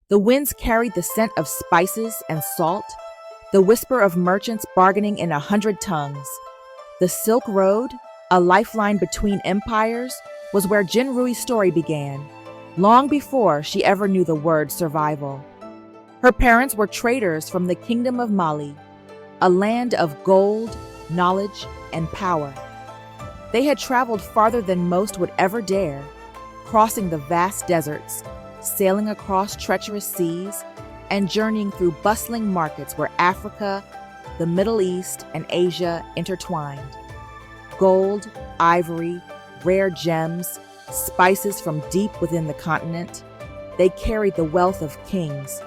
The winds carried the scent of spices and salt, the whisper of merchants bargaining in 100 tongues. The Silk Road, a lifeline between empires, was where Jin Rui's story began, long before she ever knew the word survival. Her parents were traders from the Kingdom of Mali, a land of gold, knowledge, and power. They had traveled farther than most would ever dare, crossing the vast deserts, sailing across treacherous seas, and journeying through bustling markets where Africa, the Middle East, and Asia intertwined. Gold, ivory, rare gems, spices from deep within the continent, they carried the wealth of kings.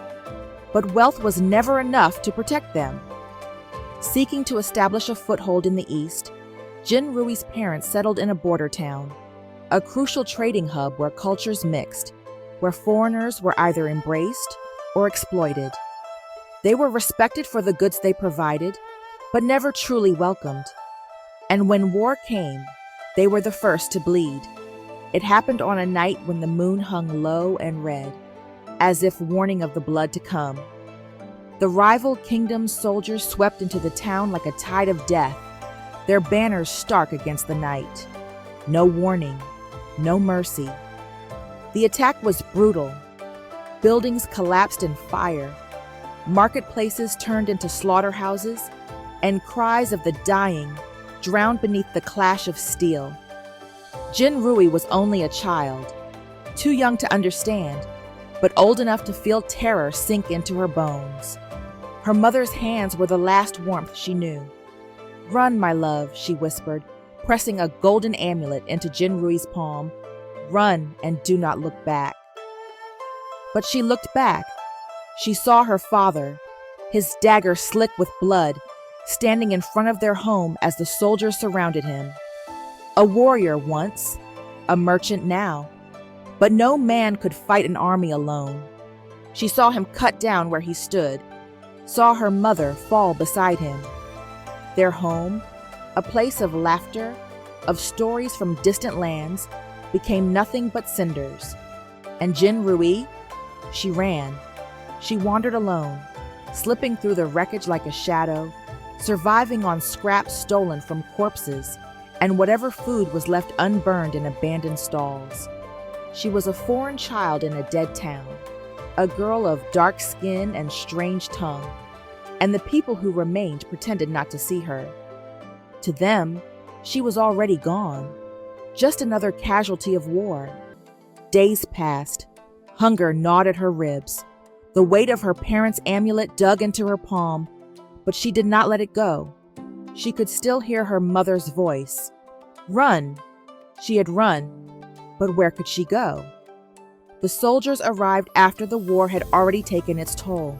But wealth was never enough to protect them. Seeking to establish a foothold in the East, Jin Rui's parents settled in a border town, a crucial trading hub where cultures mixed, where foreigners were either embraced or exploited. They were respected for the goods they provided, but never truly welcomed. And when war came, they were the first to bleed. It happened on a night when the moon hung low and red, as if warning of the blood to come. The rival kingdom's soldiers swept into the town like a tide of death, their banners stark against the night. No warning, no mercy. The attack was brutal. Buildings collapsed in fire, marketplaces turned into slaughterhouses, and cries of the dying drowned beneath the clash of steel. Jin Rui was only a child, too young to understand, but old enough to feel terror sink into her bones. Her mother's hands were the last warmth she knew. "Run, my love," she whispered, pressing a golden amulet into Jin Rui's palm. "Run and do not look back." But she looked back. She saw her father, his dagger slick with blood, standing in front of their home as the soldiers surrounded him. A warrior once, a merchant now, but no man could fight an army alone. She saw him cut down where he stood, saw her mother fall beside him. Their home, a place of laughter, of stories from distant lands, became nothing but cinders. And Jin Rui? She ran. She wandered alone, slipping through the wreckage like a shadow, surviving on scraps stolen from corpses and whatever food was left unburned in abandoned stalls. She was a foreign child in a dead town, a girl of dark skin and strange tongue, and the people who remained pretended not to see her. To them, she was already gone, just another casualty of war. Days passed. Hunger gnawed at her ribs. The weight of her parents' amulet dug into her palm, but she did not let it go. She could still hear her mother's voice. Run! She had run, but where could she go? The soldiers arrived after the war had already taken its toll.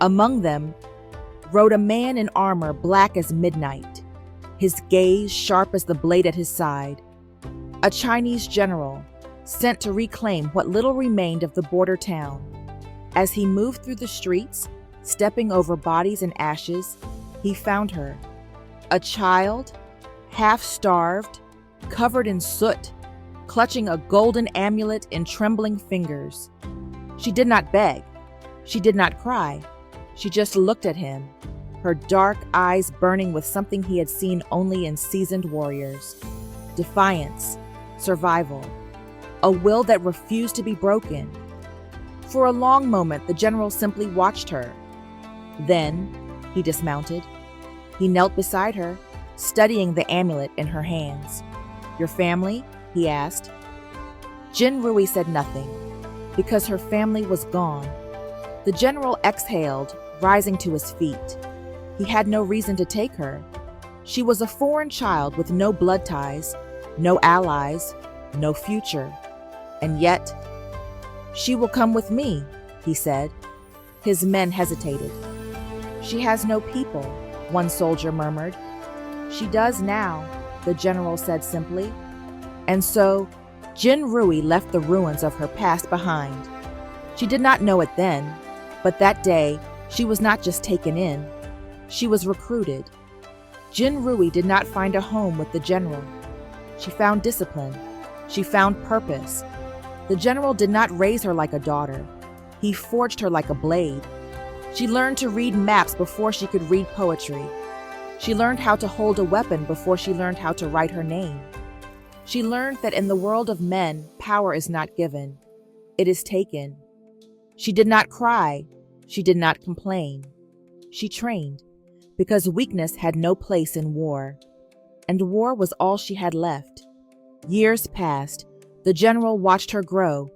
Among them rode a man in armor black as midnight, his gaze sharp as the blade at his side. A Chinese general, sent to reclaim what little remained of the border town. As he moved through the streets, stepping over bodies and ashes, he found her. A child, half-starved, covered in soot, clutching a golden amulet in trembling fingers. She did not beg. She did not cry. She just looked at him, her dark eyes burning with something he had seen only in seasoned warriors. Defiance, survival, a will that refused to be broken. For a long moment, the general simply watched her. Then, he dismounted. He knelt beside her, studying the amulet in her hands. "Your family?" he asked. Jin Rui said nothing, because her family was gone. The general exhaled, rising to his feet. He had no reason to take her. She was a foreign child with no blood ties, no allies, no future. And yet, "She will come with me," he said. His men hesitated. "She has no people," one soldier murmured. "She does now," the general said simply. And so, Jin Rui left the ruins of her past behind. She did not know it then, but that day, she was not just taken in. She was recruited. Jin Rui did not find a home with the general. She found discipline. She found purpose. The general did not raise her like a daughter. He forged her like a blade. She learned to read maps before she could read poetry. She learned how to hold a weapon before she learned how to write her name. She learned that in the world of men, power is not given. It is taken. She did not cry. She did not complain. She trained, because weakness had no place in war. And war was all she had left. Years passed. The general watched her grow,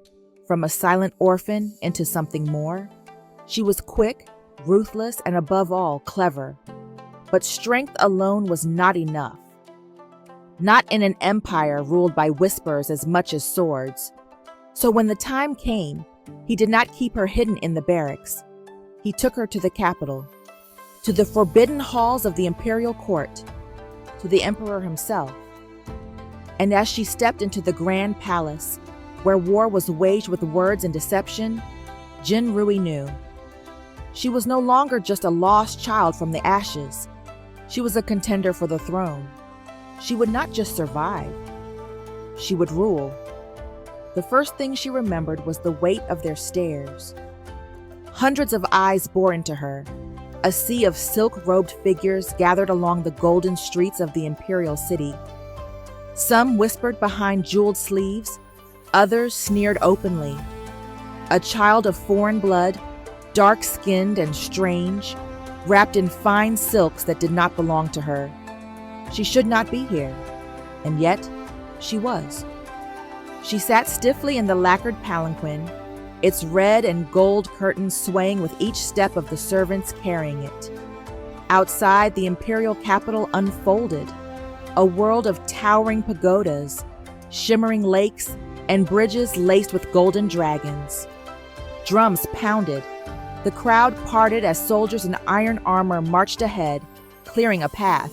from a silent orphan into something more. She was quick, ruthless, and above all, clever. But strength alone was not enough. Not in an empire ruled by whispers as much as swords. So when the time came, he did not keep her hidden in the barracks. He took her to the capital, to the forbidden halls of the imperial court, to the emperor himself. And as she stepped into the grand palace, where war was waged with words and deception, Jin Rui knew. She was no longer just a lost child from the ashes. She was a contender for the throne. She would not just survive. She would rule. The first thing she remembered was the weight of their stares. Hundreds of eyes bore into her. A sea of silk-robed figures gathered along the golden streets of the imperial city. Some whispered behind jeweled sleeves, others sneered openly. A child of foreign blood, dark-skinned and strange, wrapped in fine silks that did not belong to her. She should not be here, and yet she was. She sat stiffly in the lacquered palanquin, its red and gold curtains swaying with each step of the servants carrying it. Outside, the imperial capital unfolded, a world of towering pagodas, shimmering lakes, and bridges laced with golden dragons. Drums pounded. The crowd parted as soldiers in iron armor marched ahead, clearing a path.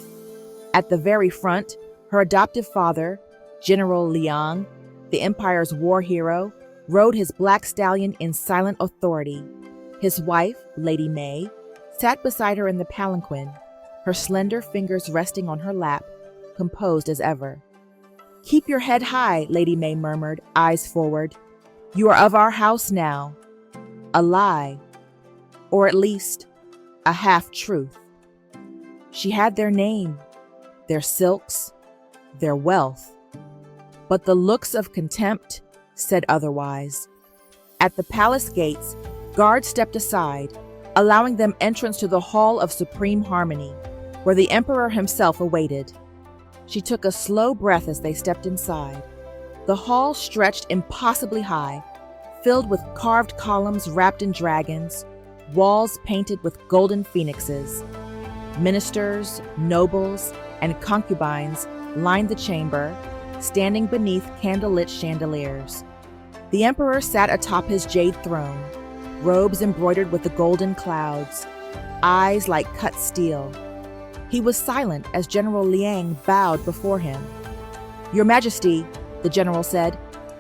At the very front, her adoptive father, General Liang, the empire's war hero, rode his black stallion in silent authority. His wife, Lady May, sat beside her in the palanquin, her slender fingers resting on her lap, composed as ever. "Keep your head high," Lady May murmured, eyes forward. "You are of our house now." A lie, or at least a half-truth. She had their name, their silks, their wealth. But the looks of contempt said otherwise. At the palace gates, guards stepped aside, allowing them entrance to the Hall of Supreme Harmony, where the emperor himself awaited. She took a slow breath as they stepped inside. The hall stretched impossibly high, filled with carved columns wrapped in dragons, walls painted with golden phoenixes. Ministers, nobles, and concubines lined the chamber, standing beneath candlelit chandeliers. The emperor sat atop his jade throne, robes embroidered with the golden clouds, eyes like cut steel. He was silent as General Liang bowed before him. "Your Majesty," the general said,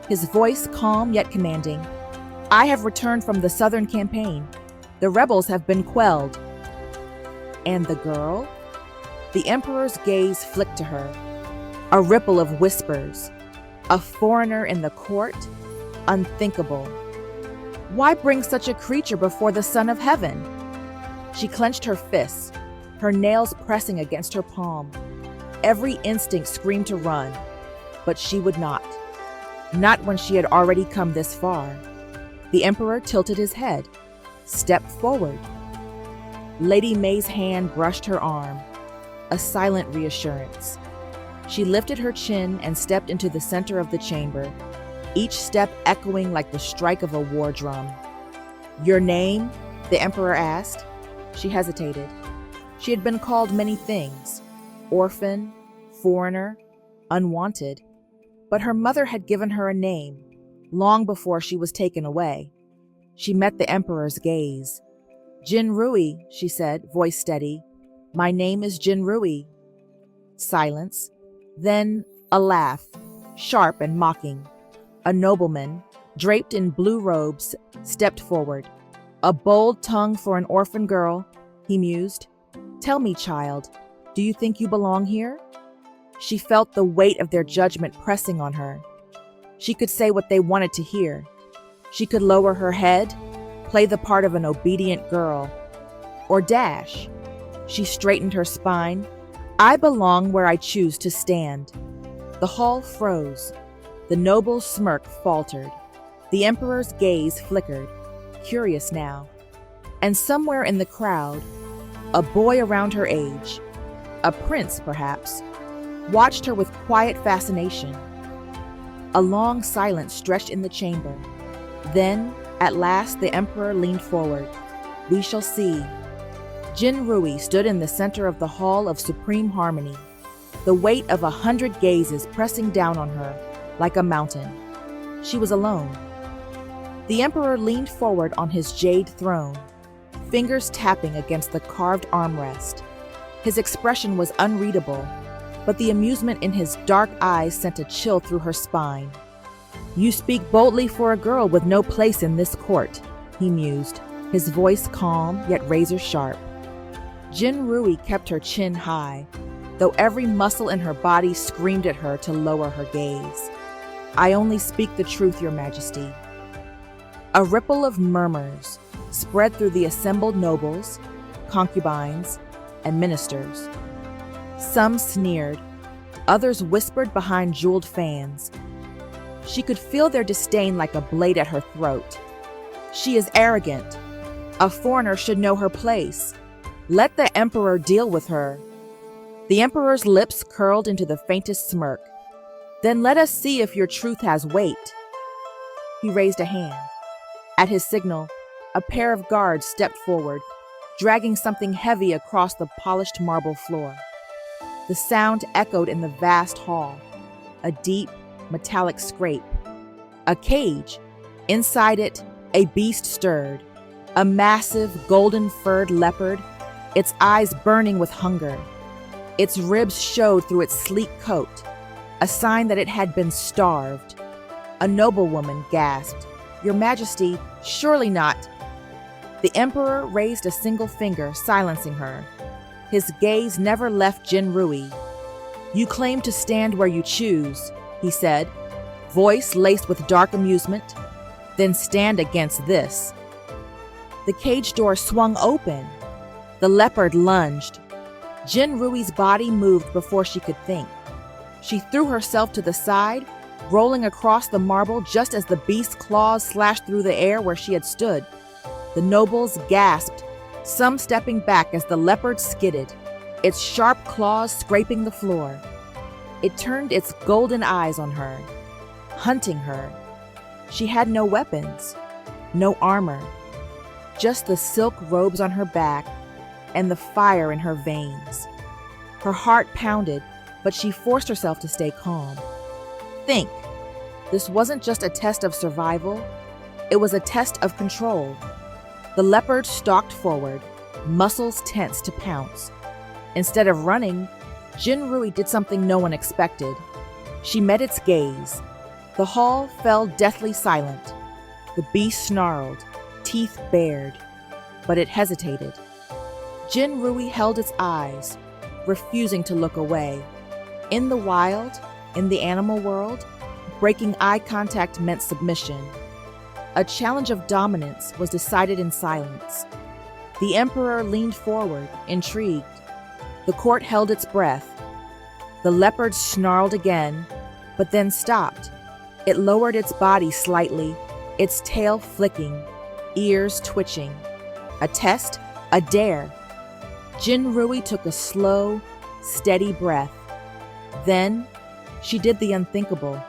his voice calm yet commanding, "I have returned from the southern campaign. The rebels have been quelled." And the girl? The emperor's gaze flicked to her. A ripple of whispers. A foreigner in the court? Unthinkable. Why bring such a creature before the Son of Heaven? She clenched her fists, her nails pressing against her palm. Every instinct screamed to run, but she would not. Not when she had already come this far. The emperor tilted his head, stepped forward. Lady May's hand brushed her arm, a silent reassurance. She lifted her chin and stepped into the center of the chamber, each step echoing like the strike of a war drum. "Your name?" the emperor asked. She hesitated. She had been called many things: orphan, foreigner, unwanted. But her mother had given her a name, long before she was taken away. She met the emperor's gaze. "Jin Rui," she said, voice steady. "My name is Jin Rui." Silence. Then a laugh, sharp and mocking. A nobleman, draped in blue robes, stepped forward. "A bold tongue for an orphan girl," he mused. "Tell me, child, do you think you belong here?" She felt the weight of their judgment pressing on her. She could say what they wanted to hear. She could lower her head, play the part of an obedient girl, or dash. She straightened her spine. I belong where I choose to stand. The hall froze. The noble's smirk faltered. The emperor's gaze flickered, curious now. And somewhere in the crowd, a boy around her age, a prince perhaps, watched her with quiet fascination. A long silence stretched in the chamber. Then, at last, the emperor leaned forward. We shall see. Jin Rui stood in the center of the hall of supreme harmony, the weight of 100 gazes pressing down on her like a mountain. She was alone. The emperor leaned forward on his jade throne, fingers tapping against the carved armrest. His expression was unreadable, but the amusement in his dark eyes sent a chill through her spine. You speak boldly for a girl with no place in this court, he mused, his voice calm yet razor-sharp. Jin Rui kept her chin high, though every muscle in her body screamed at her to lower her gaze. I only speak the truth, Your Majesty. A ripple of murmurs spread through the assembled nobles, concubines, and ministers. Some sneered, others whispered behind jeweled fans. She could feel their disdain like a blade at her throat. She is arrogant. A foreigner should know her place. Let the emperor deal with her. The emperor's lips curled into the faintest smirk. Then let us see if your truth has weight. He raised a hand. At his signal, a pair of guards stepped forward, dragging something heavy across the polished marble floor. The sound echoed in the vast hall, a deep, metallic scrape. A cage. Inside it, a beast stirred, a massive, golden-furred leopard, its eyes burning with hunger. Its ribs showed through its sleek coat, a sign that it had been starved. A noblewoman gasped, Your Majesty, surely not. The emperor raised a single finger, silencing her. His gaze never left Jin Rui. You claim to stand where you choose, he said, voice laced with dark amusement. Then stand against this. The cage door swung open. The leopard lunged. Jin Rui's body moved before she could think. She threw herself to the side, rolling across the marble just as the beast's claws slashed through the air where she had stood. The nobles gasped, some stepping back as the leopard skidded, its sharp claws scraping the floor. It turned its golden eyes on her, hunting her. She had no weapons, no armor, just the silk robes on her back and the fire in her veins. Her heart pounded, but she forced herself to stay calm. Think, this wasn't just a test of survival, it was a test of control. The leopard stalked forward, muscles tense to pounce. Instead of running, Jin Rui did something no one expected. She met its gaze. The hall fell deathly silent. The beast snarled, teeth bared, but it hesitated. Jin Rui held its eyes, refusing to look away. In the wild, in the animal world, breaking eye contact meant submission. A challenge of dominance was decided in silence. The emperor leaned forward, intrigued. The court held its breath. The leopard snarled again, but then stopped. It lowered its body slightly, its tail flicking, ears twitching. A test, a dare. Jin Rui took a slow, steady breath. Then, she did the unthinkable.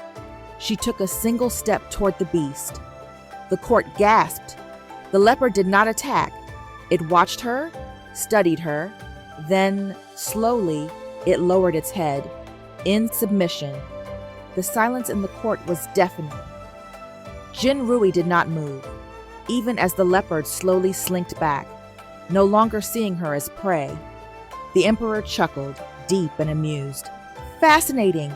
She took a single step toward the beast. The court gasped. The leopard did not attack. It watched her, studied her, then, slowly, it lowered its head, in submission. The silence in the court was deafening. Jin Rui did not move, even as the leopard slowly slinked back, no longer seeing her as prey. The emperor chuckled, deep and amused. Fascinating!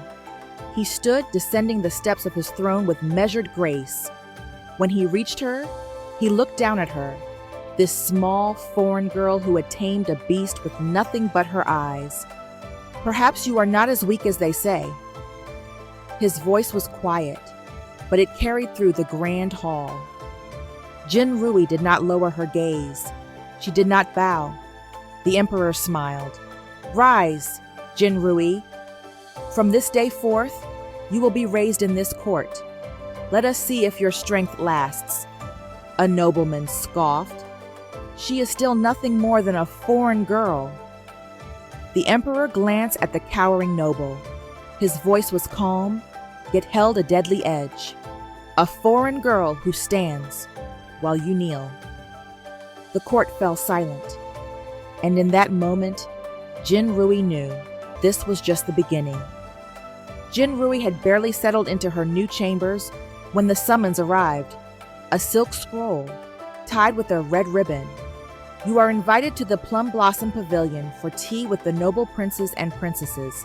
He stood descending the steps of his throne with measured grace. When he reached her, he looked down at her, this small, foreign girl who had tamed a beast with nothing but her eyes. Perhaps you are not as weak as they say. His voice was quiet, but it carried through the grand hall. Jin Rui did not lower her gaze. She did not bow. The emperor smiled. "Rise, Jin Rui. From this day forth, you will be raised in this court. Let us see if your strength lasts." A nobleman scoffed. "She is still nothing more than a foreign girl." The emperor glanced at the cowering noble. His voice was calm, yet held a deadly edge. "A foreign girl who stands while you kneel." The court fell silent, and in that moment, Jin Rui knew this was just the beginning. Jin Rui had barely settled into her new chambers when the summons arrived. A silk scroll, tied with a red ribbon. "You are invited to the Plum Blossom Pavilion for tea with the noble princes and princesses."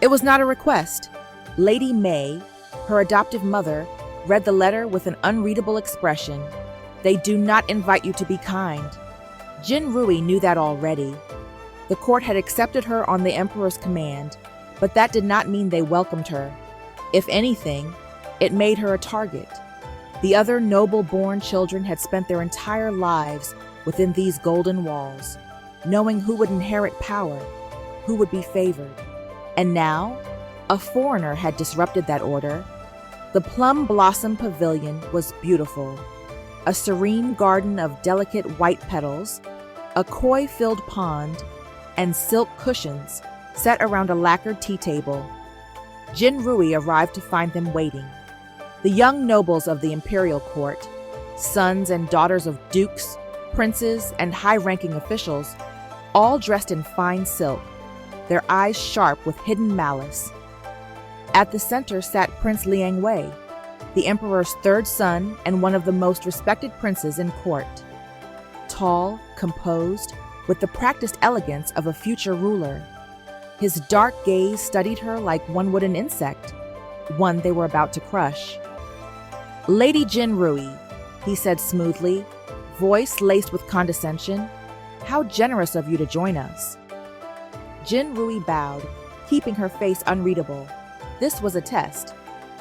It was not a request. Lady May, her adoptive mother, read the letter with an unreadable expression. "They do not invite you to be kind." Jin Rui knew that already. The court had accepted her on the emperor's command, but that did not mean they welcomed her. If anything, it made her a target. The other noble-born children had spent their entire lives within these golden walls, knowing who would inherit power, who would be favored. And now, a foreigner had disrupted that order. The Plum Blossom Pavilion was beautiful. A serene garden of delicate white petals, a koi-filled pond, and silk cushions set around a lacquered tea table. Jin Rui arrived to find them waiting. The young nobles of the imperial court, sons and daughters of dukes, princes, and high-ranking officials, all dressed in fine silk, their eyes sharp with hidden malice. At the center sat Prince Liang Wei, the emperor's third son and one of the most respected princes in court. Tall, composed, with the practiced elegance of a future ruler. His dark gaze studied her like one would an insect, one they were about to crush. "Lady Jin Rui," he said smoothly, voice laced with condescension, "how generous of you to join us." Jin Rui bowed, keeping her face unreadable. This was a test.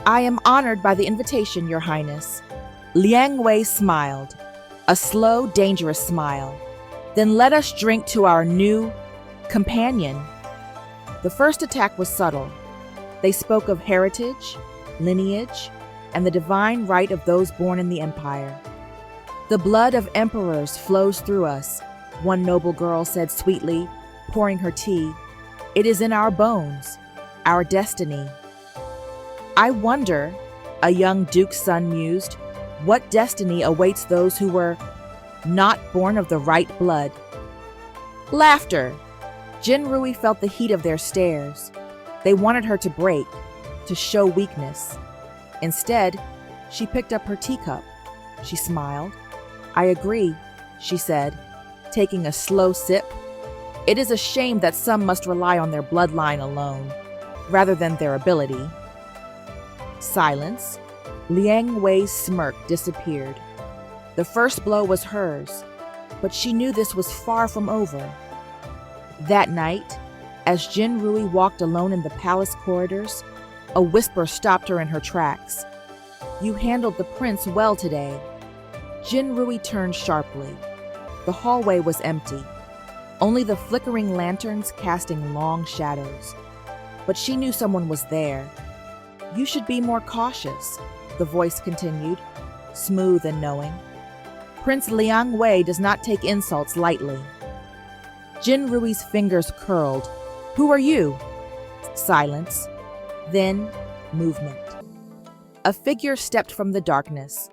"I am honored by the invitation, Your Highness." Liang Wei smiled, a slow, dangerous smile. "Then let us drink to our new companion." The first attack was subtle. They spoke of heritage, lineage, and the divine right of those born in the empire. "The blood of emperors flows through us," one noble girl said sweetly, pouring her tea. "It is in our bones, our destiny." "I wonder," a young duke's son mused, "what destiny awaits those who were not born of the right blood." Laughter. Jin Rui felt the heat of their stares. They wanted her to break, to show weakness. Instead, she picked up her teacup. She smiled. "I agree," she said, taking a slow sip. "It is a shame that some must rely on their bloodline alone, rather than their ability." Silence. Liang Wei's smirk disappeared. The first blow was hers, but she knew this was far from over. That night, as Jin Rui walked alone in the palace corridors, a whisper stopped her in her tracks. "You handled the prince well today." Jin Rui turned sharply. The hallway was empty, only the flickering lanterns casting long shadows. But she knew someone was there. "You should be more cautious," the voice continued, smooth and knowing. "Prince Liang Wei does not take insults lightly." Jin Rui's fingers curled. "Who are you?" Silence. Then, movement. A figure stepped from the darkness.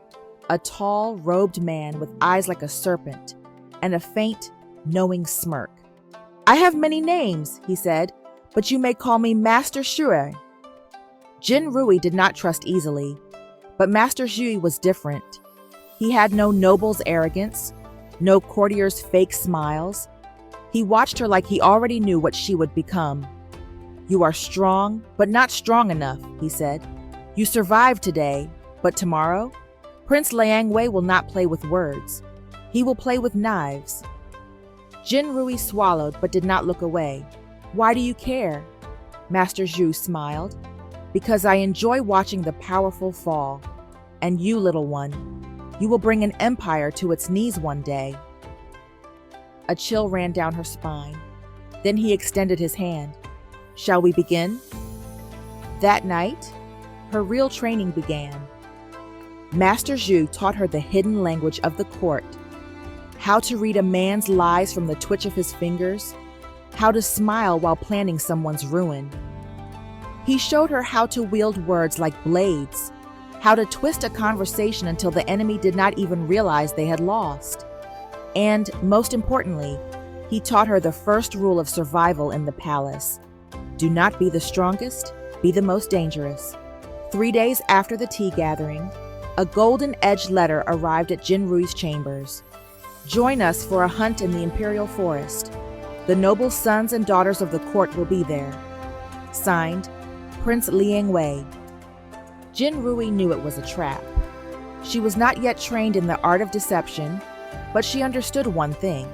A tall, robed man with eyes like a serpent and a faint, knowing smirk. "I have many names," he said, "but you may call me Master Shui." Jin Rui did not trust easily, but Master Shui was different. He had no noble's arrogance, no courtier's fake smiles. He watched her like he already knew what she would become. "You are strong, but not strong enough," he said. "You survived today, but tomorrow? Prince Liang Wei will not play with words. He will play with knives." Jin Rui swallowed but did not look away. "Why do you care?" Master Zhu smiled. "Because I enjoy watching the powerful fall. And you, little one, You will bring an empire to its knees one day." A chill ran down her spine. Then he extended his hand. "Shall we begin?" That night, her real training began. Master Zhu taught her the hidden language of the court, how to read a man's lies from the twitch of his fingers, how to smile while planning someone's ruin. He showed her how to wield words like blades, how to twist a conversation until the enemy did not even realize they had lost. And, most importantly, he taught her the first rule of survival in the palace. Do not be the strongest, be the most dangerous. 3 days after the tea gathering, a golden-edged letter arrived at Jin Rui's chambers. "Join us for a hunt in the imperial forest. The noble sons and daughters of the court will be there." Signed, Prince Liang Wei. Jin Rui knew it was a trap. She was not yet trained in the art of deception, but she understood one thing.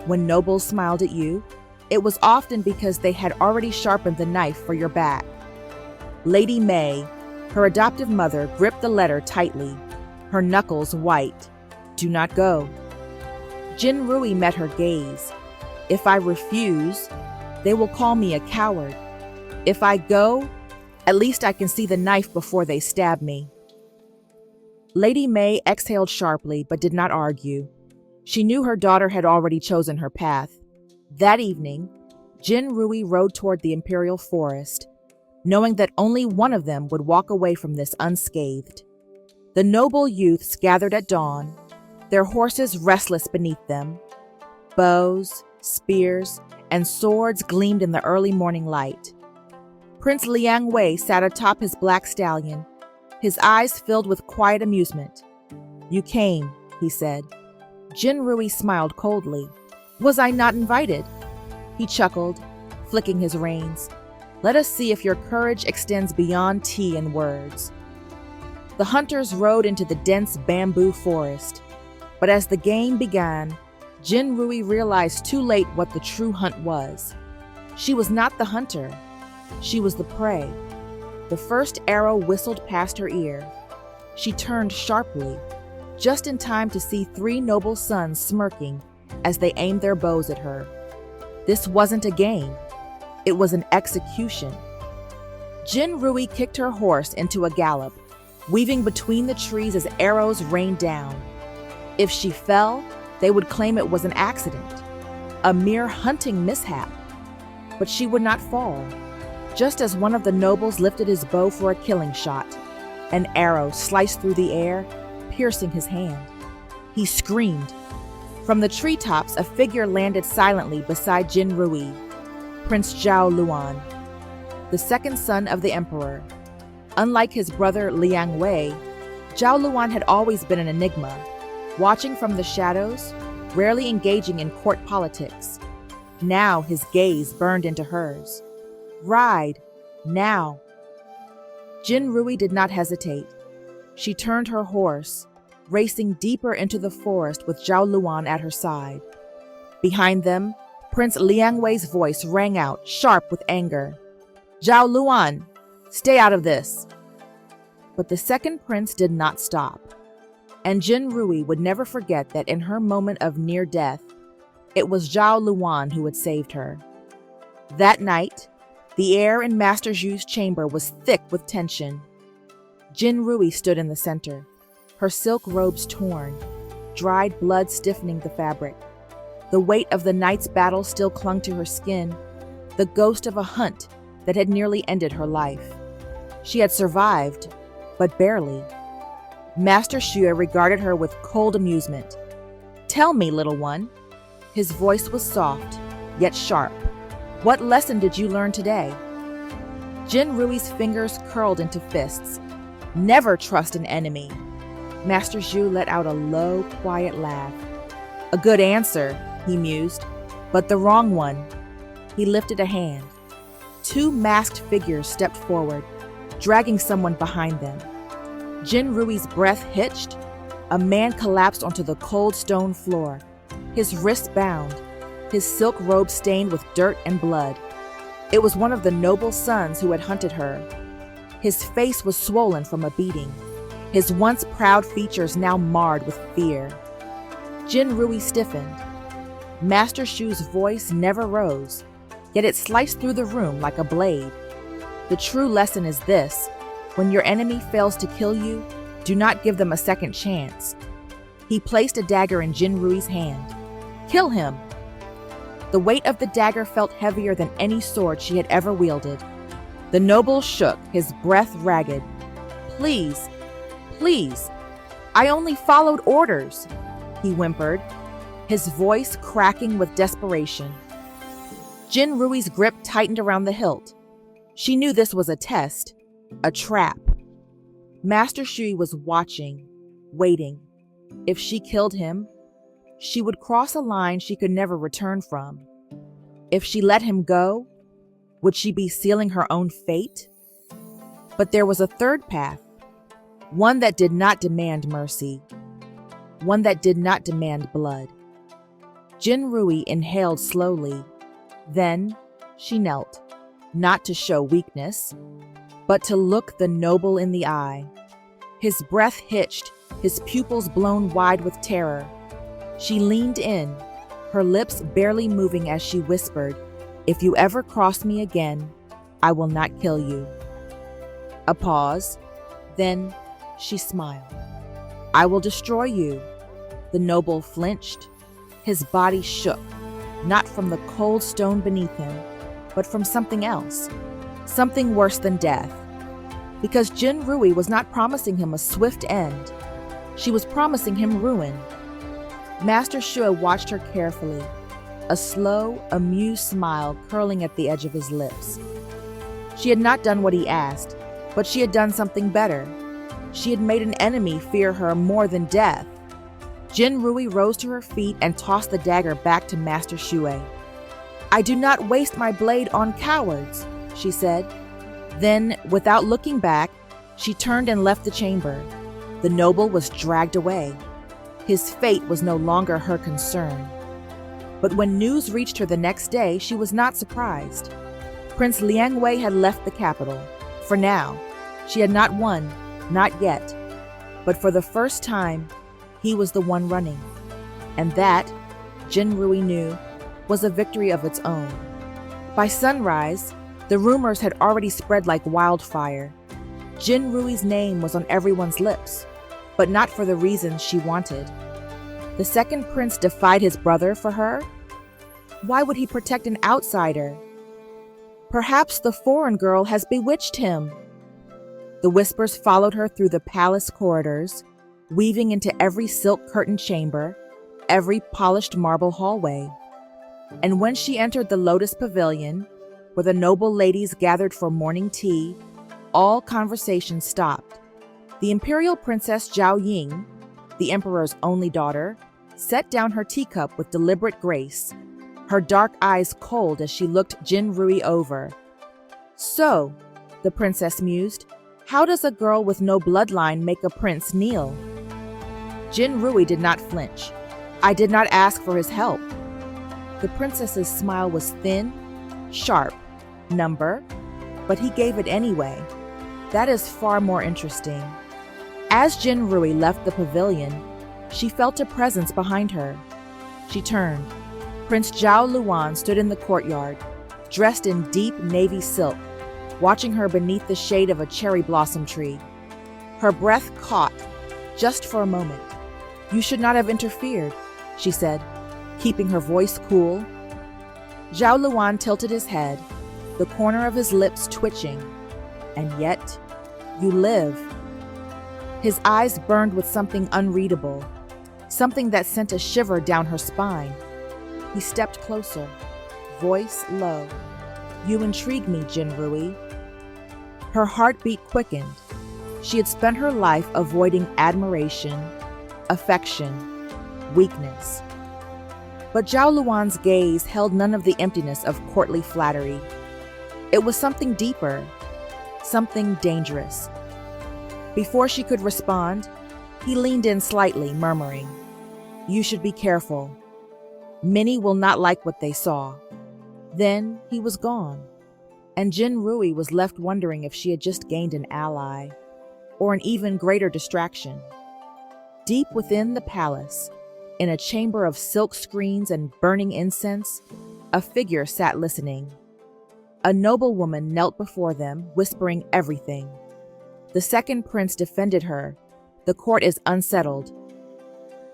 When nobles smiled at you, it was often because they had already sharpened the knife for your back. Lady Mei, her adoptive mother, gripped the letter tightly, her knuckles white. "Do not go." Jin Rui met her gaze. "If I refuse, they will call me a coward. If I go, at least I can see the knife before they stab me." Lady Mei exhaled sharply but did not argue. She knew her daughter had already chosen her path. That evening, Jin Rui rode toward the imperial forest, knowing that only one of them would walk away from this unscathed. The noble youths gathered at dawn, their horses restless beneath them. Bows, spears, and swords gleamed in the early morning light. Prince Liang Wei sat atop his black stallion, his eyes filled with quiet amusement. "You came," he said. Jin Rui smiled coldly. "Was I not invited?" He chuckled, flicking his reins. "Let us see if your courage extends beyond tea and words." The hunters rode into the dense bamboo forest. But as the game began, Jin Rui realized too late what the true hunt was. She was not the hunter. She was the prey. The first arrow whistled past her ear. She turned sharply, just in time to see 3 noble sons smirking as they aimed their bows at her. This wasn't a game. It was an execution. Jin Rui kicked her horse into a gallop, weaving between the trees as arrows rained down. If she fell, they would claim it was an accident, a mere hunting mishap. But she would not fall. Just as one of the nobles lifted his bow for a killing shot, an arrow sliced through the air, piercing his hand. He screamed. From the treetops, a figure landed silently beside Jin Rui, Prince Zhao Luan, the second son of the emperor. Unlike his brother Liang Wei, Zhao Luan had always been an enigma, watching from the shadows, rarely engaging in court politics. Now his gaze burned into hers. "Ride, now." Jin Rui did not hesitate. She turned her horse, racing deeper into the forest with Zhao Luan at her side. Behind them, Prince Liang Wei's voice rang out, sharp with anger. "Zhao Luan, stay out of this." But the second prince did not stop. And Jin Rui would never forget that in her moment of near death, it was Zhao Luan who had saved her. That night, the air in Master Zhu's chamber was thick with tension. Jin Rui stood in the center, her silk robes torn, dried blood stiffening the fabric. The weight of the night's battle still clung to her skin, the ghost of a hunt that had nearly ended her life. She had survived, but barely. Master Xue regarded her with cold amusement. "Tell me, little one." His voice was soft, yet sharp. "What lesson did you learn today?" Jin Rui's fingers curled into fists. "Never trust an enemy." Master Zhu let out a low, quiet laugh. "A good answer," he mused, "but the wrong one." He lifted a hand. 2 masked figures stepped forward, dragging someone behind them. Jin Rui's breath hitched. A man collapsed onto the cold stone floor, his wrists bound, his silk robe stained with dirt and blood. It was one of the noble sons who had hunted her. His face was swollen from a beating. his once proud features now marred with fear. Jin Rui stiffened. Master Shu's voice never rose, yet it sliced through the room like a blade. The true lesson is this: when your enemy fails to kill you, do not give them a second chance. He placed a dagger in Jin Rui's hand. Kill him! The weight of the dagger felt heavier than any sword she had ever wielded. The noble shook, his breath ragged. Please, please, I only followed orders, he whimpered, his voice cracking with desperation. Jin Rui's grip tightened around the hilt. She knew this was a test, a trap. Master Shui was watching, waiting. If she killed him, she would cross a line she could never return from. If she let him go, would she be sealing her own fate? But there was a third path, one that did not demand mercy, one that did not demand blood. Jin Rui inhaled slowly. Then she knelt, not to show weakness, but to look the noble in the eye. His breath hitched, his pupils blown wide with terror. She leaned in, her lips barely moving as she whispered, "If you ever cross me again, I will not kill you." A pause, then she smiled. "I will destroy you." The noble flinched. His body shook, not from the cold stone beneath him, but from something else, something worse than death. Because Jin Rui was not promising him a swift end. She was promising him ruin. Master Shui watched her carefully, a slow, amused smile curling at the edge of his lips. She had not done what he asked, but she had done something better. She had made an enemy fear her more than death. Jin Rui rose to her feet and tossed the dagger back to Master Shui. "I do not waste my blade on cowards," she said. Then, without looking back, she turned and left the chamber. The noble was dragged away. His fate was no longer her concern. But when news reached her the next day, she was not surprised. Prince Liang Wei had left the capital. For now, she had not won, not yet. But for the first time, he was the one running. And that, Jin Rui knew, was a victory of its own. By sunrise, the rumors had already spread like wildfire. Jin Rui's name was on everyone's lips, but not for the reasons she wanted. The second prince defied his brother for her? Why would he protect an outsider? Perhaps the foreign girl has bewitched him. The whispers followed her through the palace corridors, weaving into every silk-curtained chamber, every polished marble hallway. And when she entered the Lotus Pavilion, where the noble ladies gathered for morning tea, all conversation stopped. The imperial princess Zhao Ying, the emperor's only daughter, set down her teacup with deliberate grace, her dark eyes cold as she looked Jin Rui over. "So," the princess mused, "how does a girl with no bloodline make a prince kneel?" Jin Rui did not flinch. "I did not ask for his help." The princess's smile was thin, sharp, number, but he gave it anyway. That is far more interesting. As Jin Rui left the pavilion, she felt a presence behind her. She turned. Prince Zhao Luan stood in the courtyard, dressed in deep navy silk, watching her beneath the shade of a cherry blossom tree. Her breath caught, just for a moment. "You should not have interfered," she said, keeping her voice cool. Zhao Luan tilted his head, the corner of his lips twitching. "And yet, you live." His eyes burned with something unreadable, something that sent a shiver down her spine. He stepped closer, voice low. "You intrigue me, Jin Rui." Her heartbeat quickened. She had spent her life avoiding admiration, affection, weakness. But Zhao Luan's gaze held none of the emptiness of courtly flattery. It was something deeper, something dangerous. Before she could respond, he leaned in slightly, murmuring, "You should be careful. Many will not like what they saw." Then he was gone, and Jin Rui was left wondering if she had just gained an ally. or an even greater distraction. Deep within the palace, in a chamber of silk screens and burning incense, a figure sat listening. A noblewoman knelt before them, whispering everything. The second prince defended her. The court is unsettled.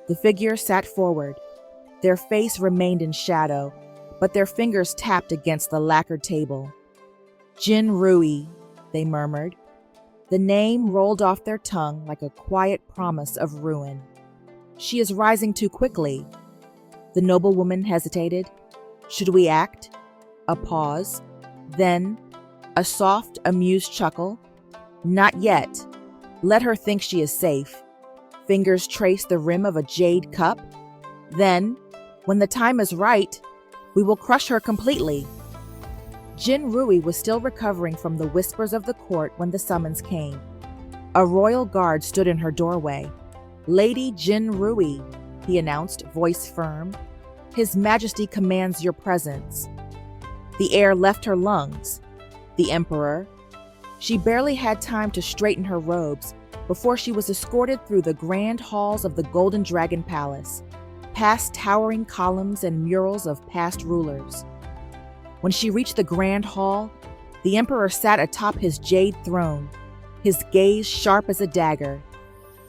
The figure sat forward. Their face remained in shadow, but their fingers tapped against the lacquered table. Jin Rui, they murmured. The name rolled off their tongue like a quiet promise of ruin. She is rising too quickly. The noblewoman hesitated. Should we act? A pause. Then, a soft, amused chuckle. Not yet. Let her think she is safe. Fingers trace the rim of a jade cup. Then, when the time is right, we will crush her completely. Jin Rui was still recovering from the whispers of the court when the summons came. A royal guard stood in her doorway. Lady Jin Rui, he announced, voice firm. His Majesty commands your presence. The air left her lungs. The Emperor. She barely had time to straighten her robes before she was escorted through the grand halls of the Golden Dragon Palace, past towering columns and murals of past rulers. When she reached the grand hall, the Emperor sat atop his jade throne, his gaze sharp as a dagger.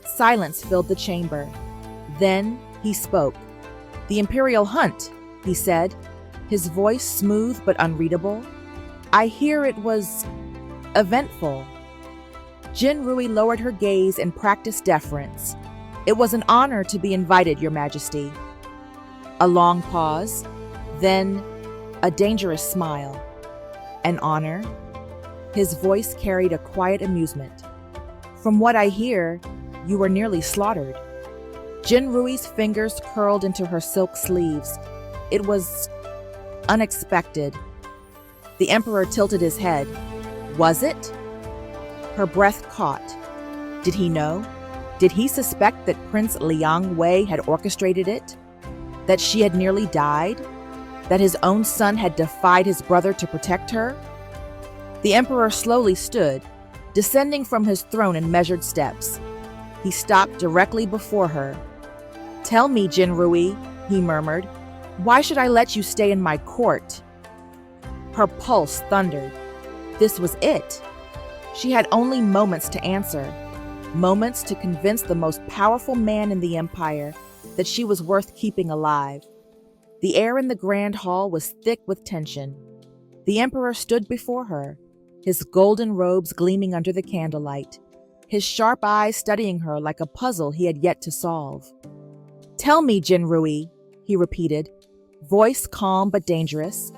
Silence filled the chamber. Then he spoke. The Imperial hunt, he said, his voice smooth but unreadable. I hear it was eventful. Jin Rui lowered her gaze and practiced deference. It was an honor to be invited, Your Majesty. A long pause, then a dangerous smile. An honor? His voice carried a quiet amusement. From what I hear, you were nearly slaughtered. Jin Rui's fingers curled into her silk sleeves. It was unexpected. The Emperor tilted his head. Was it? Her breath caught. Did he know? Did he suspect that Prince Liang Wei had orchestrated it? That she had nearly died? That his own son had defied his brother to protect her? The Emperor slowly stood, descending from his throne in measured steps. He stopped directly before her. Tell me, Jin Rui, he murmured, why should I let you stay in my court? Her pulse thundered. This was it. She had only moments to answer, moments to convince the most powerful man in the empire that she was worth keeping alive. The air in the grand hall was thick with tension. The Emperor stood before her, his golden robes gleaming under the candlelight, his sharp eyes studying her like a puzzle he had yet to solve. Tell me, Jin Rui, he repeated, voice calm but dangerous.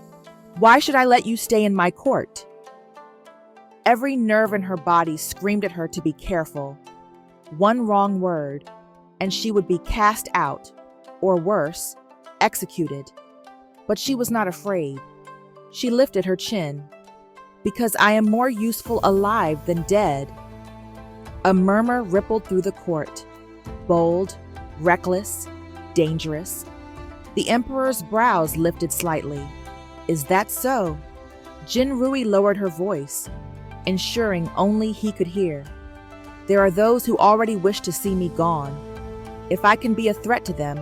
Why should I let you stay in my court? Every nerve in her body screamed at her to be careful. One wrong word, and she would be cast out, or worse, executed. But she was not afraid. She lifted her chin. Because I am more useful alive than dead. A murmur rippled through the court. Bold, reckless, dangerous. The Emperor's brows lifted slightly. Is that so? Jin Rui lowered her voice, ensuring only he could hear. There are those who already wish to see me gone. If I can be a threat to them,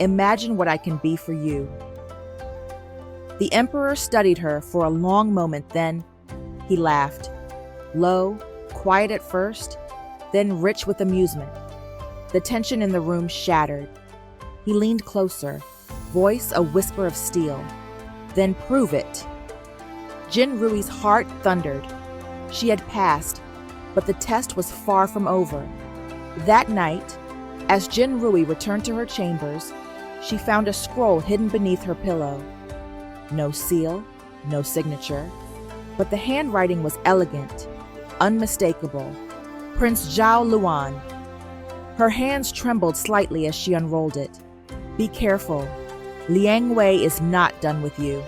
imagine what I can be for you. The Emperor studied her for a long moment, then he laughed. Low, quiet at first, then rich with amusement. The tension in the room shattered. He leaned closer, voice a whisper of steel. Then prove it. Jin Rui's heart thundered. She had passed, but the test was far from over. That night, as Jin Rui returned to her chambers, she found a scroll hidden beneath her pillow. No seal, no signature, but the handwriting was elegant, unmistakable. Prince Zhao Luan. Her hands trembled slightly as she unrolled it. Be careful. Liang Wei is not done with you.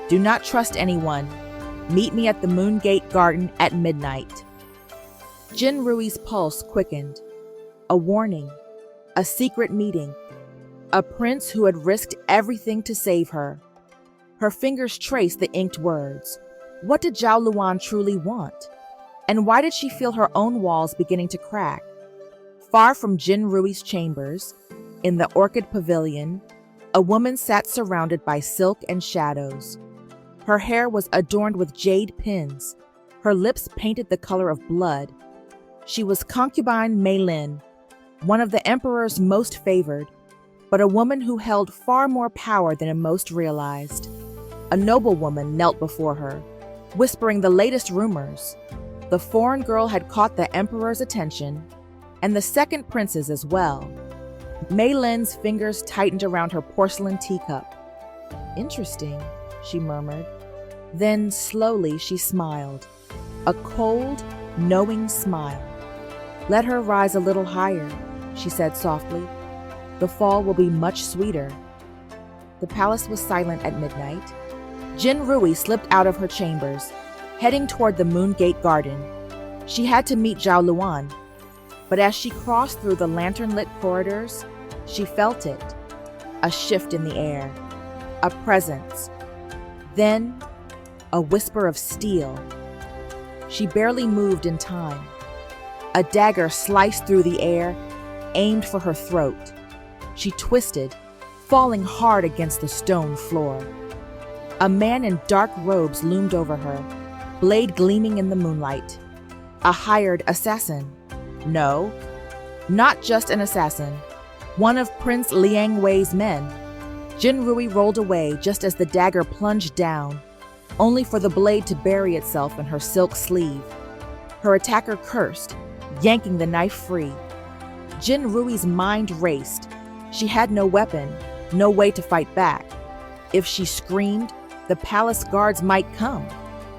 Do not trust anyone. Meet me at the Moongate Garden at midnight. Jin Rui's pulse quickened. A warning. A secret meeting. A prince who had risked everything to save her. Her fingers traced the inked words. What did Zhao Luan truly want? And why did she feel her own walls beginning to crack? Far from Jin Rui's chambers, in the orchid pavilion, a woman sat surrounded by silk and shadows. Her hair was adorned with jade pins, her lips painted the color of blood. She was concubine Mei Lin, one of the emperor's most favored, but a woman who held far more power than most realized. A noblewoman knelt before her, whispering the latest rumors. The foreign girl had caught the emperor's attention, and the second prince's as well. Mei Lin's fingers tightened around her porcelain teacup. "Interesting," she murmured. Then slowly she smiled. A cold, knowing smile. "Let her rise a little higher," she said softly. "The fall will be much sweeter." The palace was silent at midnight. Jin Rui slipped out of her chambers, heading toward the Moongate Garden. She had to meet Zhao Luan, but as she crossed through the lantern-lit corridors, she felt it. A shift in the air. A presence. Then, a whisper of steel. She barely moved in time. A dagger sliced through the air, aimed for her throat. She twisted, falling hard against the stone floor. A man in dark robes loomed over her, blade gleaming in the moonlight. A hired assassin. No, not just an assassin. One of Prince Liang Wei's men. Jin Rui rolled away just as the dagger plunged down, only for the blade to bury itself in her silk sleeve. Her attacker cursed, yanking the knife free. Jin Rui's mind raced. She had no weapon, no way to fight back. If she screamed, the palace guards might come,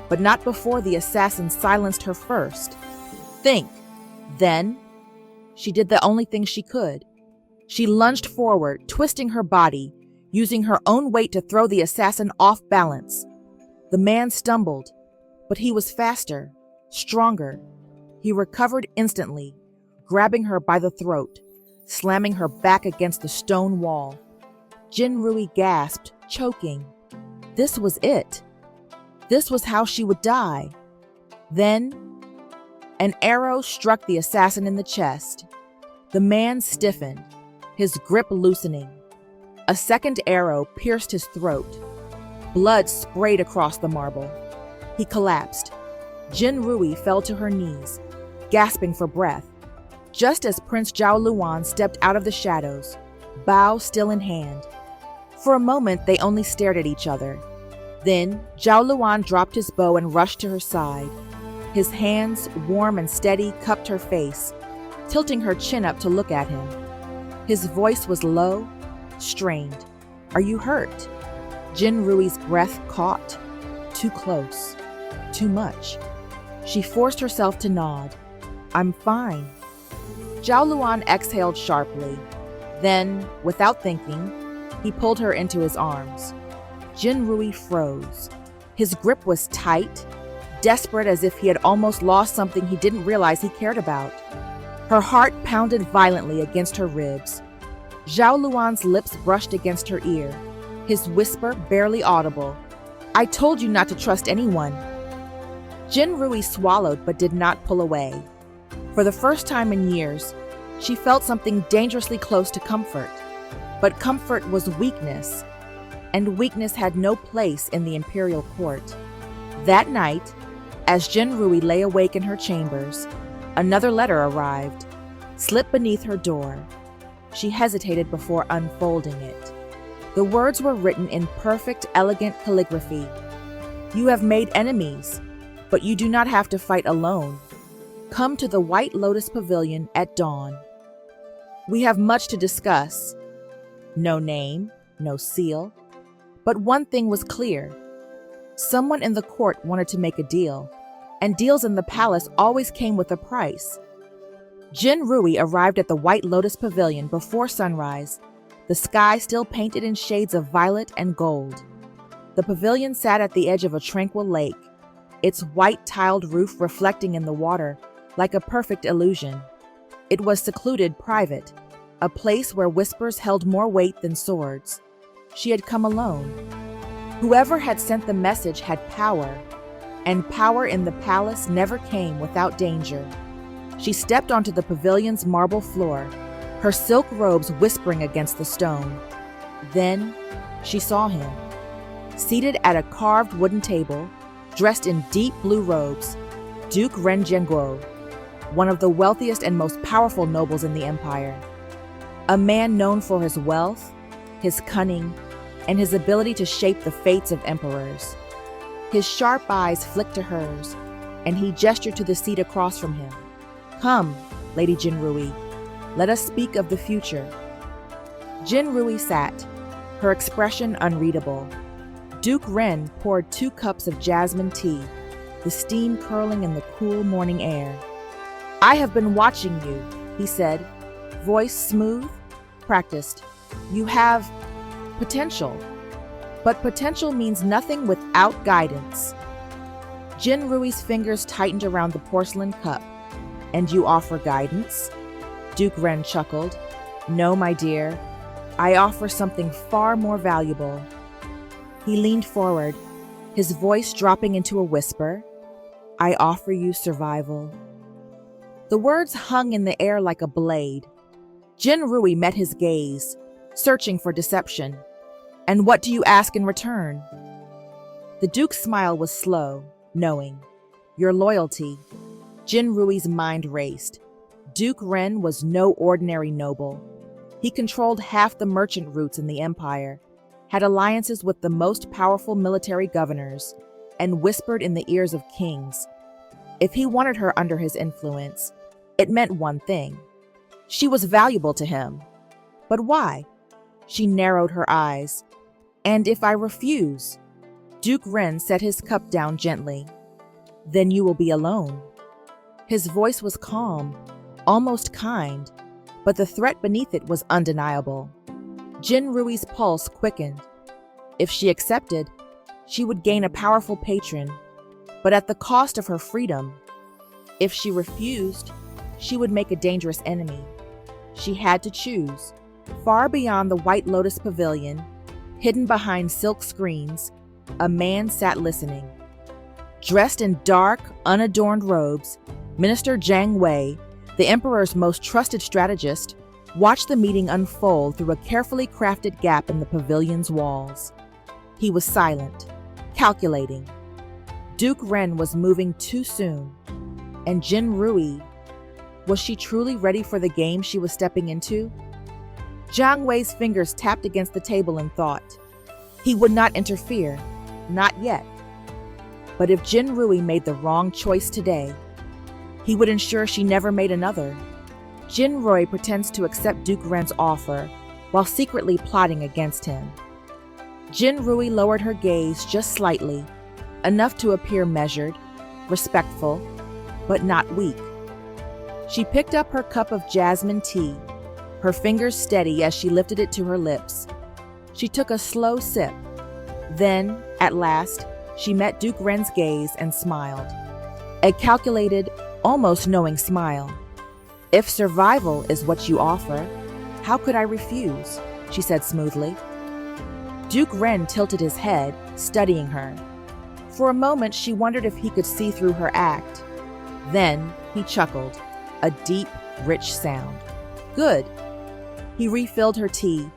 but not before the assassin silenced her first. Think. Then, she did the only thing she could. She lunged forward, twisting her body, using her own weight to throw the assassin off balance. The man stumbled, but he was faster, stronger. He recovered instantly, grabbing her by the throat, slamming her back against the stone wall. Jin Rui gasped, choking. This was it. This was how she would die. Then, an arrow struck the assassin in the chest. The man stiffened, his grip loosening. A second arrow pierced his throat. Blood sprayed across the marble. He collapsed. Jin Rui fell to her knees, gasping for breath, just as Prince Zhao Luan stepped out of the shadows, bow still in hand. For a moment, they only stared at each other. Then, Zhao Luan dropped his bow and rushed to her side. His hands, warm and steady, cupped her face, tilting her chin up to look at him. His voice was low, strained. "Are you hurt?" Jin Rui's breath caught. Too close. Too much. She forced herself to nod. "I'm fine." Zhao Luan exhaled sharply. Then, without thinking, he pulled her into his arms. Jin Rui froze. His grip was tight, desperate, as if he had almost lost something he didn't realize he cared about. Her heart pounded violently against her ribs. Zhao Luan's lips brushed against her ear, his whisper barely audible. "I told you not to trust anyone." Jin Rui swallowed but did not pull away. For the first time in years, she felt something dangerously close to comfort. But comfort was weakness, and weakness had no place in the imperial court. That night, as Jin Rui lay awake in her chambers, another letter arrived, slipped beneath her door. She hesitated before unfolding it. The words were written in perfect, elegant calligraphy. "You have made enemies, but you do not have to fight alone. Come to the White Lotus Pavilion at dawn. We have much to discuss." No name, no seal. But one thing was clear. Someone in the court wanted to make a deal, and deals in the palace always came with a price. Jin Rui arrived at the White Lotus Pavilion before sunrise, the sky still painted in shades of violet and gold. The pavilion sat at the edge of a tranquil lake, its white tiled roof reflecting in the water like a perfect illusion. It was secluded, private, a place where whispers held more weight than swords. She had come alone. Whoever had sent the message had power, and power in the palace never came without danger. She stepped onto the pavilion's marble floor, her silk robes whispering against the stone. Then she saw him, seated at a carved wooden table, dressed in deep blue robes, Duke Ren Jianguo, one of the wealthiest and most powerful nobles in the empire. A man known for his wealth, his cunning, and his ability to shape the fates of emperors. His sharp eyes flicked to hers, and he gestured to the seat across from him. "Come, Lady Jin Rui, let us speak of the future." Jin Rui sat, her expression unreadable. Duke Ren poured 2 cups of jasmine tea, the steam curling in the cool morning air. "I have been watching you," he said, voice smooth, practiced. "You have potential, but potential means nothing without guidance." Jin Rui's fingers tightened around the porcelain cup. "And you offer guidance?" Duke Ren chuckled. "No, my dear. I offer something far more valuable." He leaned forward, his voice dropping into a whisper. "I offer you survival." The words hung in the air like a blade. Jin Rui met his gaze, searching for deception. "And what do you ask in return?" The Duke's smile was slow, knowing. "Your loyalty." Jin Rui's mind raced. Duke Ren was no ordinary noble. He controlled half the merchant routes in the empire, had alliances with the most powerful military governors, and whispered in the ears of kings. If he wanted her under his influence, it meant one thing. She was valuable to him. But why? She narrowed her eyes. "And if I refuse?" Duke Ren set his cup down gently. "Then you will be alone." His voice was calm, almost kind, but the threat beneath it was undeniable. Jin Rui's pulse quickened. If she accepted, she would gain a powerful patron, but at the cost of her freedom. If she refused, she would make a dangerous enemy. She had to choose. Far beyond the White Lotus Pavilion, hidden behind silk screens, a man sat listening. Dressed in dark, unadorned robes, Minister Jiang Wei, the emperor's most trusted strategist, watched the meeting unfold through a carefully crafted gap in the pavilion's walls. He was silent, calculating. Duke Ren was moving too soon, and Jin Rui, was she truly ready for the game she was stepping into? Jiang Wei's fingers tapped against the table in thought. He would not interfere, not yet. But if Jin Rui made the wrong choice today, he would ensure she never made another. Jin Rui pretends to accept Duke Ren's offer while secretly plotting against him. Jin Rui lowered her gaze just slightly, enough to appear measured, respectful, but not weak. She picked up her cup of jasmine tea, her fingers steady as she lifted it to her lips. She took a slow sip. Then, at last, she met Duke Ren's gaze and smiled. A calculated, almost knowing smile. "If survival is what you offer, how could I refuse?" she said smoothly. Duke Ren tilted his head, studying her. For a moment, she wondered if he could see through her act. Then he chuckled, a deep, rich sound. "Good." He refilled her tea,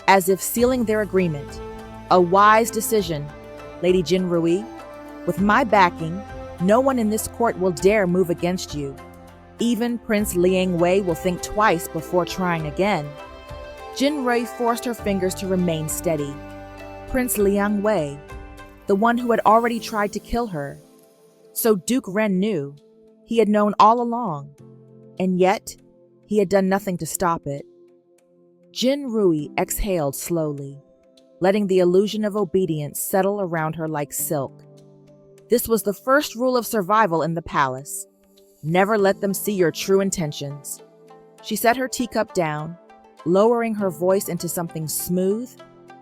as if sealing their agreement. "A wise decision, Lady Jin Rui. With my backing, no one in this court will dare move against you. Even Prince Liang Wei will think twice before trying again." Jin Rui forced her fingers to remain steady. Prince Liang Wei, the one who had already tried to kill her. So Duke Ren knew. He had known all along. And yet, he had done nothing to stop it. Jin Rui exhaled slowly, letting the illusion of obedience settle around her like silk. This was the first rule of survival in the palace. Never let them see your true intentions. She set her teacup down, lowering her voice into something smooth,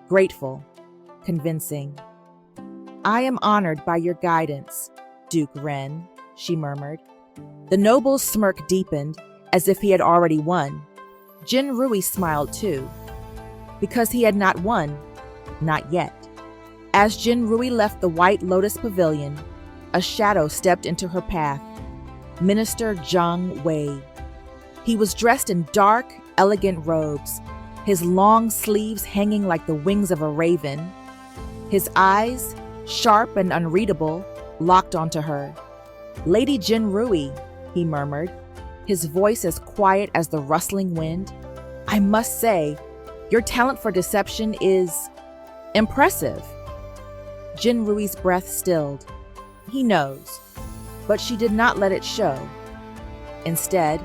grateful, convincing. "I am honored by your guidance, Duke Ren," she murmured. The noble's smirk deepened, as if he had already won. Jin Rui smiled too, because he had not won, not yet. As Jin Rui left the White Lotus Pavilion, a shadow stepped into her path. Minister Zhang Wei. He was dressed in dark, elegant robes, his long sleeves hanging like the wings of a raven. His eyes, sharp and unreadable, locked onto her. "Lady Jin Rui," he murmured, his voice as quiet as the rustling wind. "I must say, your talent for deception is impressive." Jin Rui's breath stilled. He knows, but she did not let it show. Instead,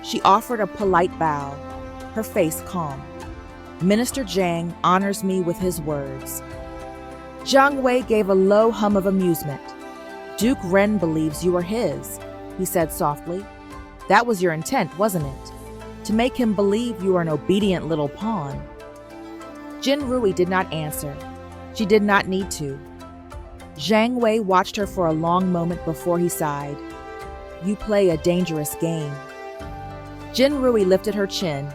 she offered a polite bow, her face calm. "Minister Zhang honors me with his words." Zhang Wei gave a low hum of amusement. "Duke Ren believes you are his," he said softly. "That was your intent, wasn't it? To make him believe you are an obedient little pawn." Jin Rui did not answer. She did not need to. Zhang Wei watched her for a long moment before he sighed. "You play a dangerous game." Jin Rui lifted her chin.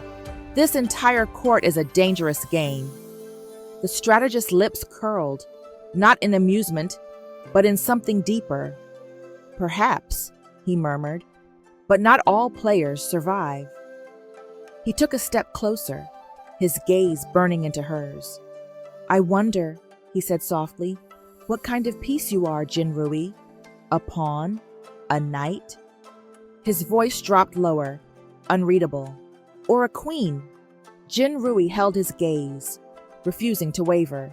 "This entire court is a dangerous game." The strategist's lips curled, not in amusement, but in something deeper. "Perhaps," he murmured, "but not all players survive." He took a step closer, his gaze burning into hers. "I wonder," he said softly, "what kind of piece you are, Jin Rui? A pawn? A knight?" His voice dropped lower, unreadable. "Or a queen?" Jin Rui held his gaze, refusing to waver.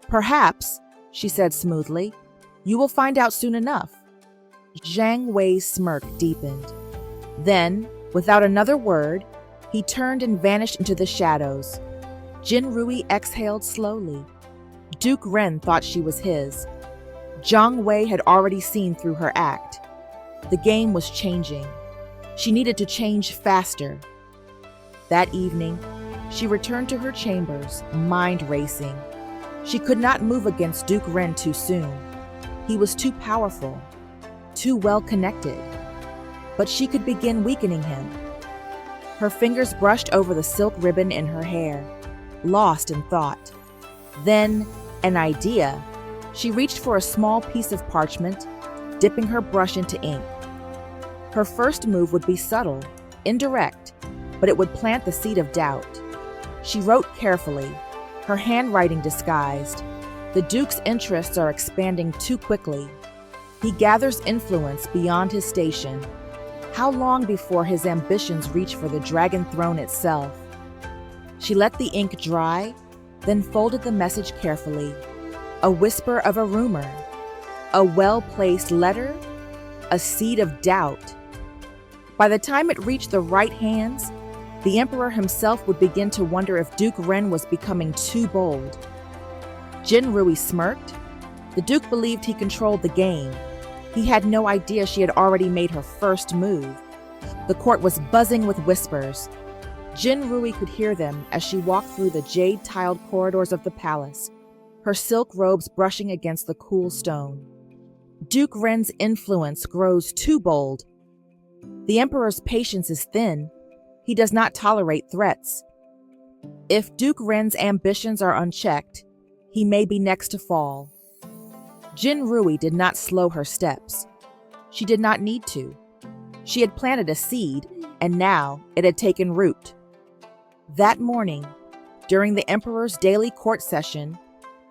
"Perhaps," she said smoothly. "You will find out soon enough." Zhang Wei's smirk deepened. Then, without another word, he turned and vanished into the shadows. Jin Rui exhaled slowly. Duke Ren thought she was his. Zhang Wei had already seen through her act. The game was changing. She needed to change faster. That evening, she returned to her chambers, mind racing. She could not move against Duke Ren too soon. He was too powerful, too well connected. But she could begin weakening him. Her fingers brushed over the silk ribbon in her hair, lost in thought. Then, an idea. She reached for a small piece of parchment, dipping her brush into ink. Her first move would be subtle, indirect, but it would plant the seed of doubt. She wrote carefully, her handwriting disguised. The Duke's interests are expanding too quickly. He gathers influence beyond his station. How long before his ambitions reach for the dragon throne itself? She let the ink dry, then folded the message carefully. A whisper of a rumor, a well-placed letter, a seed of doubt. By the time it reached the right hands, the Emperor himself would begin to wonder if Duke Ren was becoming too bold. Jin Rui smirked. The Duke believed he controlled the game. He had no idea she had already made her first move. The court was buzzing with whispers. Jin Rui could hear them as she walked through the jade-tiled corridors of the palace, her silk robes brushing against the cool stone. Duke Ren's influence grows too bold. The Emperor's patience is thin. He does not tolerate threats. If Duke Ren's ambitions are unchecked, he may be next to fall. Jin Rui did not slow her steps. She did not need to. She had planted a seed, and now it had taken root. That morning, during the Emperor's daily court session,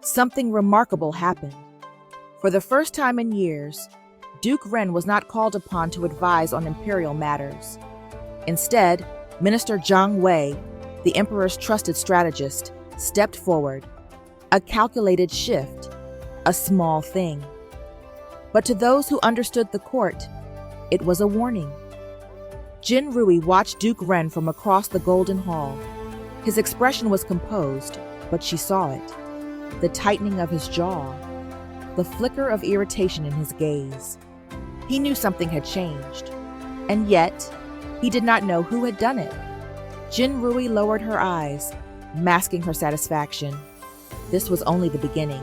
something remarkable happened. For the first time in years, Duke Ren was not called upon to advise on imperial matters. Instead, Minister Zhang Wei, the Emperor's trusted strategist, stepped forward. A calculated shift, a small thing. But to those who understood the court, it was a warning. Jin Rui watched Duke Ren from across the Golden Hall. His expression was composed, but she saw it. The tightening of his jaw, the flicker of irritation in his gaze. He knew something had changed, and yet he did not know who had done it. Jin Rui lowered her eyes, masking her satisfaction. This was only the beginning.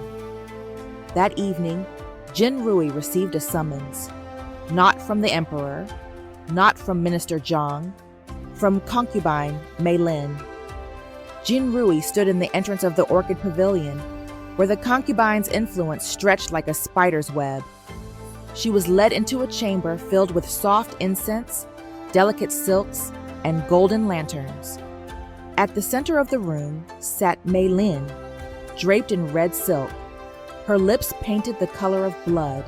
That evening, Jin Rui received a summons. Not from the Emperor, not from Minister Zhang, from concubine Mei Lin. Jin Rui stood in the entrance of the Orchid Pavilion, where the concubine's influence stretched like a spider's web. She was led into a chamber filled with soft incense, delicate silks, and golden lanterns. At the center of the room sat Mei Lin, draped in red silk, her lips painted the color of blood.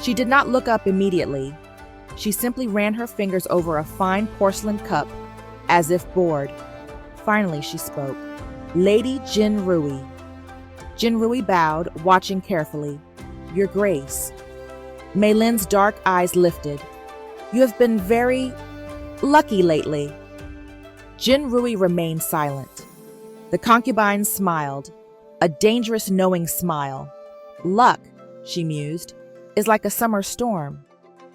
She did not look up immediately. She simply ran her fingers over a fine porcelain cup, as if bored. Finally, she spoke. "Lady Jin Rui." Jin Rui bowed, watching carefully. "Your Grace." Mei Lin's dark eyes lifted. "You have been very lucky lately." Jin Rui remained silent. The concubine smiled, a dangerous knowing smile. "Luck," she mused, "is like a summer storm.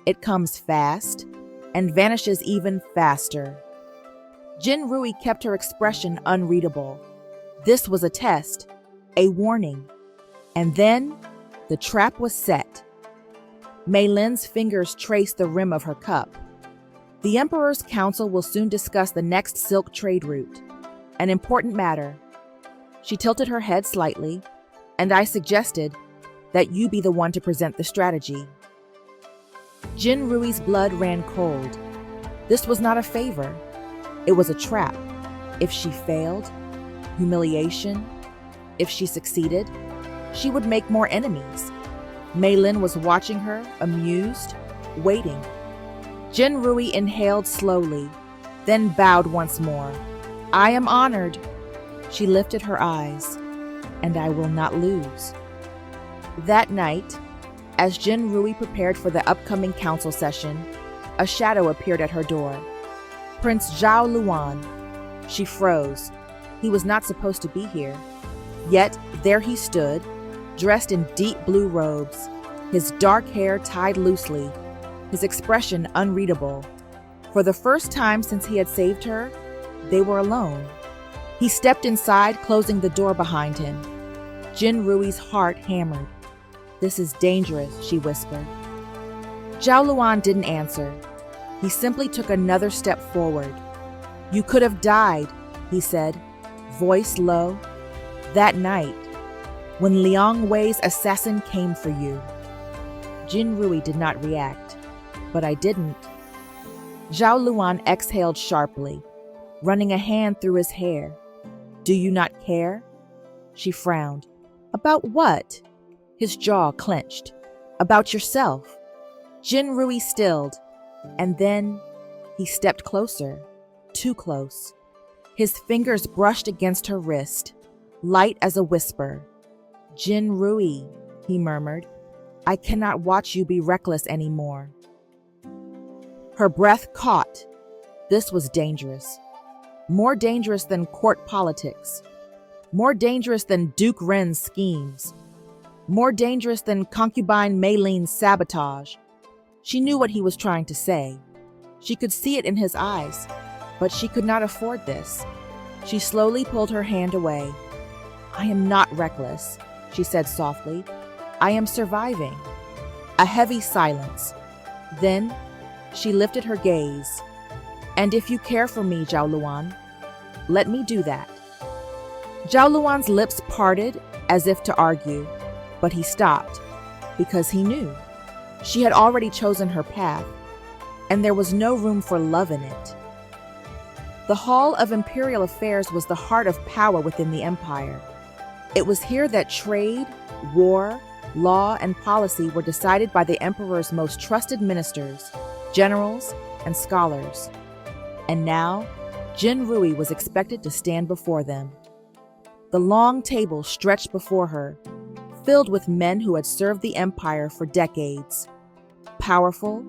It comes fast and vanishes even faster." Jin Rui kept her expression unreadable. This was a test, a warning. And then the trap was set. Mei Lin's fingers traced the rim of her cup. The Emperor's Council will soon discuss the next silk trade route, an important matter. She tilted her head slightly, and I suggested that you be the one to present the strategy. Jin Rui's blood ran cold. This was not a favor. It was a trap. If she failed, humiliation. If she succeeded, she would make more enemies. Mei Lin was watching her, amused, waiting. Jin Rui inhaled slowly, then bowed once more. "I am honored." She lifted her eyes. "And I will not lose." That night, as Jin Rui prepared for the upcoming council session, a shadow appeared at her door. Prince Zhao Luan. She froze. He was not supposed to be here. Yet there he stood, dressed in deep blue robes, his dark hair tied loosely, his expression unreadable. For the first time since he had saved her, they were alone. He stepped inside, closing the door behind him. Jin Rui's heart hammered. "This is dangerous," she whispered. Zhao Luan didn't answer. He simply took another step forward. "You could have died," he said, voice low, "that night, when Liang Wei's assassin came for you." Jin Rui did not react, but I didn't. Zhao Luan exhaled sharply, running a hand through his hair. "Do you not care?" She frowned. "About what?" His jaw clenched. "About yourself." Jin Rui stilled, and then he stepped closer, too close. His fingers brushed against her wrist, light as a whisper. "Jin Rui," he murmured, "I cannot watch you be reckless anymore." Her breath caught. This was dangerous. More dangerous than court politics. More dangerous than Duke Ren's schemes. More dangerous than concubine Mei Lin's sabotage. She knew what he was trying to say. She could see it in his eyes, but she could not afford this. She slowly pulled her hand away. "I am not reckless," she said softly. "I am surviving." A heavy silence. Then she lifted her gaze. "And if you care for me, Zhao Luan, let me do that." Zhao Luan's lips parted as if to argue, but he stopped because he knew. She had already chosen her path, and there was no room for love in it. The Hall of Imperial Affairs was the heart of power within the empire. It was here that trade, war, law, and policy were decided by the emperor's most trusted ministers, generals, and scholars. And now, Jin Rui was expected to stand before them. The long table stretched before her, filled with men who had served the empire for decades. Powerful,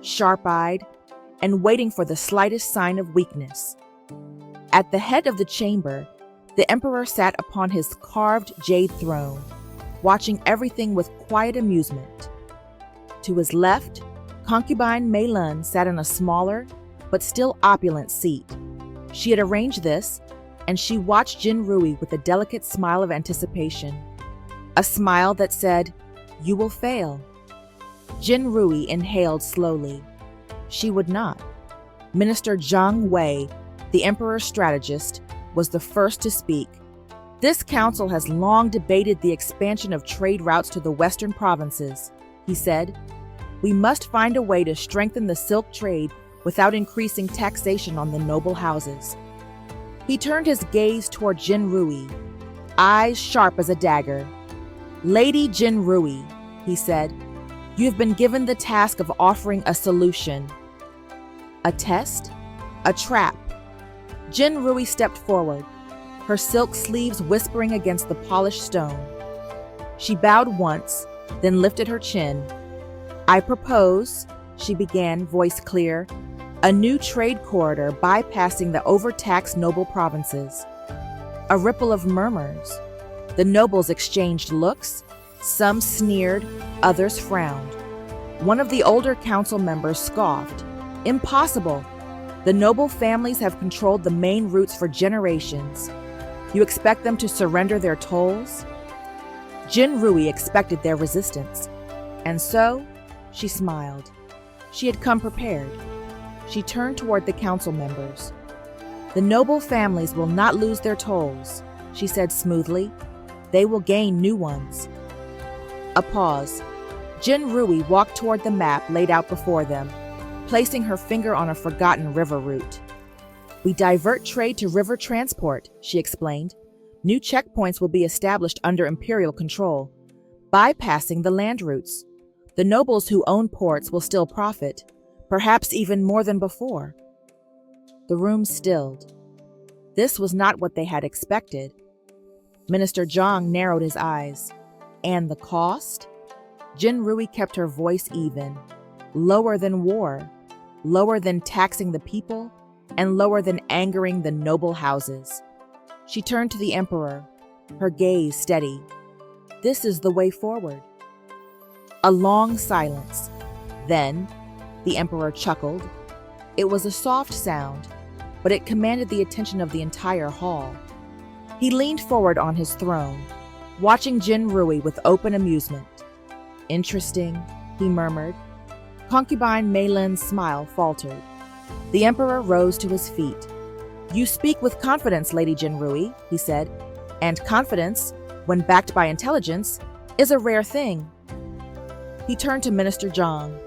sharp-eyed, and waiting for the slightest sign of weakness. At the head of the chamber, the emperor sat upon his carved jade throne, watching everything with quiet amusement. To his left, concubine Mei Lin sat in a smaller, but still opulent seat. She had arranged this, and she watched Jin Rui with a delicate smile of anticipation. A smile that said, "You will fail." Jin Rui inhaled slowly. She would not. Minister Zhang Wei, the emperor's strategist, was the first to speak. "This council has long debated the expansion of trade routes to the western provinces," he said, We must find a way to strengthen the silk trade without increasing taxation on the noble houses. He turned his gaze toward Jin Rui, eyes sharp as a dagger. Lady Jin Rui, he said, you have been given the task of offering a solution. A test? A trap? Jin Rui stepped forward, her silk sleeves whispering against the polished stone. She bowed once, then lifted her chin. I propose, she began, voice clear, a new trade corridor bypassing the overtaxed noble provinces. A ripple of murmurs. The nobles exchanged looks. Some sneered, others frowned. One of the older council members scoffed. Impossible! The noble families have controlled the main routes for generations. You expect them to surrender their tolls? Jin Rui expected their resistance. And so, she smiled. She had come prepared. She turned toward the council members. The noble families will not lose their tolls, she said smoothly. They will gain new ones. A pause. Jin Rui walked toward the map laid out before them, placing her finger on a forgotten river route. We divert trade to river transport, she explained. New checkpoints will be established under imperial control, bypassing the land routes. The nobles who own ports will still profit, perhaps even more than before. The room stilled. This was not what they had expected. Minister Zhang narrowed his eyes. And the cost? Jin Rui kept her voice even, lower than war, lower than taxing the people, and lower than angering the noble houses. She turned to the emperor, her gaze steady. This is the way forward. A long silence. Then, the emperor chuckled. It was a soft sound, but it commanded the attention of the entire hall. He leaned forward on his throne, watching Jin Rui with open amusement. Interesting, he murmured. Concubine Mei Lin's smile faltered. The emperor rose to his feet. You speak with confidence, Lady Jin Rui, he said, and confidence, when backed by intelligence, is a rare thing. He turned to Minister Zhang.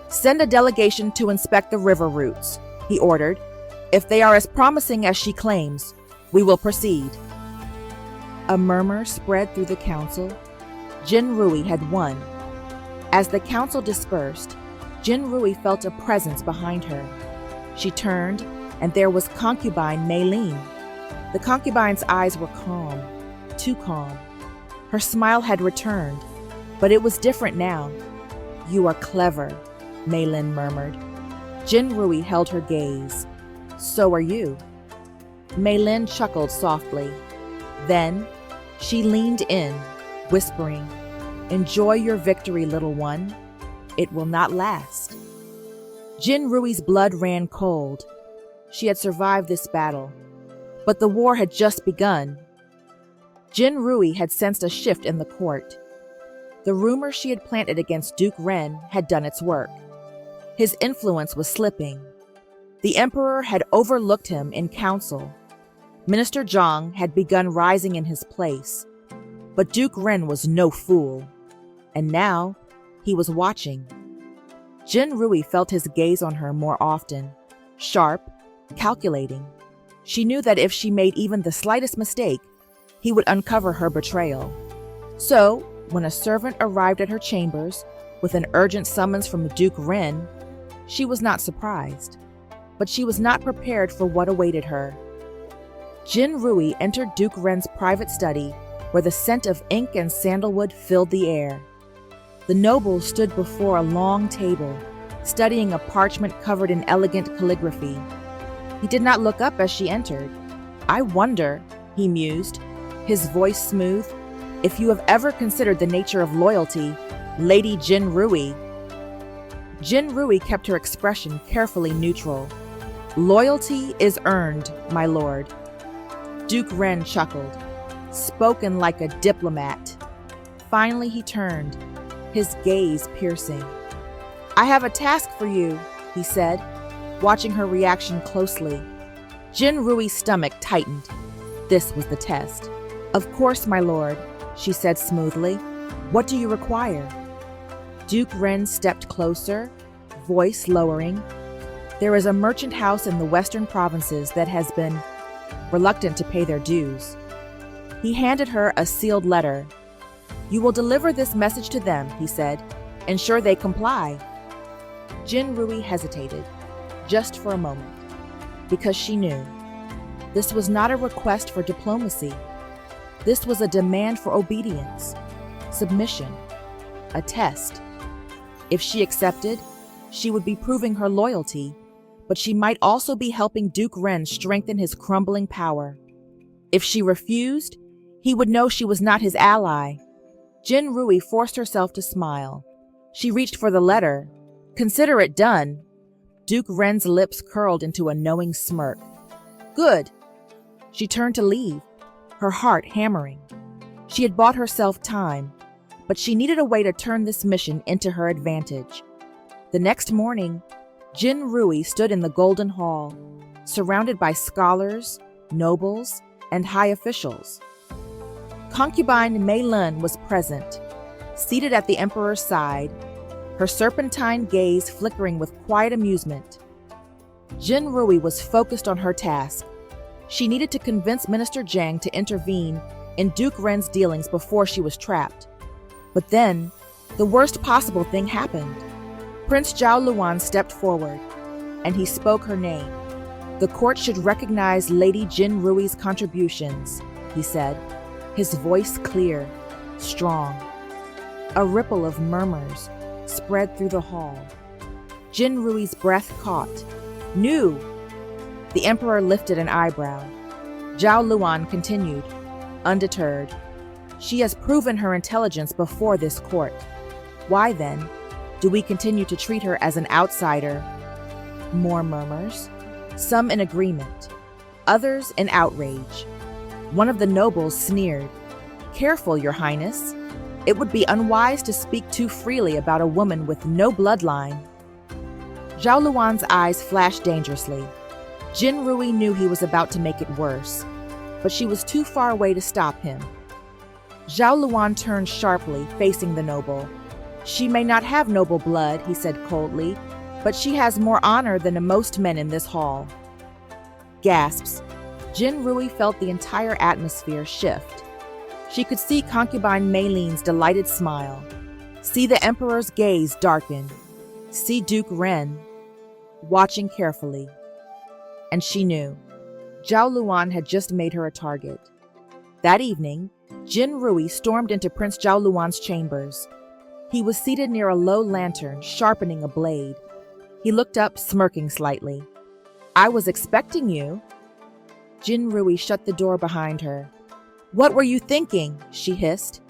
Send a delegation to inspect the river routes, he ordered. If they are as promising as she claims, we will proceed. A murmur spread through the council. Jin Rui had won. As the council dispersed, Jin Rui felt a presence behind her. She turned, and there was concubine Mei Lin. The concubine's eyes were calm, too calm. Her smile had returned, but it was different now. You are clever, Mei Lin murmured. Jin Rui held her gaze. So are you. Mei Lin chuckled softly. Then, she leaned in, whispering, Enjoy your victory, little one. It will not last. Jin Rui's blood ran cold. She had survived this battle, but the war had just begun. Jin Rui had sensed a shift in the court. The rumor she had planted against Duke Ren had done its work. His influence was slipping. The emperor had overlooked him in council. Minister Zhang had begun rising in his place. But Duke Ren was no fool. And now, he was watching. Jin Rui felt his gaze on her more often, sharp, calculating. She knew that if she made even the slightest mistake, he would uncover her betrayal. So, when a servant arrived at her chambers with an urgent summons from Duke Ren, she was not surprised. But she was not prepared for what awaited her. Jin Rui entered Duke Ren's private study, where the scent of ink and sandalwood filled the air. The noble stood before a long table, studying a parchment covered in elegant calligraphy. He did not look up as she entered. I wonder, he mused, his voice smooth, if you have ever considered the nature of loyalty, Lady Jin Rui. Jin Rui kept her expression carefully neutral. Loyalty is earned, my lord. Duke Ren chuckled, spoken like a diplomat. Finally he turned, his gaze piercing. I have a task for you, he said, watching her reaction closely. Jin Rui's stomach tightened. This was the test. Of course, my lord, she said smoothly. What do you require? Duke Ren stepped closer, voice lowering. There is a merchant house in the western provinces that has been reluctant to pay their dues. He handed her a sealed letter. You will deliver this message to them, he said. Ensure they comply. Jin Rui hesitated, just for a moment, because she knew this was not a request for diplomacy. This was a demand for obedience, submission, a test. If she accepted, she would be proving her loyalty, but she might also be helping Duke Ren strengthen his crumbling power. If she refused, he would know she was not his ally. Jin Rui forced herself to smile. She reached for the letter. Consider it done. Duke Ren's lips curled into a knowing smirk. Good. She turned to leave, her heart hammering. She had bought herself time, but she needed a way to turn this mission into her advantage. The next morning, Jin Rui stood in the Golden Hall, surrounded by scholars, nobles, and high officials. Concubine Mei Lun was present, seated at the emperor's side, her serpentine gaze flickering with quiet amusement. Jin Rui was focused on her task. She needed to convince Minister Jiang to intervene in Duke Ren's dealings before she was trapped. But then, the worst possible thing happened. Prince Zhao Luan stepped forward, and he spoke her name. The court should recognize Lady Jin Rui's contributions, he said, his voice clear, strong. A ripple of murmurs spread through the hall. Jin Rui's breath caught. New! The emperor lifted an eyebrow. Zhao Luan continued, undeterred. She has proven her intelligence before this court. Why then do we continue to treat her as an outsider? More murmurs, some in agreement, others in outrage. One of the nobles sneered. Careful, Your Highness. It would be unwise to speak too freely about a woman with no bloodline. Zhao Luan's eyes flashed dangerously. Jin Rui knew he was about to make it worse, but she was too far away to stop him. Zhao Luan turned sharply, facing the noble. She may not have noble blood, he said coldly, but she has more honor than most men in this hall. Gasps. Jin Rui felt the entire atmosphere shift. She could see concubine Mei Lin's delighted smile, see the emperor's gaze darken, see Duke Ren watching carefully. And she knew. Zhao Luan had just made her a target. That evening, Jin Rui stormed into Prince Zhao Luan's chambers. He was seated near a low lantern, sharpening a blade. He looked up, smirking slightly. I was expecting you. Jin Rui shut the door behind her. What were you thinking? She hissed.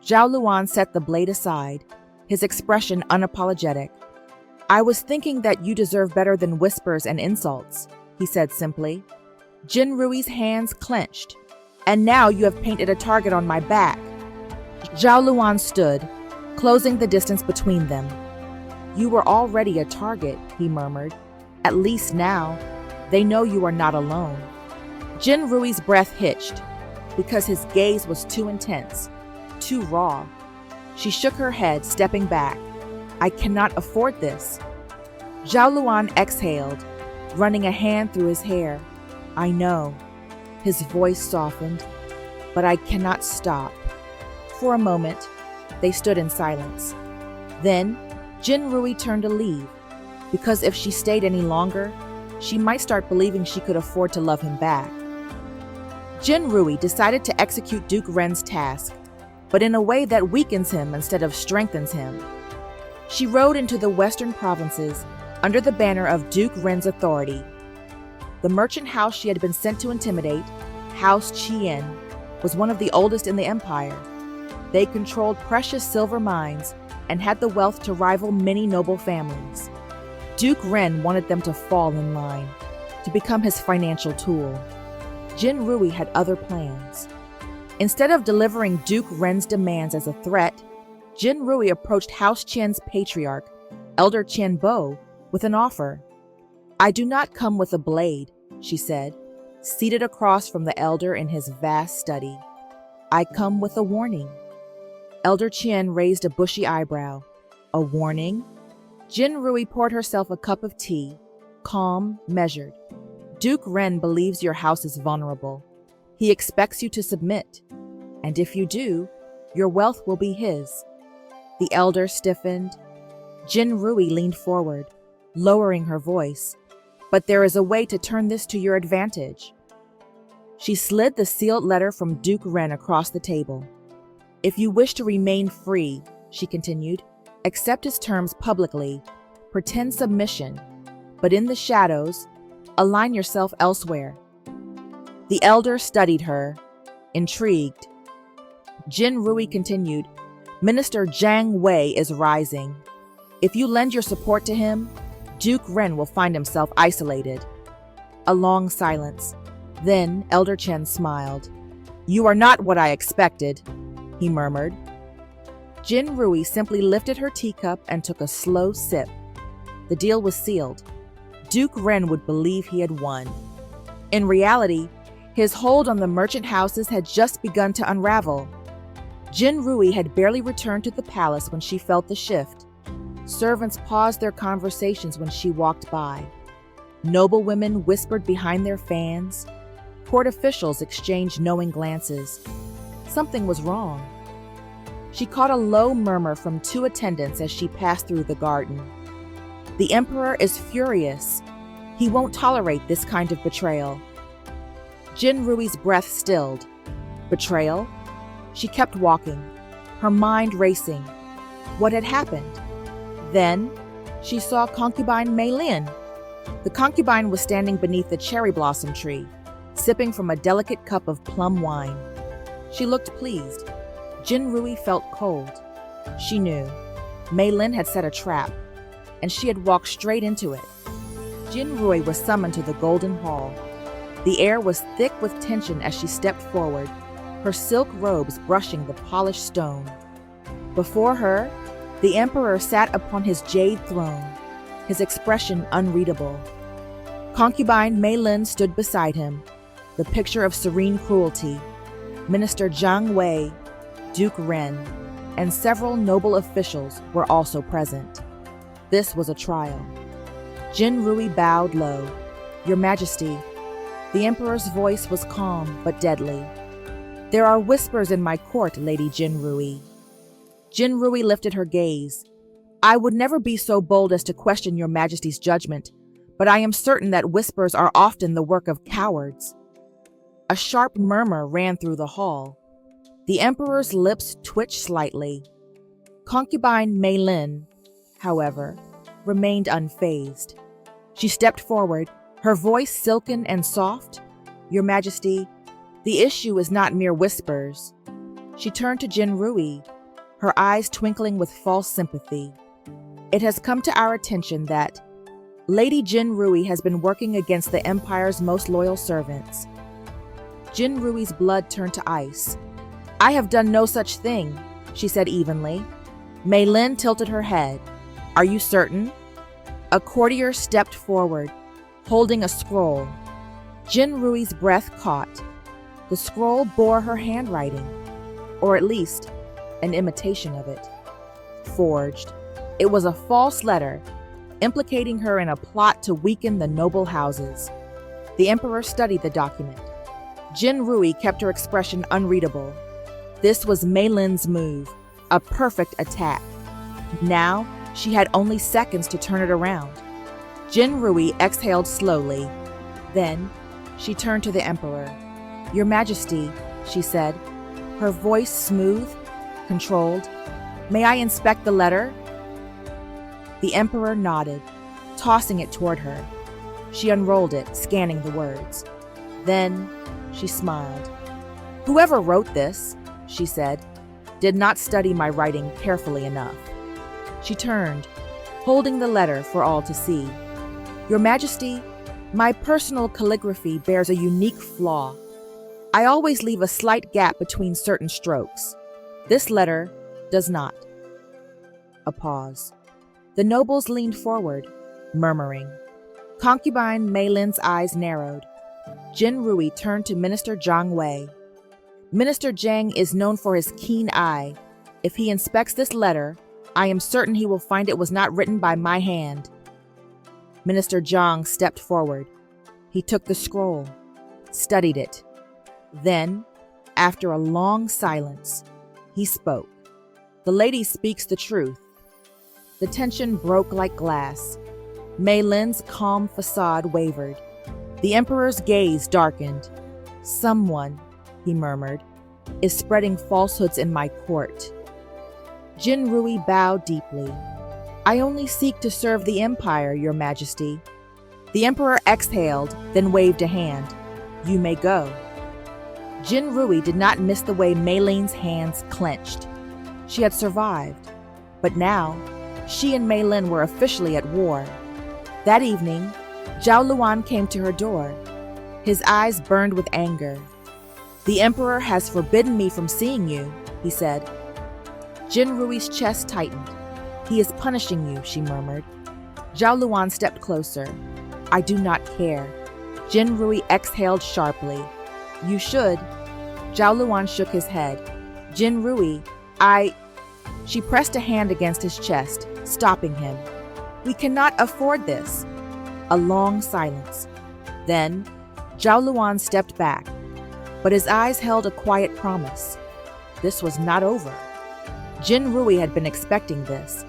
Zhao Luan set the blade aside, his expression unapologetic. I was thinking that you deserve better than whispers and insults, he said simply. Jin Rui's hands clenched. And now you have painted a target on my back. Zhao Luan stood, closing the distance between them. You were already a target, he murmured. At least now, they know you are not alone. Jin Rui's breath hitched, because his gaze was too intense, too raw. She shook her head, stepping back. I cannot afford this. Zhao Luan exhaled, running a hand through his hair. I know. His voice softened, but I cannot stop. For a moment, they stood in silence. Then, Jin Rui turned to leave, because if she stayed any longer, she might start believing she could afford to love him back. Jin Rui decided to execute Duke Ren's task, but in a way that weakens him instead of strengthens him. She rode into the western provinces under the banner of Duke Ren's authority. The merchant house she had been sent to intimidate, House Qian, was one of the oldest in the empire. They controlled precious silver mines and had the wealth to rival many noble families. Duke Ren wanted them to fall in line, to become his financial tool. Jin Rui had other plans. Instead of delivering Duke Ren's demands as a threat, Jin Rui approached House Qian's patriarch, Elder Qian Bo, with an offer. I do not come with a blade, she said, seated across from the elder in his vast study. I come with a warning. Elder Qian raised a bushy eyebrow. A warning? Jin Rui poured herself a cup of tea, calm, measured. Duke Ren believes your house is vulnerable. He expects you to submit, and if you do, your wealth will be his. The elder stiffened. Jin Rui leaned forward, lowering her voice. But there is a way to turn this to your advantage. She slid the sealed letter from Duke Ren across the table. If you wish to remain free, she continued, accept his terms publicly, pretend submission, but in the shadows, align yourself elsewhere. The elder studied her, intrigued. Jin Rui continued, Minister Jiang Wei is rising. If you lend your support to him, Duke Ren will find himself isolated. A long silence. Then Elder Chen smiled. You are not what I expected, he murmured. Jin Rui simply lifted her teacup and took a slow sip. The deal was sealed. Duke Ren would believe he had won. In reality, his hold on the merchant houses had just begun to unravel. Jin Rui had barely returned to the palace when she felt the shift. Servants paused their conversations when she walked by. Noblewomen whispered behind their fans. Court officials exchanged knowing glances. Something was wrong. She caught a low murmur from two attendants as she passed through the garden. The emperor is furious. He won't tolerate this kind of betrayal. Jin Rui's breath stilled. Betrayal? She kept walking, her mind racing. What had happened? Then, she saw concubine Mei Lin. The concubine was standing beneath the cherry blossom tree, sipping from a delicate cup of plum wine. She looked pleased. Jin Rui felt cold. She knew. Mei Lin had set a trap, and she had walked straight into it. Jin Rui was summoned to the Golden Hall. The air was thick with tension as she stepped forward, her silk robes brushing the polished stone. Before her, the emperor sat upon his jade throne, his expression unreadable. Concubine Mei Lin stood beside him, the picture of serene cruelty. Minister Jiang Wei, Duke Ren, and several noble officials were also present. This was a trial. Jin Rui bowed low. Your Majesty. The emperor's voice was calm but deadly. There are whispers in my court, Lady Jin Rui. Jin Rui lifted her gaze. I would never be so bold as to question your Majesty's judgment, but I am certain that whispers are often the work of cowards. A sharp murmur ran through the hall. The emperor's lips twitched slightly. Concubine Mei Lin, however, remained unfazed. She stepped forward, her voice silken and soft. Your Majesty, the issue is not mere whispers. She turned to Jin Rui, her eyes twinkling with false sympathy. It has come to our attention that Lady Jin Rui has been working against the Empire's most loyal servants. Jin Rui's blood turned to ice. I have done no such thing, she said evenly. Mei Lin tilted her head. Are you certain? A courtier stepped forward, holding a scroll. Jin Rui's breath caught. The scroll bore her handwriting, or at least an imitation of it. Forged. It was a false letter, implicating her in a plot to weaken the noble houses. The emperor studied the document. Jin Rui kept her expression unreadable. This was Mei Lin's move, a perfect attack. Now, she had only seconds to turn it around. Jin Rui exhaled slowly. Then, she turned to the emperor. Your Majesty, she said, her voice smooth, controlled. May I inspect the letter? The emperor nodded, tossing it toward her. She unrolled it, scanning the words. Then, she smiled. Whoever wrote this, she said, did not study my writing carefully enough. She turned, holding the letter for all to see. Your Majesty, my personal calligraphy bears a unique flaw. I always leave a slight gap between certain strokes. This letter does not. A pause. The nobles leaned forward, murmuring. Concubine Mei Lin's eyes narrowed. Jin Rui turned to Minister Jiang Wei. Minister Jiang is known for his keen eye. If he inspects this letter, I am certain he will find it was not written by my hand. Minister Zhang stepped forward. He took the scroll, studied it. Then, after a long silence, he spoke. The lady speaks the truth. The tension broke like glass. Mei Lin's calm facade wavered. The emperor's gaze darkened. Someone, he murmured, is spreading falsehoods in my court. Jin Rui bowed deeply. I only seek to serve the empire, your majesty. The emperor exhaled, then waved a hand. You may go. Jin Rui did not miss the way Mei Lin's hands clenched. She had survived, but now she and Mei Lin were officially at war. That evening, Zhao Luan came to her door. His eyes burned with anger. The emperor has forbidden me from seeing you, he said. Jin Rui's chest tightened. He is punishing you, she murmured. Zhao Luan stepped closer. I do not care. Jin Rui exhaled sharply. You should. Zhao Luan shook his head. Jin Rui, She pressed a hand against his chest, stopping him. We cannot afford this. A long silence. Then, Zhao Luan stepped back, but his eyes held a quiet promise. This was not over. Jin Rui had been expecting this.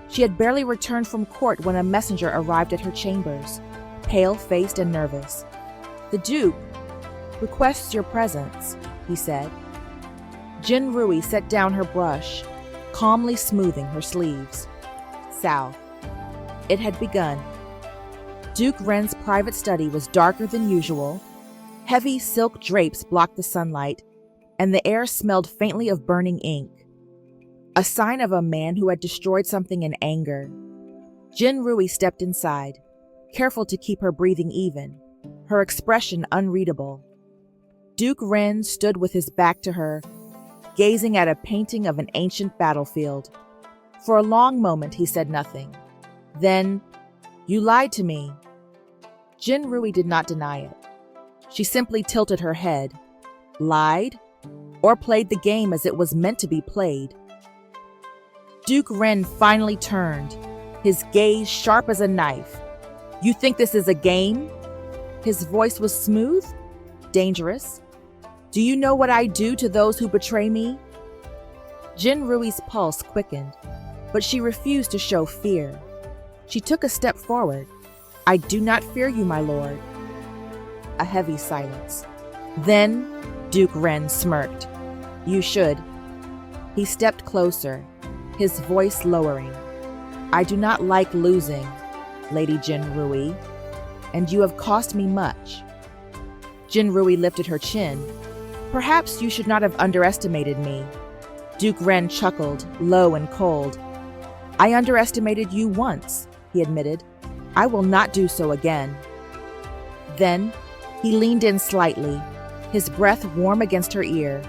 She had barely returned from court when a messenger arrived at her chambers, pale-faced and nervous. The Duke requests your presence, he said. Jin Rui set down her brush, calmly smoothing her sleeves. South. It had begun. Duke Ren's private study was darker than usual. Heavy silk drapes blocked the sunlight, and the air smelled faintly of burning ink. A sign of a man who had destroyed something in anger. Jin Rui stepped inside, careful to keep her breathing even, her expression unreadable. Duke Ren stood with his back to her, gazing at a painting of an ancient battlefield. For a long moment he said nothing. Then, you lied to me. Jin Rui did not deny it. She simply tilted her head. Lied? Or played the game as it was meant to be played? Duke Ren finally turned, his gaze sharp as a knife. You think this is a game? His voice was smooth, dangerous. Do you know what I do to those who betray me? Jin Rui's pulse quickened, but she refused to show fear. She took a step forward. I do not fear you, my lord. A heavy silence. Then, Duke Ren smirked. You should. He stepped closer, his voice lowering. I do not like losing, Lady Jin Rui, and you have cost me much. Jin Rui lifted her chin. Perhaps you should not have underestimated me. Duke Ren chuckled, low and cold. I underestimated you once, he admitted. I will not do so again. Then, he leaned in slightly, his breath warm against her ear.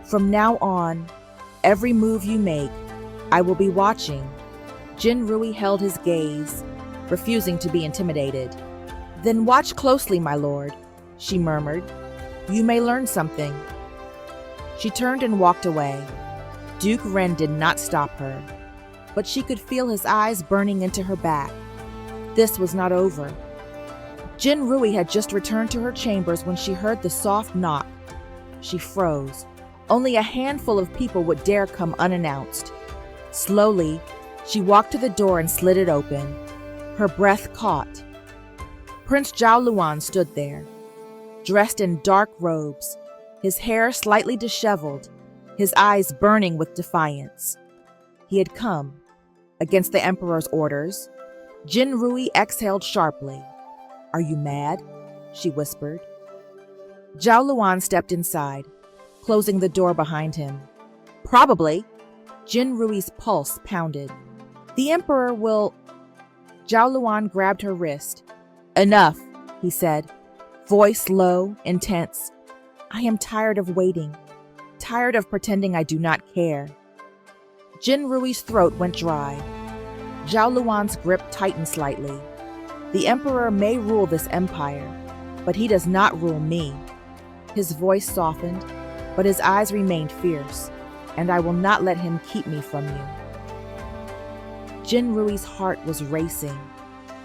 From now on, every move you make, I will be watching. Jin Rui held his gaze, refusing to be intimidated. Then watch closely, my lord, she murmured. You may learn something. She turned and walked away. Duke Ren did not stop her, but she could feel his eyes burning into her back. This was not over. Jin Rui had just returned to her chambers when she heard the soft knock. She froze. Only a handful of people would dare come unannounced. Slowly, she walked to the door and slid it open. Her breath caught. Prince Zhao Luan stood there, dressed in dark robes, his hair slightly disheveled, his eyes burning with defiance. He had come, against the emperor's orders. Jin Rui exhaled sharply. Are you mad? She whispered. Zhao Luan stepped inside, closing the door behind him. Probably. Jin Rui's pulse pounded. The emperor will... Zhao Luan grabbed her wrist. Enough, he said, voice low, intense. I am tired of waiting, tired of pretending I do not care. Jin Rui's throat went dry. Zhao Luan's grip tightened slightly. The emperor may rule this empire, but he does not rule me. His voice softened, but his eyes remained fierce, and I will not let him keep me from you. Jin Rui's heart was racing.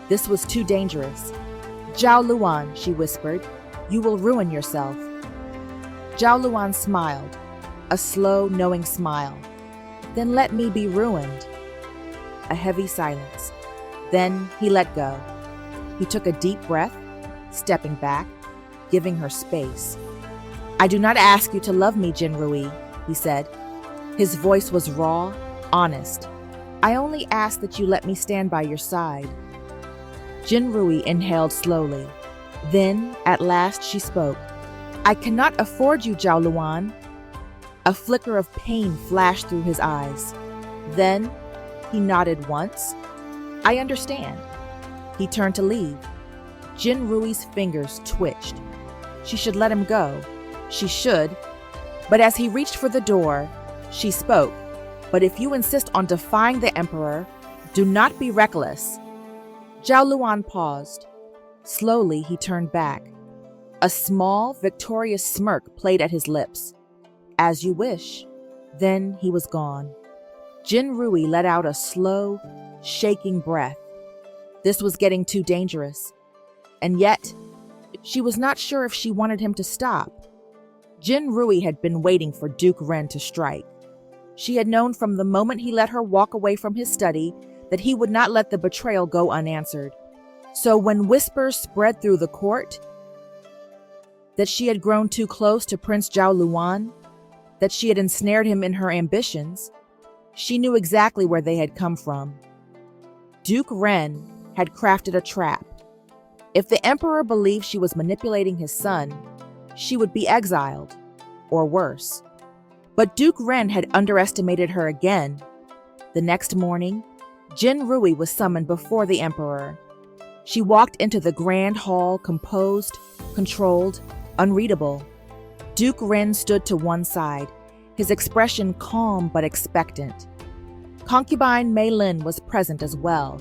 This was too dangerous. "Zhao Luan," she whispered, "you will ruin yourself." Zhao Luan smiled, a slow, knowing smile. "Then let me be ruined." A heavy silence. Then he let go. He took a deep breath, stepping back, giving her space. "I do not ask you to love me, Jin Rui," he said. His voice was raw, honest. "I only ask that you let me stand by your side." Jin Rui inhaled slowly. Then, at last, she spoke. "I cannot afford you, Zhao Luan." A flicker of pain flashed through his eyes. Then, he nodded once. "I understand." He turned to leave. Jin Rui's fingers twitched. She should let him go. She should. But as he reached for the door, she spoke. "But if you insist on defying the Emperor, do not be reckless." Zhao Luan paused. Slowly, he turned back. A small, victorious smirk played at his lips. "As you wish." Then he was gone. Jin Rui let out a slow, shaking breath. This was getting too dangerous. And yet, she was not sure if she wanted him to stop. Jin Rui had been waiting for Duke Ren to strike. She had known from the moment he let her walk away from his study that he would not let the betrayal go unanswered. So when whispers spread through the court that she had grown too close to Prince Zhao Luan, that she had ensnared him in her ambitions, she knew exactly where they had come from. Duke Ren had crafted a trap. If the Emperor believed she was manipulating his son, she would be exiled, or worse. But Duke Ren had underestimated her again. The next morning, Jin Rui was summoned before the Emperor. She walked into the grand hall, composed, controlled, unreadable. Duke Ren stood to one side, his expression calm but expectant. Concubine Mei Lin was present as well,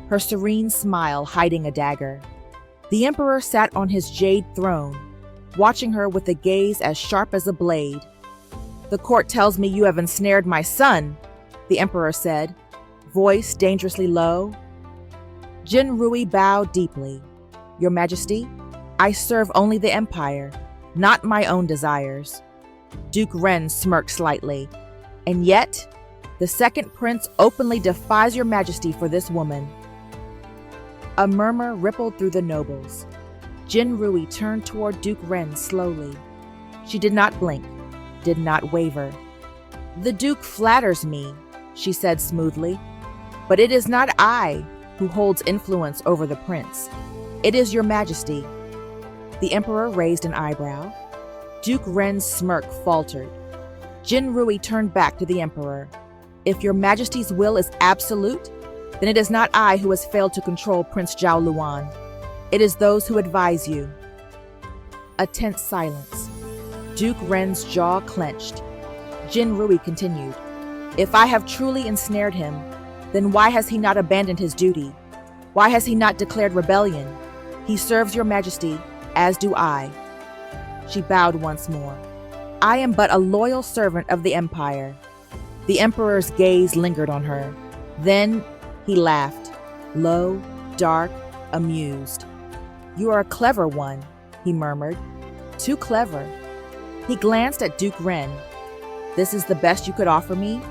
her serene smile hiding a dagger. The Emperor sat on his jade throne, watching her with a gaze as sharp as a blade. "The court tells me you have ensnared my son," the Emperor said, voice dangerously low. Jin Rui bowed deeply. "Your Majesty, I serve only the Empire, not my own desires." Duke Ren smirked slightly. "And yet, the second prince openly defies your Majesty for this woman." A murmur rippled through the nobles. Jin Rui turned toward Duke Ren slowly. She did not blink, did not waver. "The Duke flatters me," she said smoothly, "but it is not I who holds influence over the prince. It is your Majesty." The Emperor raised an eyebrow. Duke Ren's smirk faltered. Jin Rui turned back to the Emperor. "If your Majesty's will is absolute, then it is not I who has failed to control Prince Zhao Luan. It is those who advise you." A tense silence. Duke Ren's jaw clenched. Jin Rui continued. "If I have truly ensnared him, then why has he not abandoned his duty? Why has he not declared rebellion? He serves your Majesty, as do I." She bowed once more. "I am but a loyal servant of the Empire." The Emperor's gaze lingered on her. Then he laughed, low, dark, amused. "You are a clever one," he murmured. "Too clever." He glanced at Duke Ren. "This is the best you could offer me?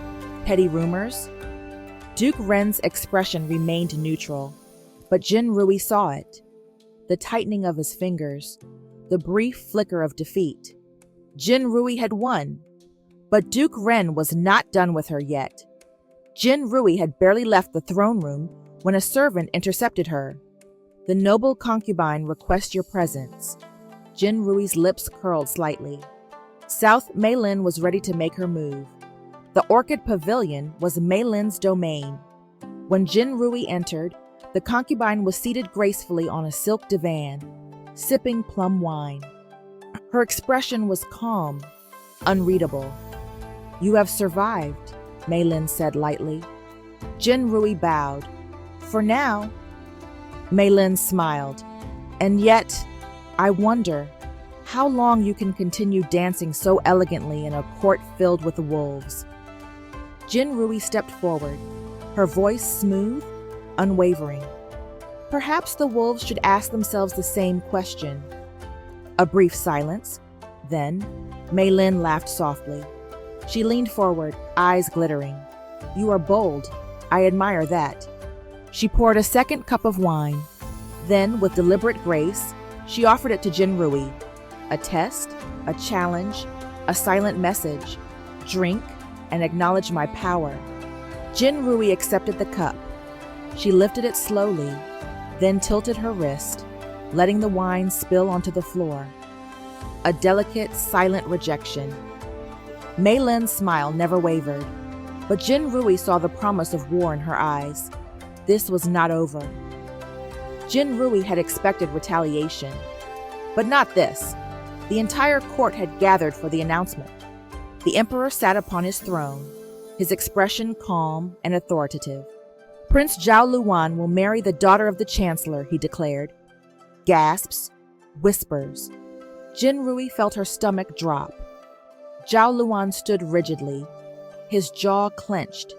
Petty rumors?" Duke Ren's expression remained neutral, but Jin Rui saw it. The tightening of his fingers, the brief flicker of defeat. Jin Rui had won, but Duke Ren was not done with her yet. Jin Rui had barely left the throne room when a servant intercepted her. "The noble concubine requests your presence." Jin Rui's lips curled slightly. South Mei Lin was ready to make her move. The Orchid Pavilion was Mei Lin's domain. When Jin Rui entered, the concubine was seated gracefully on a silk divan, sipping plum wine. Her expression was calm, unreadable. "You have survived," Mei Lin said lightly. Jin Rui bowed. "For now." Mei Lin smiled. "And yet, I wonder how long you can continue dancing so elegantly in a court filled with wolves." Jin Rui stepped forward. her voice smooth, unwavering. Perhaps the wolves should ask themselves the same question. A brief silence. Then, Mei Lin laughed softly. She leaned forward, eyes glittering. "You are bold. I admire that." She poured a second cup of wine. Then, with deliberate grace, she offered it to Jin Rui. A test, a challenge, a silent message. Drink and acknowledge my power. Jin Rui accepted the cup. She lifted it slowly, then tilted her wrist, letting the wine spill onto the floor. A delicate, silent rejection. Mei Lin's smile never wavered, but Jin Rui saw the promise of war in her eyes. This was not over. Jin Rui had expected retaliation, but not this. The entire court had gathered for the announcement. The emperor sat upon his throne, his expression calm and authoritative. "Prince Zhao Luan will marry the daughter of the chancellor," he declared. Gasps, whispers. Jin Rui felt her stomach drop. Zhao Luan stood rigidly, his jaw clenched,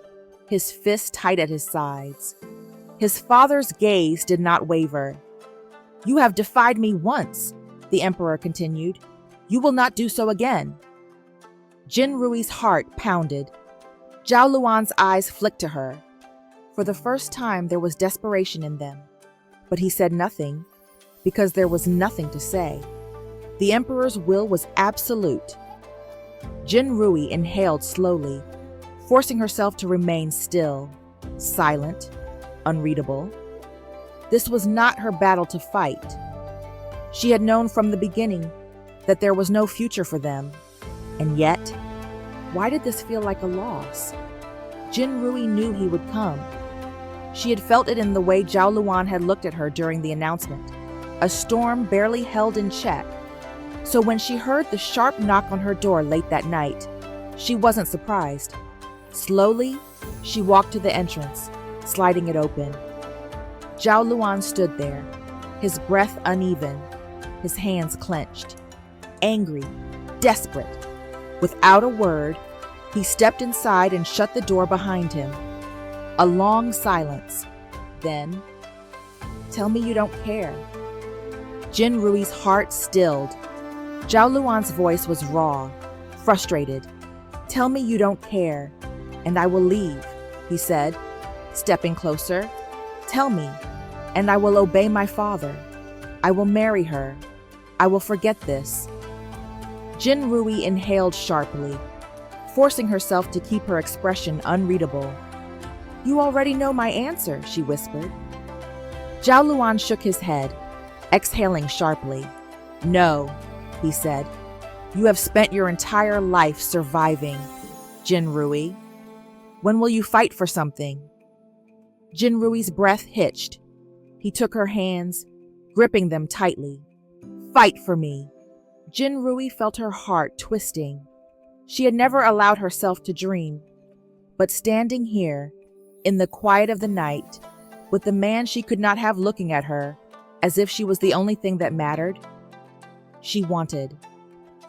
his fist tight at his sides. His father's gaze did not waver. "You have defied me once," the emperor continued. "You will not do so again." Jin Rui's heart pounded. Zhao Luan's eyes flicked to her. For the first time, there was desperation in them. But he said nothing, because there was nothing to say. The emperor's will was absolute. Jin Rui inhaled slowly, forcing herself to remain still, silent, unreadable. This was not her battle to fight. She had known from the beginning that there was no future for them. And yet, why did this feel like a loss? Jin Rui knew he would come. She had felt it in the way Zhao Luan had looked at her during the announcement, a storm barely held in check. So when she heard the sharp knock on her door late that night, she wasn't surprised. Slowly, she walked to the entrance, sliding it open. Zhao Luan stood there, his breath uneven, his hands clenched. Angry, desperate. Without a word, he stepped inside and shut the door behind him. A long silence. Then, "Tell me you don't care." Jin Rui's heart stilled. Zhao Luan's voice was raw, frustrated. "Tell me you don't care, and I will leave," he said, stepping closer. "Tell me, and I will obey my father. I will marry her. I will forget this." Jin Rui inhaled sharply, forcing herself to keep her expression unreadable. "You already know my answer," she whispered. Zhao Luan shook his head, exhaling sharply. "No," he said. "You have spent your entire life surviving, Jin Rui. When will you fight for something?" Jin Rui's breath hitched. He took her hands, gripping them tightly. "Fight for me." Jin Rui felt her heart twisting. She had never allowed herself to dream. But standing here, in the quiet of the night, with the man she could not have looking at her, as if she was the only thing that mattered, she wanted.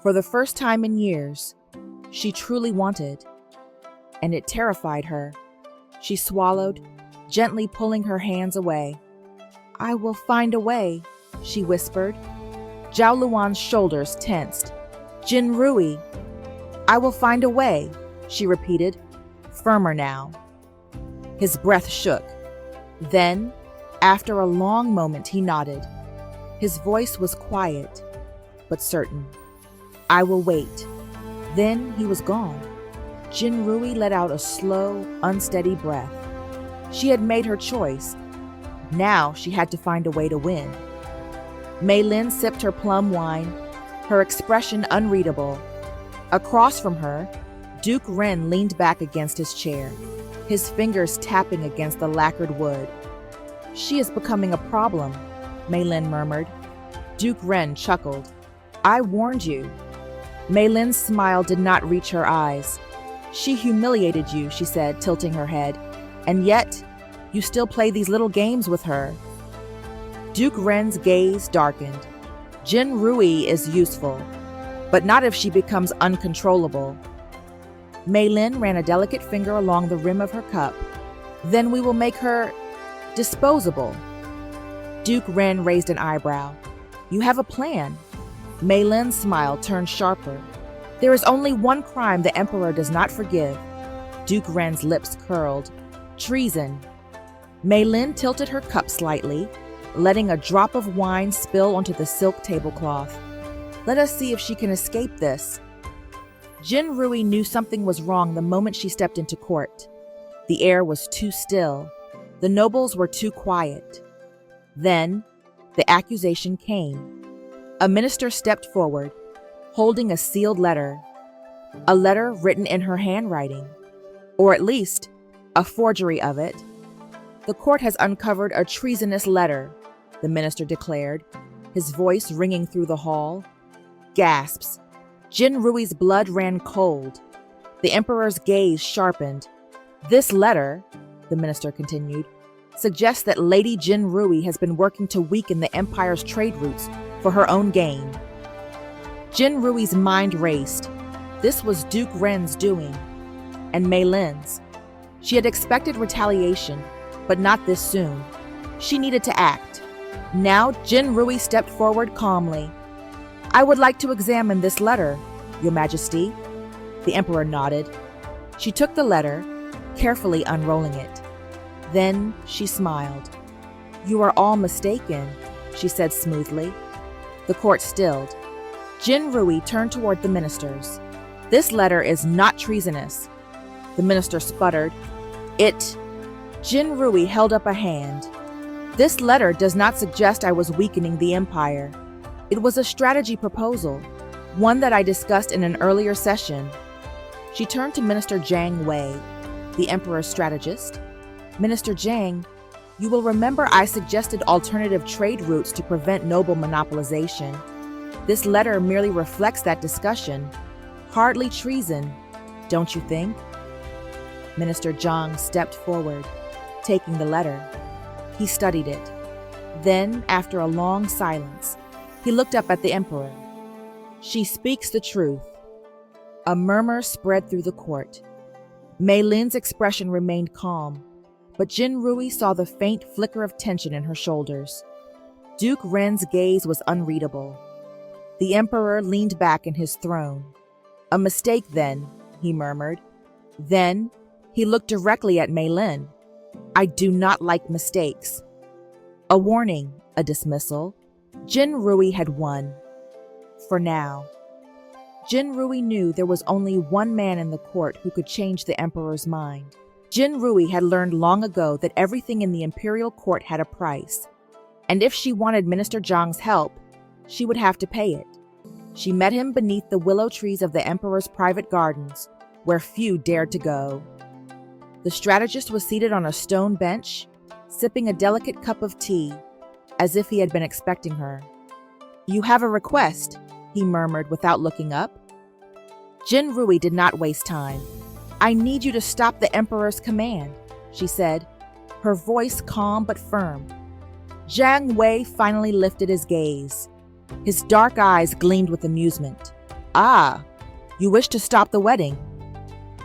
For the first time in years, she truly wanted. And it terrified her. She swallowed, gently pulling her hands away. "I will find a way," she whispered. Zhao Luan's shoulders tensed. "Jin Rui." "I will find a way," she repeated, firmer now. His breath shook. Then, after a long moment, he nodded. His voice was quiet, but certain. "I will wait." Then he was gone. Jin Rui let out a slow, unsteady breath. She had made her choice. Now she had to find a way to win. Mei Lin sipped her plum wine, her expression unreadable. Across from her, Duke Ren leaned back against his chair, his fingers tapping against the lacquered wood. "She is becoming a problem," Mei Lin murmured. Duke Ren chuckled. "I warned you." Mei Lin's smile did not reach her eyes. "She humiliated you," she said, tilting her head. "And yet, you still play these little games with her." Duke Ren's gaze darkened. "Jin Rui is useful, but not if she becomes uncontrollable." Mei Lin ran a delicate finger along the rim of her cup, Then we will make her disposable. Duke Ren raised an eyebrow. You have a plan. Mei Lin's smile turned sharper. There is only one crime the Emperor does not forgive. Duke Ren's lips curled. Treason. Mei Lin tilted her cup slightly, letting a drop of wine spill onto the silk tablecloth. Let us see if she can escape this. Jin Rui knew something was wrong the moment she stepped into court. The air was too still. The nobles were too quiet. Then, the accusation came. A minister stepped forward, holding a sealed letter. A letter written in her handwriting. Or at least, a forgery of it. The court has uncovered a treasonous letter, the minister declared, his voice ringing through the hall. Gasps. Jin Rui's blood ran cold. The emperor's gaze sharpened. This letter, the minister continued, suggests that Lady Jin Rui has been working to weaken the empire's trade routes for her own gain. Jin Rui's mind raced. This was Duke Ren's doing, and Mei Lin's. She had expected retaliation, but not this soon. She needed to act. Now Jin Rui stepped forward calmly. I would like to examine this letter, Your Majesty. The Emperor nodded. She took the letter, carefully unrolling it. Then she smiled. You are all mistaken, she said smoothly. The court stilled. Jin Rui turned toward the ministers. This letter is not treasonous. The minister sputtered. Jin Rui held up a hand. This letter does not suggest I was weakening the empire. It was a strategy proposal, one that I discussed in an earlier session. She turned to Minister Jiang Wei, the emperor's strategist. Minister Jiang, you will remember I suggested alternative trade routes to prevent noble monopolization. This letter merely reflects that discussion. Hardly treason, don't you think? Minister Jiang stepped forward, taking the letter. He studied it. Then, after a long silence, he looked up at the emperor. She speaks the truth. A murmur spread through the court. Mei Lin's expression remained calm, but Jin Rui saw the faint flicker of tension in her shoulders. Duke Ren's gaze was unreadable. The emperor leaned back in his throne. A mistake then, he murmured. Then, he looked directly at Mei Lin. I do not like mistakes. A warning, a dismissal. Jin Rui had won. For now. Jin Rui knew there was only one man in the court who could change the emperor's mind. Jin Rui had learned long ago that everything in the imperial court had a price, and if she wanted Minister Jiang's help, she would have to pay it. She met him beneath the willow trees of the emperor's private gardens, where few dared to go. The strategist was seated on a stone bench, sipping a delicate cup of tea, as if he had been expecting her. You have a request, he murmured without looking up. Jin Rui did not waste time. I need you to stop the emperor's command, she said, her voice calm but firm. Jiang Wei finally lifted his gaze. His dark eyes gleamed with amusement. Ah, you wish to stop the wedding?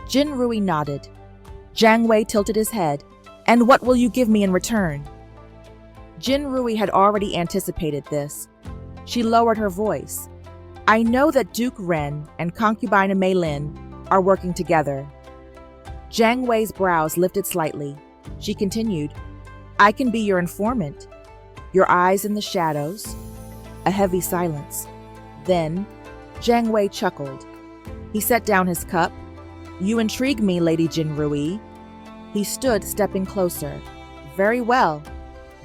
Jin Rui nodded. Jiang Wei tilted his head. And what will you give me in return? Jin Rui had already anticipated this. She lowered her voice. I know that Duke Ren and concubine Mei Lin are working together. Jiang Wei's brows lifted slightly. She continued, I can be your informant. Your eyes in the shadows. A heavy silence. Then, Jiang Wei chuckled. He set down his cup. You intrigue me, Lady Jin Rui. He stood, stepping closer. Very well.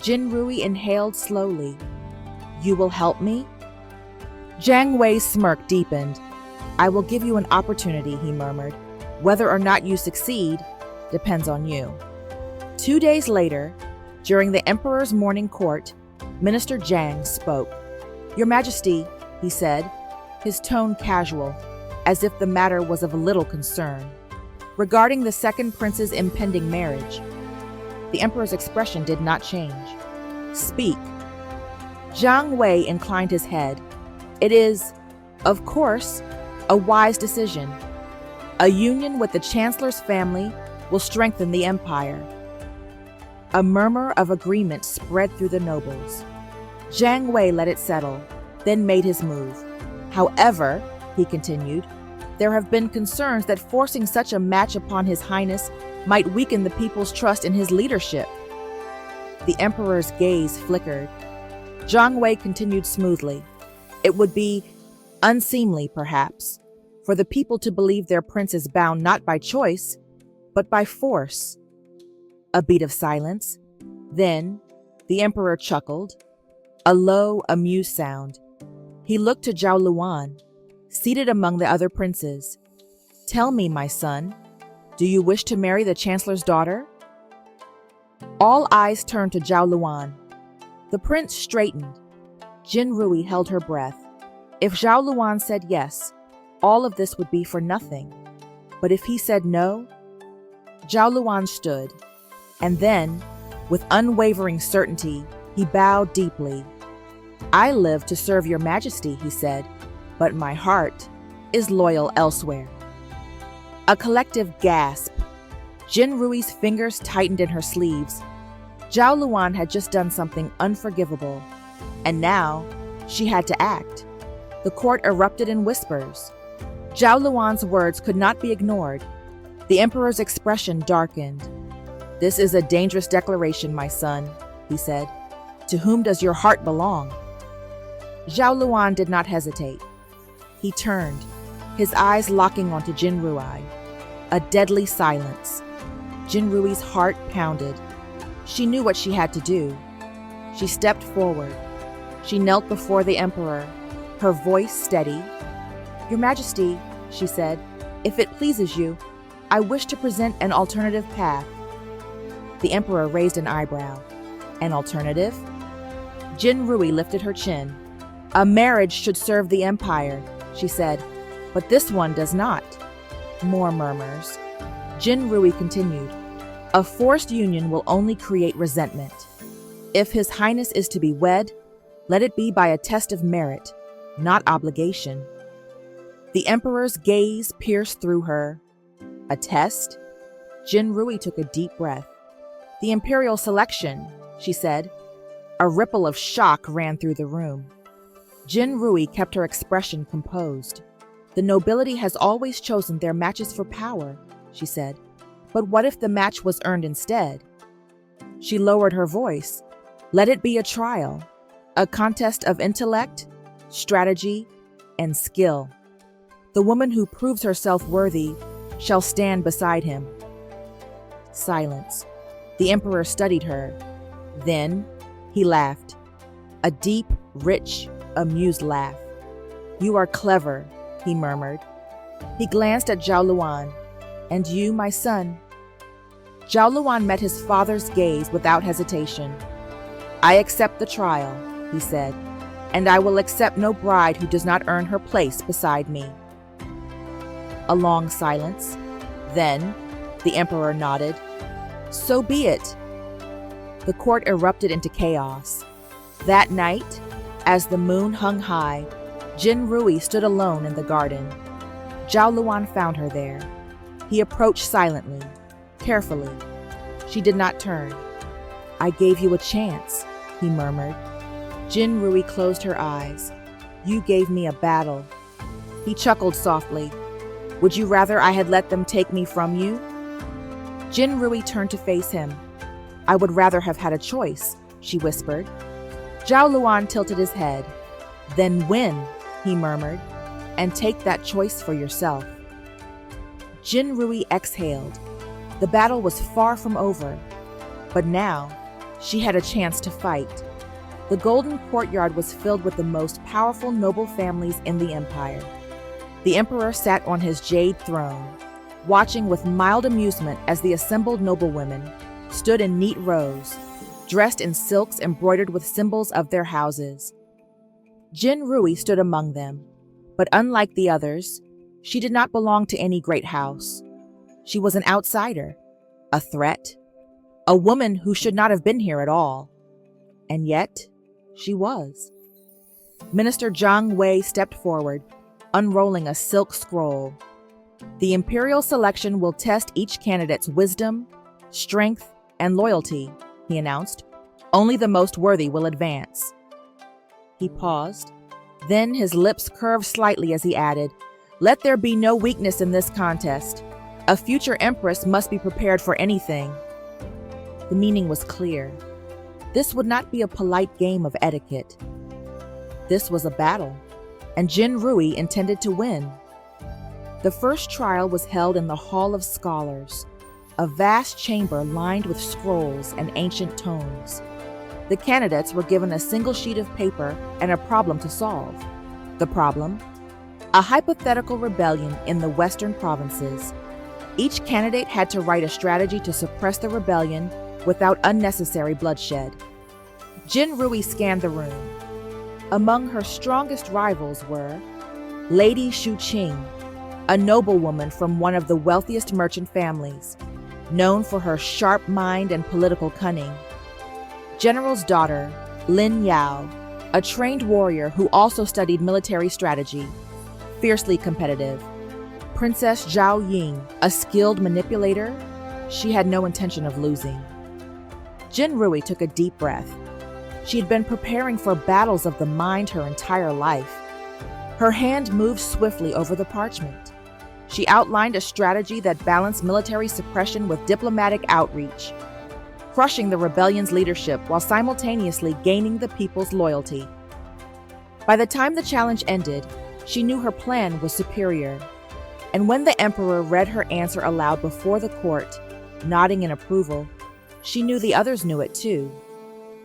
Jin Rui inhaled slowly. You will help me? Jiang Wei's smirk deepened. I will give you an opportunity, he murmured. Whether or not you succeed depends on you. 2 days later, during the emperor's morning court, Minister Jiang spoke. Your Majesty, he said, his tone casual, as if the matter was of little concern. Regarding the second prince's impending marriage, the emperor's expression did not change. Speak. Jiang Wei inclined his head. It is, of course, a wise decision. A union with the chancellor's family will strengthen the empire. A murmur of agreement spread through the nobles. Jiang Wei let it settle, then made his move. However, he continued, there have been concerns that forcing such a match upon His Highness might weaken the people's trust in his leadership. The emperor's gaze flickered. Jiang Wei continued smoothly. It would be unseemly, perhaps, for the people to believe their prince is bound not by choice, but by force. A beat of silence. Then, the emperor chuckled, a low, amused sound. He looked to Zhao Luan, seated among the other princes. Tell me, my son, do you wish to marry the chancellor's daughter? All eyes turned to Zhao Luan. The prince straightened. Jin Rui held her breath. If Zhao Luan said yes, all of this would be for nothing. But if he said no, Zhao Luan stood, and then, with unwavering certainty, he bowed deeply. I live to serve your majesty, he said, but my heart is loyal elsewhere. A collective gasp. Jin Rui's fingers tightened in her sleeves. Zhao Luan had just done something unforgivable, and now she had to act. The court erupted in whispers. Zhao Luan's words could not be ignored. The emperor's expression darkened. This is a dangerous declaration, my son, he said. To whom does your heart belong? Zhao Luan did not hesitate. He turned, his eyes locking onto Jin Rui. A deadly silence. Jin Rui's heart pounded. She knew what she had to do. She stepped forward. She knelt before the emperor, her voice steady. Your Majesty, she said, if it pleases you, I wish to present an alternative path. The emperor raised an eyebrow. An alternative? Jin Rui lifted her chin. A marriage should serve the empire, she said, but this one does not. More murmurs. Jin Rui continued. A forced union will only create resentment. If His Highness is to be wed, let it be by a test of merit, not obligation. The emperor's gaze pierced through her. A test? Jin Rui took a deep breath. The imperial selection, she said. A ripple of shock ran through the room. Jin Rui kept her expression composed. The nobility has always chosen their matches for power, she said. But what if the match was earned instead? She lowered her voice. Let it be a trial, a contest of intellect, strategy, and skill. The woman who proves herself worthy shall stand beside him. Silence. The emperor studied her. Then he laughed. A deep, rich, amused laugh. You are clever, he murmured. He glanced at Zhao Luan. And you, my son? Zhao Luan met his father's gaze without hesitation. I accept the trial, he said, and I will accept no bride who does not earn her place beside me. A long silence. Then, the emperor nodded. So be it. The court erupted into chaos. That night, as the moon hung high, Jin Rui stood alone in the garden. Zhao Luan found her there. He approached silently, carefully. She did not turn. I gave you a chance, he murmured. Jin Rui closed her eyes. You gave me a battle. He chuckled softly. Would you rather I had let them take me from you? Jin Rui turned to face him. I would rather have had a choice, she whispered. Zhao Luan tilted his head. Then win, he murmured, and take that choice for yourself. Jin Rui exhaled. The battle was far from over, but now she had a chance to fight. The golden courtyard was filled with the most powerful noble families in the empire. The emperor sat on his jade throne, watching with mild amusement as the assembled noblewomen stood in neat rows, dressed in silks embroidered with symbols of their houses. Jin Rui stood among them, but unlike the others, she did not belong to any great house. She was an outsider, a threat, a woman who should not have been here at all. And yet, she was. Minister Jiang Wei stepped forward, unrolling a silk scroll. The imperial selection will test each candidate's wisdom, strength, and loyalty, he announced. "Only the most worthy will advance." He paused. Then his lips curved slightly as he added, "Let there be no weakness in this contest. A future empress must be prepared for anything." The meaning was clear. This would not be a polite game of etiquette. This was a battle, and Jin Rui intended to win. The first trial was held in the Hall of Scholars, a vast chamber lined with scrolls and ancient tomes. The candidates were given a single sheet of paper and a problem to solve. The problem? A hypothetical rebellion in the western provinces. Each candidate had to write a strategy to suppress the rebellion without unnecessary bloodshed. Jin Rui scanned the room. Among her strongest rivals were Lady Shu Qing, a noblewoman from one of the wealthiest merchant families, known for her sharp mind and political cunning. General's daughter, Lin Yao, a trained warrior who also studied military strategy, fiercely competitive. Princess Zhao Ying, a skilled manipulator, she had no intention of losing. Jin Rui took a deep breath. She had been preparing for battles of the mind her entire life. Her hand moved swiftly over the parchment. She outlined a strategy that balanced military suppression with diplomatic outreach, crushing the rebellion's leadership while simultaneously gaining the people's loyalty. By the time the challenge ended, she knew her plan was superior. And when the emperor read her answer aloud before the court, nodding in approval, she knew the others knew it too.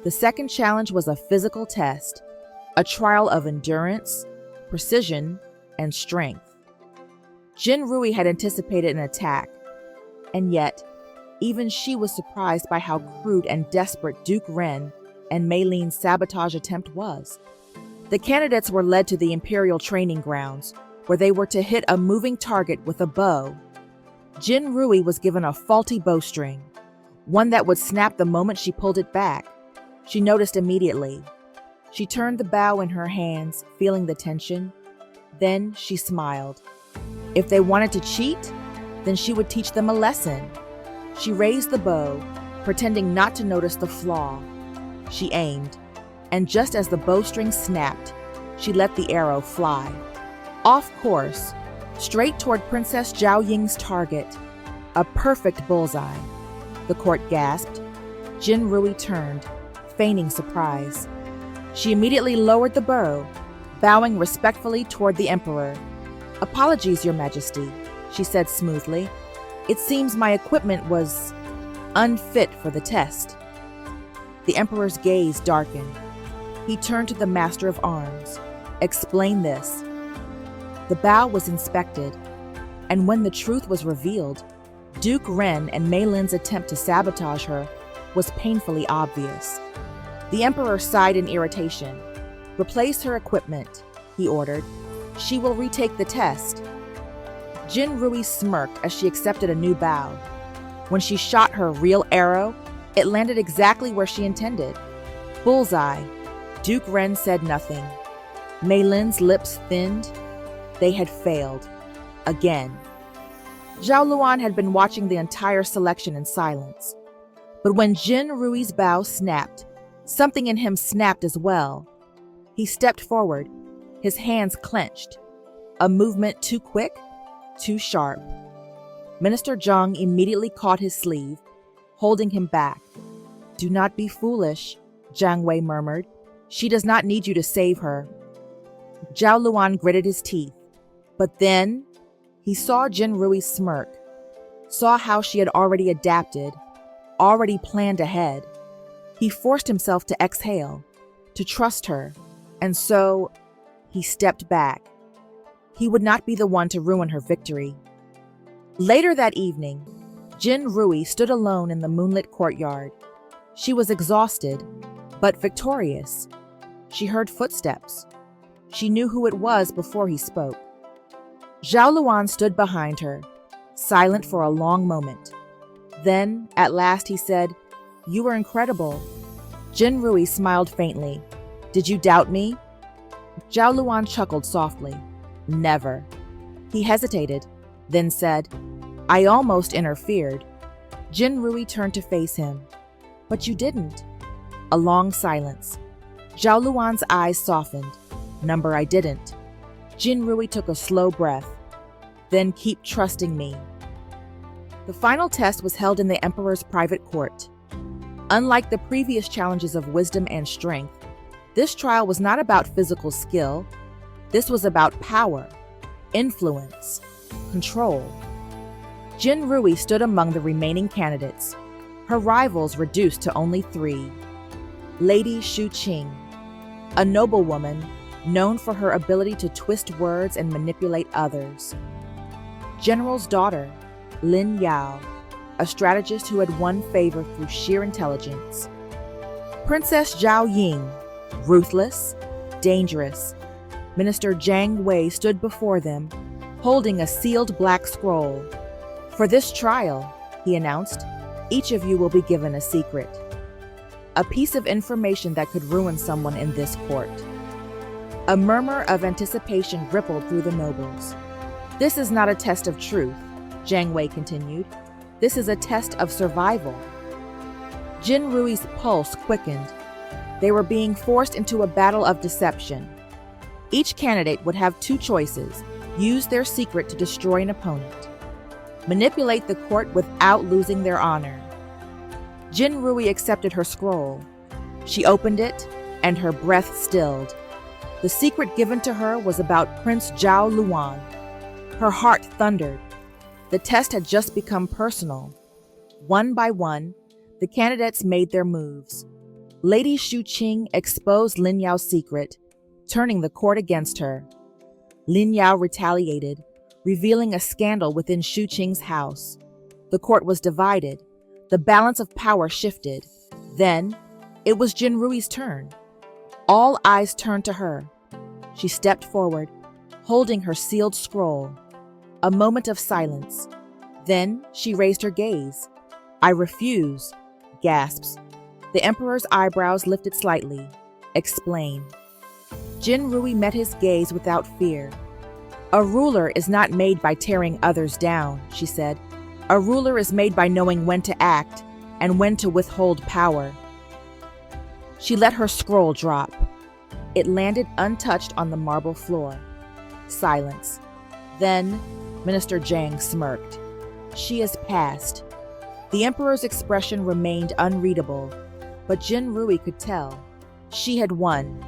The second challenge was a physical test, a trial of endurance, precision, and strength. Jin Rui had anticipated an attack, and yet, even she was surprised by how crude and desperate Duke Ren and Mei Lin's sabotage attempt was. The candidates were led to the imperial training grounds, where they were to hit a moving target with a bow. Jin Rui was given a faulty bowstring, one that would snap the moment she pulled it back. She noticed immediately. She turned the bow in her hands, feeling the tension. Then she smiled. If they wanted to cheat, then she would teach them a lesson. She raised the bow, pretending not to notice the flaw. She aimed, and just as the bowstring snapped, she let the arrow fly. Off course, straight toward Princess Zhao Ying's target. A perfect bullseye. The court gasped. Jin Rui turned, feigning surprise. She immediately lowered the bow, bowing respectfully toward the emperor. "Apologies, Your Majesty," she said smoothly. "It seems my equipment was unfit for the test." The emperor's gaze darkened. He turned to the master of arms. "Explain this." The bow was inspected, and when the truth was revealed, Duke Ren and Mei Lin's attempt to sabotage her was painfully obvious. The emperor sighed in irritation. "Replace her equipment," he ordered. "She will retake the test." Jin Rui smirked as she accepted a new bow. When she shot her real arrow, it landed exactly where she intended. Bullseye. Duke Ren said nothing. Mei Lin's lips thinned. They had failed. Again. Zhao Luan had been watching the entire selection in silence. But when Jin Rui's bow snapped, something in him snapped as well. He stepped forward, his hands clenched. A movement too quick, too sharp. Minister Zhang immediately caught his sleeve, holding him back. "Do not be foolish," Jiang Wei murmured. "She does not need you to save her." Zhao Luan gritted his teeth. But then, he saw Jin Rui smirk, saw how she had already adapted, already planned ahead. He forced himself to exhale, to trust her, and so he stepped back. He would not be the one to ruin her victory. Later that evening, Jin Rui stood alone in the moonlit courtyard. She was exhausted, but victorious. She heard footsteps. She knew who it was before he spoke. Zhao Luan stood behind her, silent for a long moment. Then, at last, he said, "You were incredible." Jin Rui smiled faintly. "Did you doubt me?" Zhao Luan chuckled softly. "Never." He hesitated, then said, "I almost interfered." Jin Rui turned to face him. But you didn't. A long silence. Zhao Luan's eyes softened. Number I didn't. Jin Rui took a slow breath. Then keep trusting me. The final test was held in the Emperor's private court. Unlike the previous challenges of wisdom and strength, this trial was not about physical skill. This was about power, influence, control. Jin Rui stood among the remaining candidates, her rivals reduced to only 3. Lady Shu Qing, a noblewoman known for her ability to twist words and manipulate others. General's daughter, Lin Yao, a strategist who had won favor through sheer intelligence. Princess Zhao Ying, ruthless, dangerous. Minister Jiang Wei stood before them, holding a sealed black scroll. For this trial, he announced, each of you will be given a secret. A piece of information that could ruin someone in this court. A murmur of anticipation rippled through the nobles. This is not a test of truth, Jiang Wei continued. This is a test of survival. Jin Rui's pulse quickened. They were being forced into a battle of deception. Each candidate would have 2 choices: use their secret to destroy an opponent, manipulate the court without losing their honor. Jin Rui accepted her scroll. She opened it, and her breath stilled. The secret given to her was about Prince Zhao Luan. Her heart thundered. The test had just become personal. One by one, the candidates made their moves. Lady Shu Qing exposed Lin Yao's secret, turning the court against her. Lin Yao retaliated, revealing a scandal within Shu Qing's house. The court was divided. The balance of power shifted. Then, it was Jin Rui's turn. All eyes turned to her. She stepped forward, holding her sealed scroll. A moment of silence. Then, she raised her gaze. I refuse, gasps. The Emperor's eyebrows lifted slightly. Explain. Jin Rui met his gaze without fear. A ruler is not made by tearing others down, she said. A ruler is made by knowing when to act and when to withhold power. She let her scroll drop. It landed untouched on the marble floor. Silence. Then, Minister Jiang smirked. She is past. The Emperor's expression remained unreadable, but Jin Rui could tell. She had won.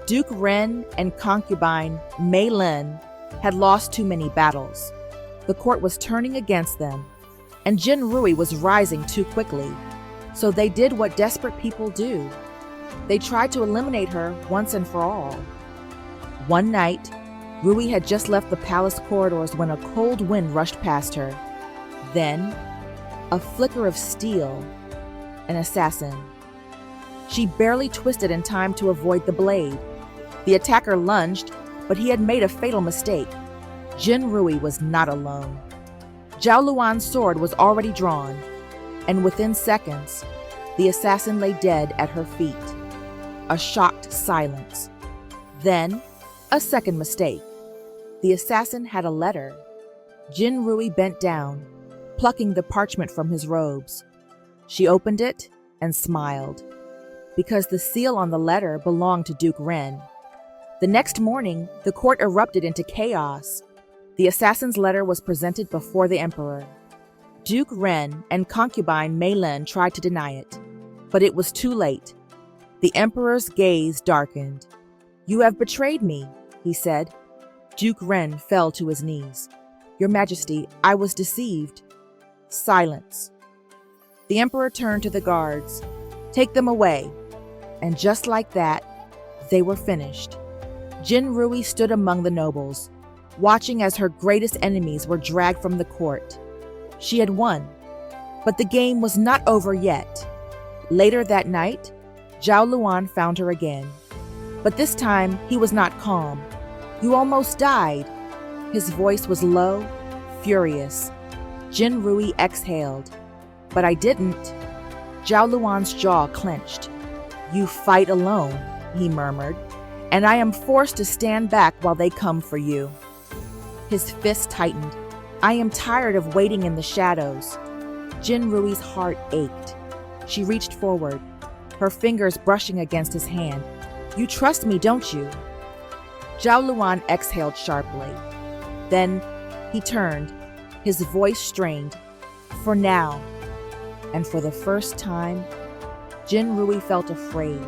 Duke Ren and concubine Mei Lin had lost too many battles. The court was turning against them, and Jin Rui was rising too quickly. So they did what desperate people do. They tried to eliminate her once and for all. One night, Rui had just left the palace corridors when a cold wind rushed past her. Then, a flicker of steel. An assassin. She barely twisted in time to avoid the blade. The attacker lunged, but he had made a fatal mistake. Jin Rui was not alone. Zhao Luan's sword was already drawn, and within seconds, the assassin lay dead at her feet. A shocked silence. Then, a second mistake. The assassin had a letter. Jin Rui bent down, plucking the parchment from his robes. She opened it and smiled, because the seal on the letter belonged to Duke Ren. The next morning, the court erupted into chaos. The assassin's letter was presented before the emperor. Duke Ren and concubine Mei Lin tried to deny it, but it was too late. The emperor's gaze darkened. "You have betrayed me," he said. Duke Ren fell to his knees. "Your Majesty, I was deceived." Silence. The emperor turned to the guards. "Take them away." And just like that, they were finished. Jin Rui stood among the nobles, watching as her greatest enemies were dragged from the court. She had won, but the game was not over yet. Later that night, Zhao Luan found her again. But this time, he was not calm. "You almost died." His voice was low, furious. Jin Rui exhaled. "But I didn't." Zhao Luan's jaw clenched. "You fight alone," he murmured, "and I am forced to stand back while they come for you." His fist tightened. "I am tired of waiting in the shadows." Jin Rui's heart ached. She reached forward, her fingers brushing against his hand. "You trust me, don't you?" Zhao Luan exhaled sharply. Then he turned, his voice strained. "For now." And for the first time, Jin Rui felt afraid,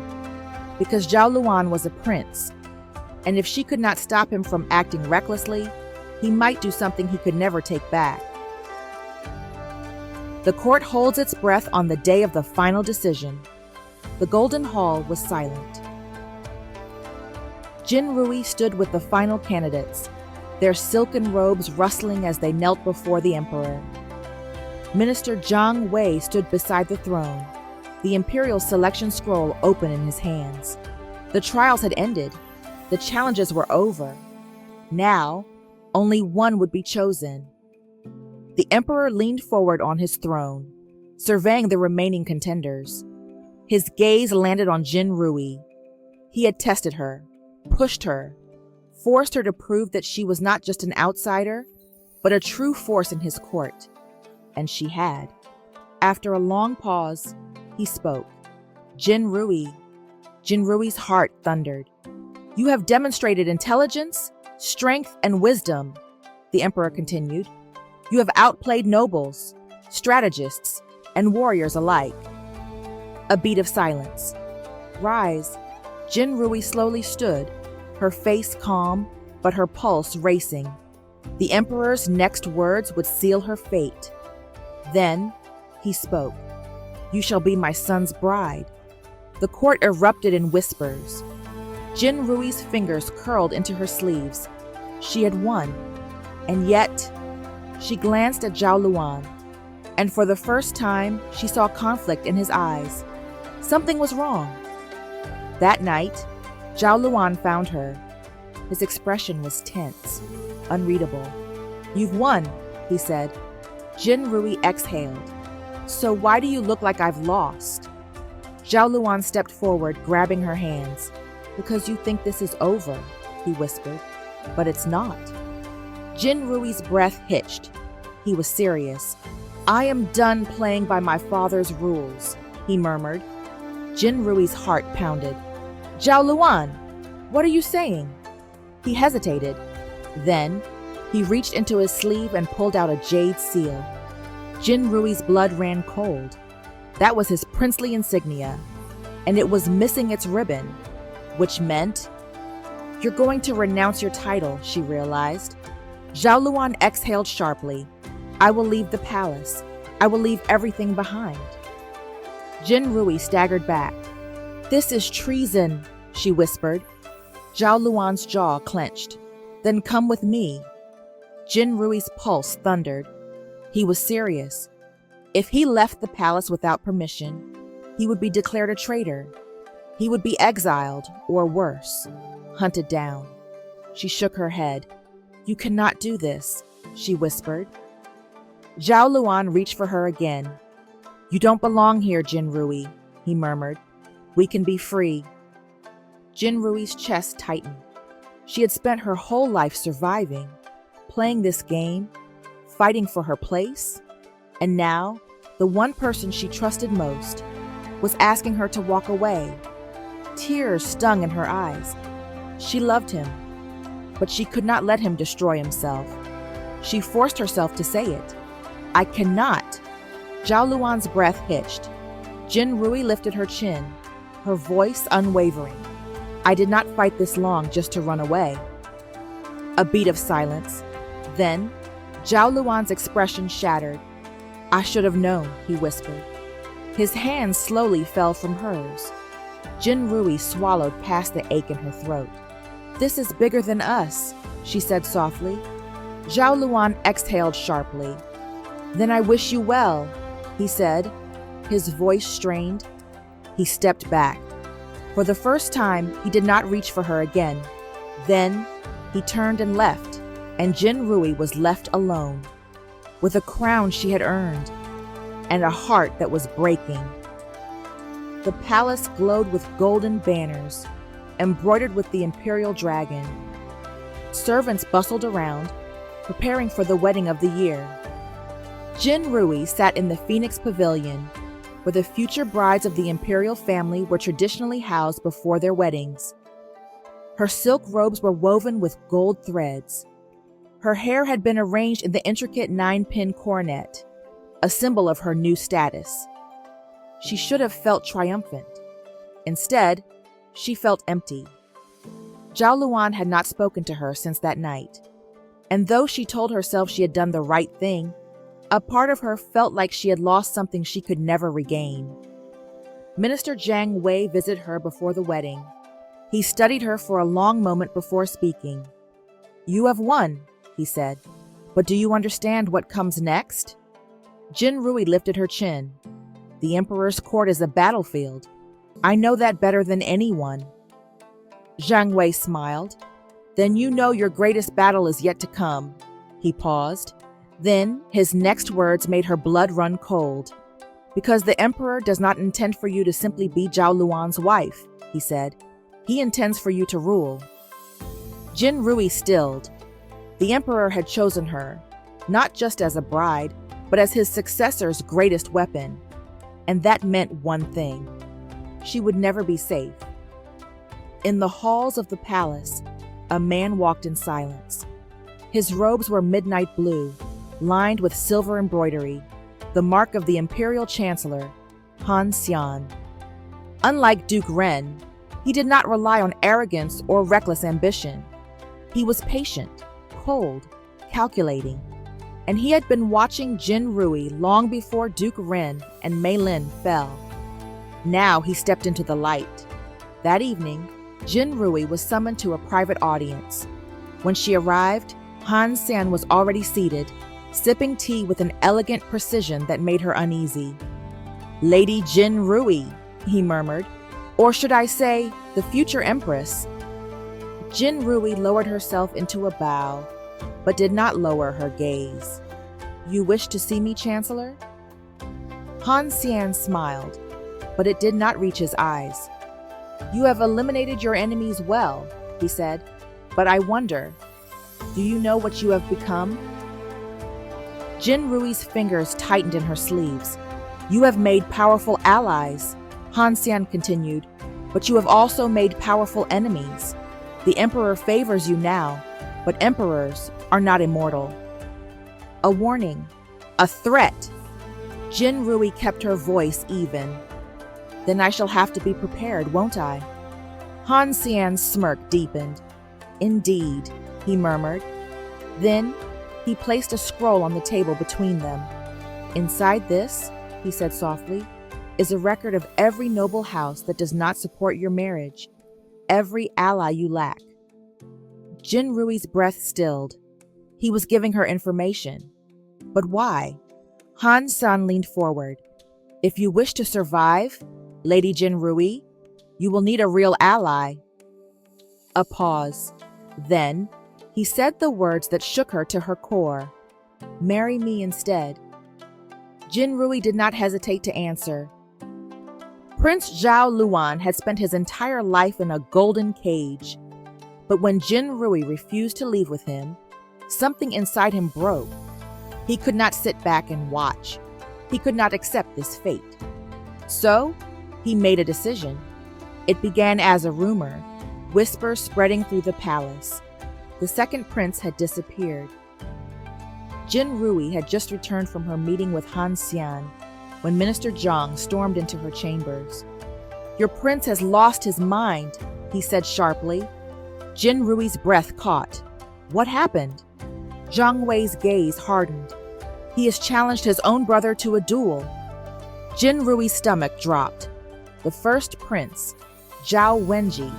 because Zhao Luan was a prince, and if she could not stop him from acting recklessly, he might do something he could never take back. The court holds its breath on the day of the final decision. The Golden Hall was silent. Jin Rui stood with the final candidates, their silken robes rustling as they knelt before the emperor. Minister Zhang Wei stood beside the throne, the imperial selection scroll open in his hands. The trials had ended. The challenges were over. Now, only one would be chosen. The emperor leaned forward on his throne, surveying the remaining contenders. His gaze landed on Jin Rui. He had tested her, pushed her, forced her to prove that she was not just an outsider, but a true force in his court. And she had. After a long pause, he spoke. Jin Rui. Jin Rui's heart thundered. "You have demonstrated intelligence, strength, and wisdom," the emperor continued. "You have outplayed nobles, strategists, and warriors alike." A beat of silence. "Rise." Jin Rui slowly stood, her face calm, but her pulse racing. The emperor's next words would seal her fate. Then he spoke. "You shall be my son's bride." The court erupted in whispers. Jin Rui's fingers curled into her sleeves. She had won. And yet, she glanced at Zhao Luan, and for the first time, she saw conflict in his eyes. Something was wrong. That night, Zhao Luan found her. His expression was tense, unreadable. "You've won," he said. Jin Rui exhaled. "So why do you look like I've lost?" Zhao Luan stepped forward, grabbing her hands. "Because you think this is over," he whispered. "But it's not." Jin Rui's breath hitched. He was serious. "I am done playing by my father's rules," he murmured. Jin Rui's heart pounded. "Zhao Luan, what are you saying?" He hesitated. Then, he reached into his sleeve and pulled out a jade seal. Jin Rui's blood ran cold. That was his princely insignia, and it was missing its ribbon, which meant, "You're going to renounce your title," she realized. Zhao Luan exhaled sharply. "I will leave the palace. I will leave everything behind." Jin Rui staggered back. "This is treason," she whispered. Zhao Luan's jaw clenched. "Then come with me." Jin Rui's pulse thundered. He was serious. If he left the palace without permission, he would be declared a traitor. He would be exiled, or worse, hunted down. She shook her head. "You cannot do this," she whispered. Zhao Luan reached for her again. "You don't belong here, Jin Rui," he murmured. "We can be free." Jin Rui's chest tightened. She had spent her whole life surviving, playing this game, fighting for her place, and now, the one person she trusted most was asking her to walk away. Tears stung in her eyes. She loved him, but she could not let him destroy himself. She forced herself to say it. "I cannot." Zhao Luan's breath hitched. Jin Rui lifted her chin, her voice unwavering. "I did not fight this long just to run away." A beat of silence. Then, Zhao Luan's expression shattered. "I should have known," he whispered. His hands slowly fell from hers. Jin Rui swallowed past the ache in her throat. "This is bigger than us," she said softly. Zhao Luan exhaled sharply. "Then I wish you well," he said, his voice strained. He stepped back. For the first time, he did not reach for her again. Then, he turned and left, and Jin Rui was left alone, with a crown she had earned, and a heart that was breaking. The palace glowed with golden banners, embroidered with the imperial dragon. Servants bustled around, preparing for the wedding of the year. Jin Rui sat in the Phoenix Pavilion, where the future brides of the imperial family were traditionally housed before their weddings. Her silk robes were woven with gold threads. Her hair had been arranged in the intricate 9-pin coronet, a symbol of her new status. She should have felt triumphant. Instead, she felt empty. Zhao Luan had not spoken to her since that night, and though she told herself she had done the right thing, a part of her felt like she had lost something she could never regain. Minister Jiang Wei visited her before the wedding. He studied her for a long moment before speaking. "You have won," he said, "but do you understand what comes next?" Jin Rui lifted her chin. "The Emperor's court is a battlefield. I know that better than anyone." Jiang Wei smiled. "Then you know your greatest battle is yet to come." He paused. Then his next words made her blood run cold. "Because the Emperor does not intend for you to simply be Zhao Luan's wife," he said. "He intends for you to rule." Jin Rui stilled. The Emperor had chosen her, not just as a bride, but as his successor's greatest weapon. And that meant one thing: she would never be safe. In the halls of the palace, a man walked in silence. His robes were midnight blue, lined with silver embroidery, the mark of the imperial chancellor, Han Xian. Unlike Duke Ren, he did not rely on arrogance or reckless ambition. He was patient, cold, calculating, and he had been watching Jin Rui long before Duke Ren and Mei Lin fell. Now he stepped into the light. That evening, Jin Rui was summoned to a private audience. When she arrived, Han Xian was already seated, sipping tea with an elegant precision that made her uneasy. "Lady Jin Rui," he murmured, "or should I say, the future Empress." Jin Rui lowered herself into a bow, but did not lower her gaze. "You wish to see me, Chancellor?" Han Xian smiled, but it did not reach his eyes. "You have eliminated your enemies well," he said, "but I wonder, do you know what you have become?" Jin Rui's fingers tightened in her sleeves. "You have made powerful allies," Han Xian continued, "but you have also made powerful enemies. The Emperor favors you now, but emperors are not immortal." A warning, a threat. Jin Rui kept her voice even. "Then I shall have to be prepared, won't I?" Han Xian's smirk deepened. "Indeed," he murmured. Then he placed a scroll on the table between them. "Inside this," he said softly, "is a record of every noble house that does not support your marriage, every ally you lack." Jin Rui's breath stilled. He was giving her information. But why? Han San leaned forward. "If you wish to survive, Lady Jin Rui, you will need a real ally." A pause. Then he said the words that shook her to her core. "Marry me instead." Jin Rui did not hesitate to answer. Prince Zhao Luan had spent his entire life in a golden cage. But when Jin Rui refused to leave with him, something inside him broke. He could not sit back and watch. He could not accept this fate. So, he made a decision. It began as a rumor, whispers spreading through the palace. The second prince had disappeared. Jin Rui had just returned from her meeting with Han Xian when Minister Zhang stormed into her chambers. "Your prince has lost his mind," he said sharply. Jin Rui's breath caught. What happened? Zhang Wei's gaze hardened. He has challenged his own brother to a duel. Jin Rui's stomach dropped. The first prince, Zhao Wenji,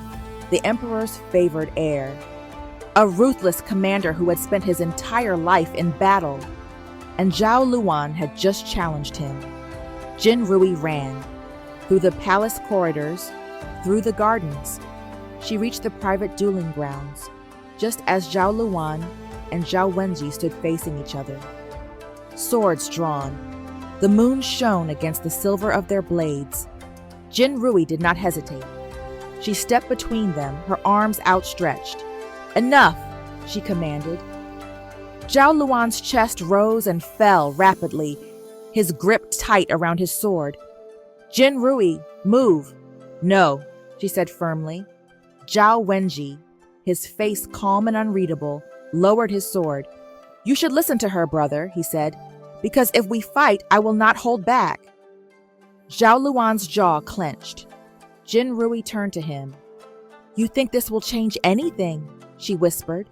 the emperor's favored heir. A ruthless commander who had spent his entire life in battle. And Zhao Luan had just challenged him. Jin Rui ran. Through the palace corridors, through the gardens. She reached the private dueling grounds, just as Zhao Luan and Zhao Wenji stood facing each other. Swords drawn. The moon shone against the silver of their blades. Jin Rui did not hesitate. She stepped between them, her arms outstretched. "Enough!" she commanded. Zhao Luan's chest rose and fell rapidly, his grip tight around his sword. Jin Rui, move. No, she said firmly. Zhao Wenji, his face calm and unreadable, lowered his sword. You should listen to her, brother, he said, because if we fight, I will not hold back. Zhao Luan's jaw clenched. Jin Rui turned to him. You think this will change anything? She whispered.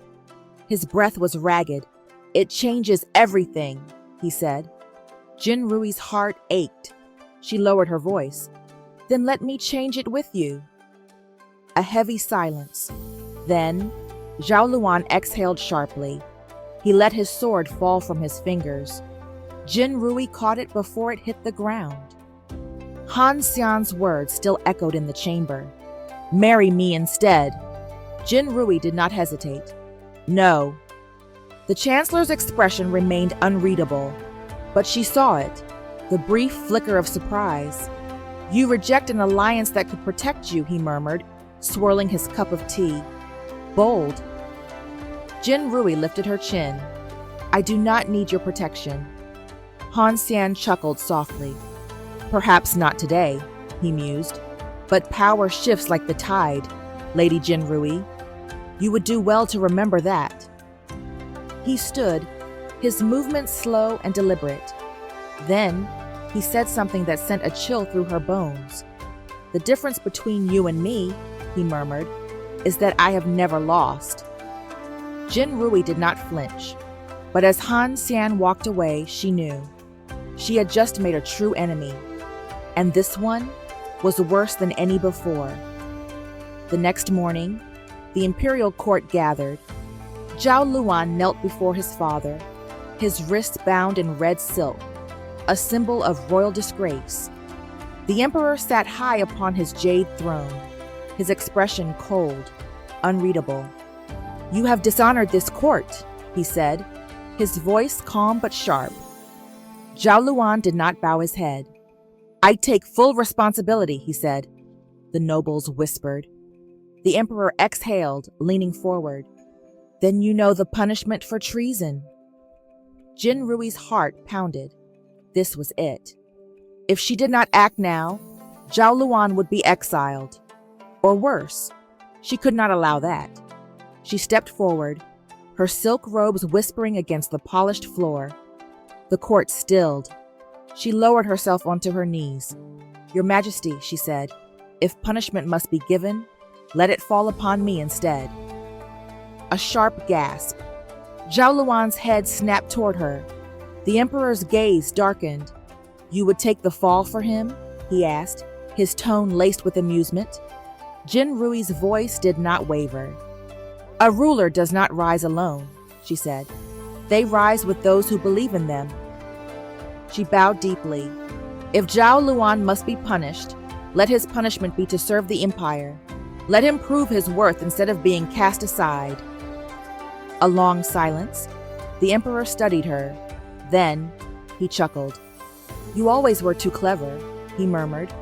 His breath was ragged. It changes everything, he said. Jin Rui's heart ached. She lowered her voice. Then let me change it with you. A heavy silence. Then, Zhao Luan exhaled sharply. He let his sword fall from his fingers. Jin Rui caught it before it hit the ground. Han Xian's words still echoed in the chamber. Marry me instead. Jin Rui did not hesitate. No. The Chancellor's expression remained unreadable, but she saw it, the brief flicker of surprise. You reject an alliance that could protect you, he murmured, swirling his cup of tea. Bold. Jin Rui lifted her chin. I do not need your protection. Han Xian chuckled softly. Perhaps not today, he mused, but power shifts like the tide, Lady Jin Rui. You would do well to remember that. He stood, his movements slow and deliberate. Then, he said something that sent a chill through her bones. The difference between you and me, he murmured, is that I have never lost. Jin Rui did not flinch, but as Han Xian walked away, she knew. She had just made a true enemy, and this one was worse than any before. The next morning, the imperial court gathered. Zhao Luan knelt before his father, his wrists bound in red silk, a symbol of royal disgrace. The emperor sat high upon his jade throne, his expression cold, unreadable. You have dishonored this court, he said, his voice calm but sharp. Zhao Luan did not bow his head. I take full responsibility, he said. The nobles whispered. The emperor exhaled, leaning forward. Then you know the punishment for treason. Jin Rui's heart pounded. This was it. If she did not act now, Zhao Luan would be exiled. Or worse, she could not allow that. She stepped forward, her silk robes whispering against the polished floor. The court stilled. She lowered herself onto her knees. Your Majesty, she said, if punishment must be given, let it fall upon me instead. A sharp gasp. Zhao Luan's head snapped toward her. The emperor's gaze darkened. You would take the fall for him? He asked, his tone laced with amusement. Jin Rui's voice did not waver. A ruler does not rise alone, she said. They rise with those who believe in them. She bowed deeply. If Zhao Luan must be punished, let his punishment be to serve the empire. Let him prove his worth instead of being cast aside. A long silence. The emperor studied her. Then, he chuckled. You always were too clever, he murmured.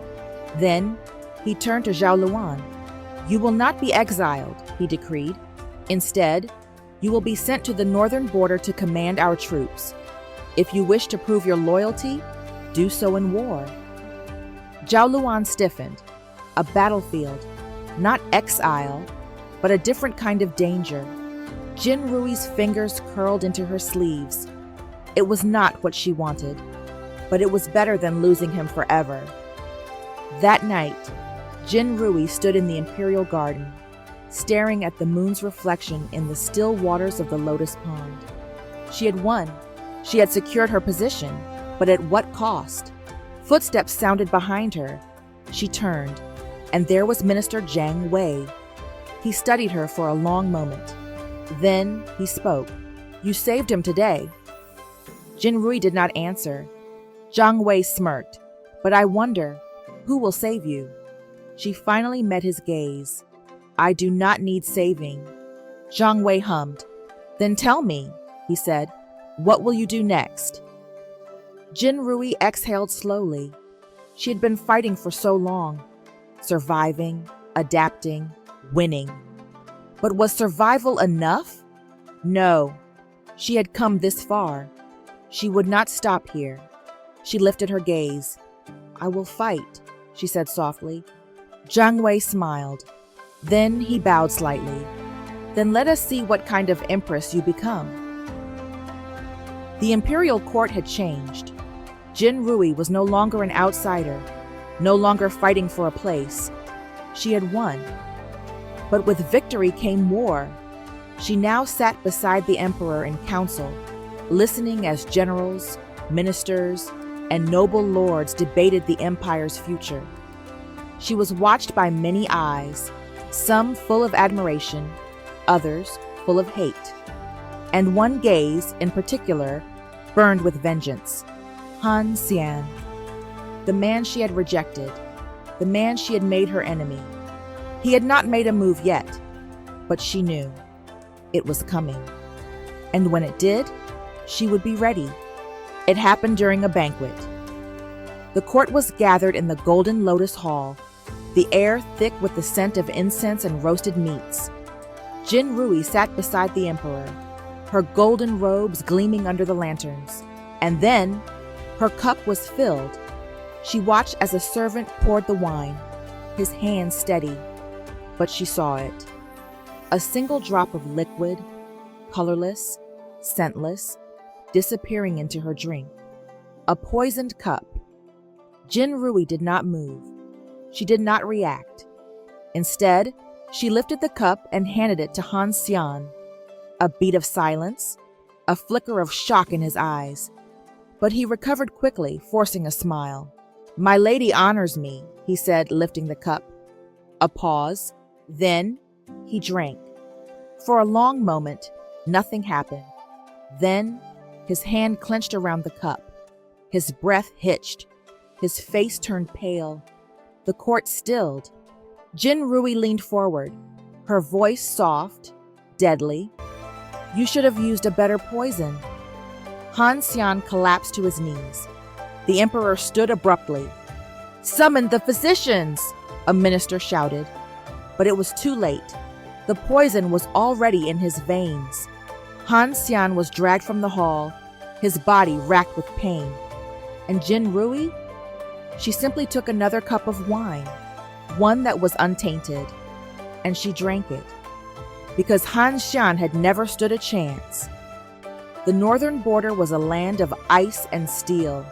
Then, he turned to Zhao Luan. You will not be exiled, he decreed. Instead, you will be sent to the northern border to command our troops. If you wish to prove your loyalty, do so in war. Zhao Luan stiffened. A battlefield. Not exile, but a different kind of danger. Jin Rui's fingers curled into her sleeves. It was not what she wanted, but it was better than losing him forever. That night, Jin Rui stood in the imperial garden, staring at the moon's reflection in the still waters of the lotus pond. She had won. She had secured her position, but at what cost? Footsteps sounded behind her. She turned, and there was Minister Jiang Wei. He studied her for a long moment. Then he spoke. You saved him today. Jin Rui did not answer. Jiang Wei smirked. But I wonder, who will save you? She finally met his gaze. I do not need saving. Jiang Wei hummed. Then tell me, he said, what will you do next? Jin Rui exhaled slowly. She had been fighting for so long, surviving, adapting, winning. But was survival enough? No. She had come this far. She would not stop here. She lifted her gaze. I will fight, she said softly. Jiang Wei smiled. Then he bowed slightly. Then let us see what kind of empress you become. The imperial court had changed. Jin Rui was no longer an outsider, no longer fighting for a place. She had won. But with victory came war. She now sat beside the emperor in council, listening as generals, ministers, and noble lords debated the empire's future. She was watched by many eyes, some full of admiration, others full of hate. And one gaze, in particular, burned with vengeance. Han Xian, the man she had rejected, the man she had made her enemy. He had not made a move yet, but she knew it was coming. And when it did, she would be ready. It happened during a banquet. The court was gathered in the Golden Lotus Hall, the air thick with the scent of incense and roasted meats. Jin Rui sat beside the emperor, her golden robes gleaming under the lanterns. And then, her cup was filled. She watched as a servant poured the wine, his hand steady. But she saw it. A single drop of liquid, colorless, scentless, disappearing into her drink. A poisoned cup. Jin Rui did not move. She did not react. Instead, she lifted the cup and handed it to Han Xian. A beat of silence, a flicker of shock in his eyes. But he recovered quickly, forcing a smile. "My lady honors me," he said, lifting the cup. A pause. Then he drank. For a long moment, nothing happened. Then his hand clenched around the cup. His breath hitched. His face turned pale. The court stilled. Jin Rui leaned forward, her voice soft, deadly. "You should have used a better poison." Han Xian collapsed to his knees. The emperor stood abruptly. "Summon the physicians!" a minister shouted. But it was too late. The poison was already in his veins. Han Xian was dragged from the hall, his body racked with pain. And Jin Rui? She simply took another cup of wine, one that was untainted, and she drank it. Because Han Xian had never stood a chance. The northern border was a land of ice and steel.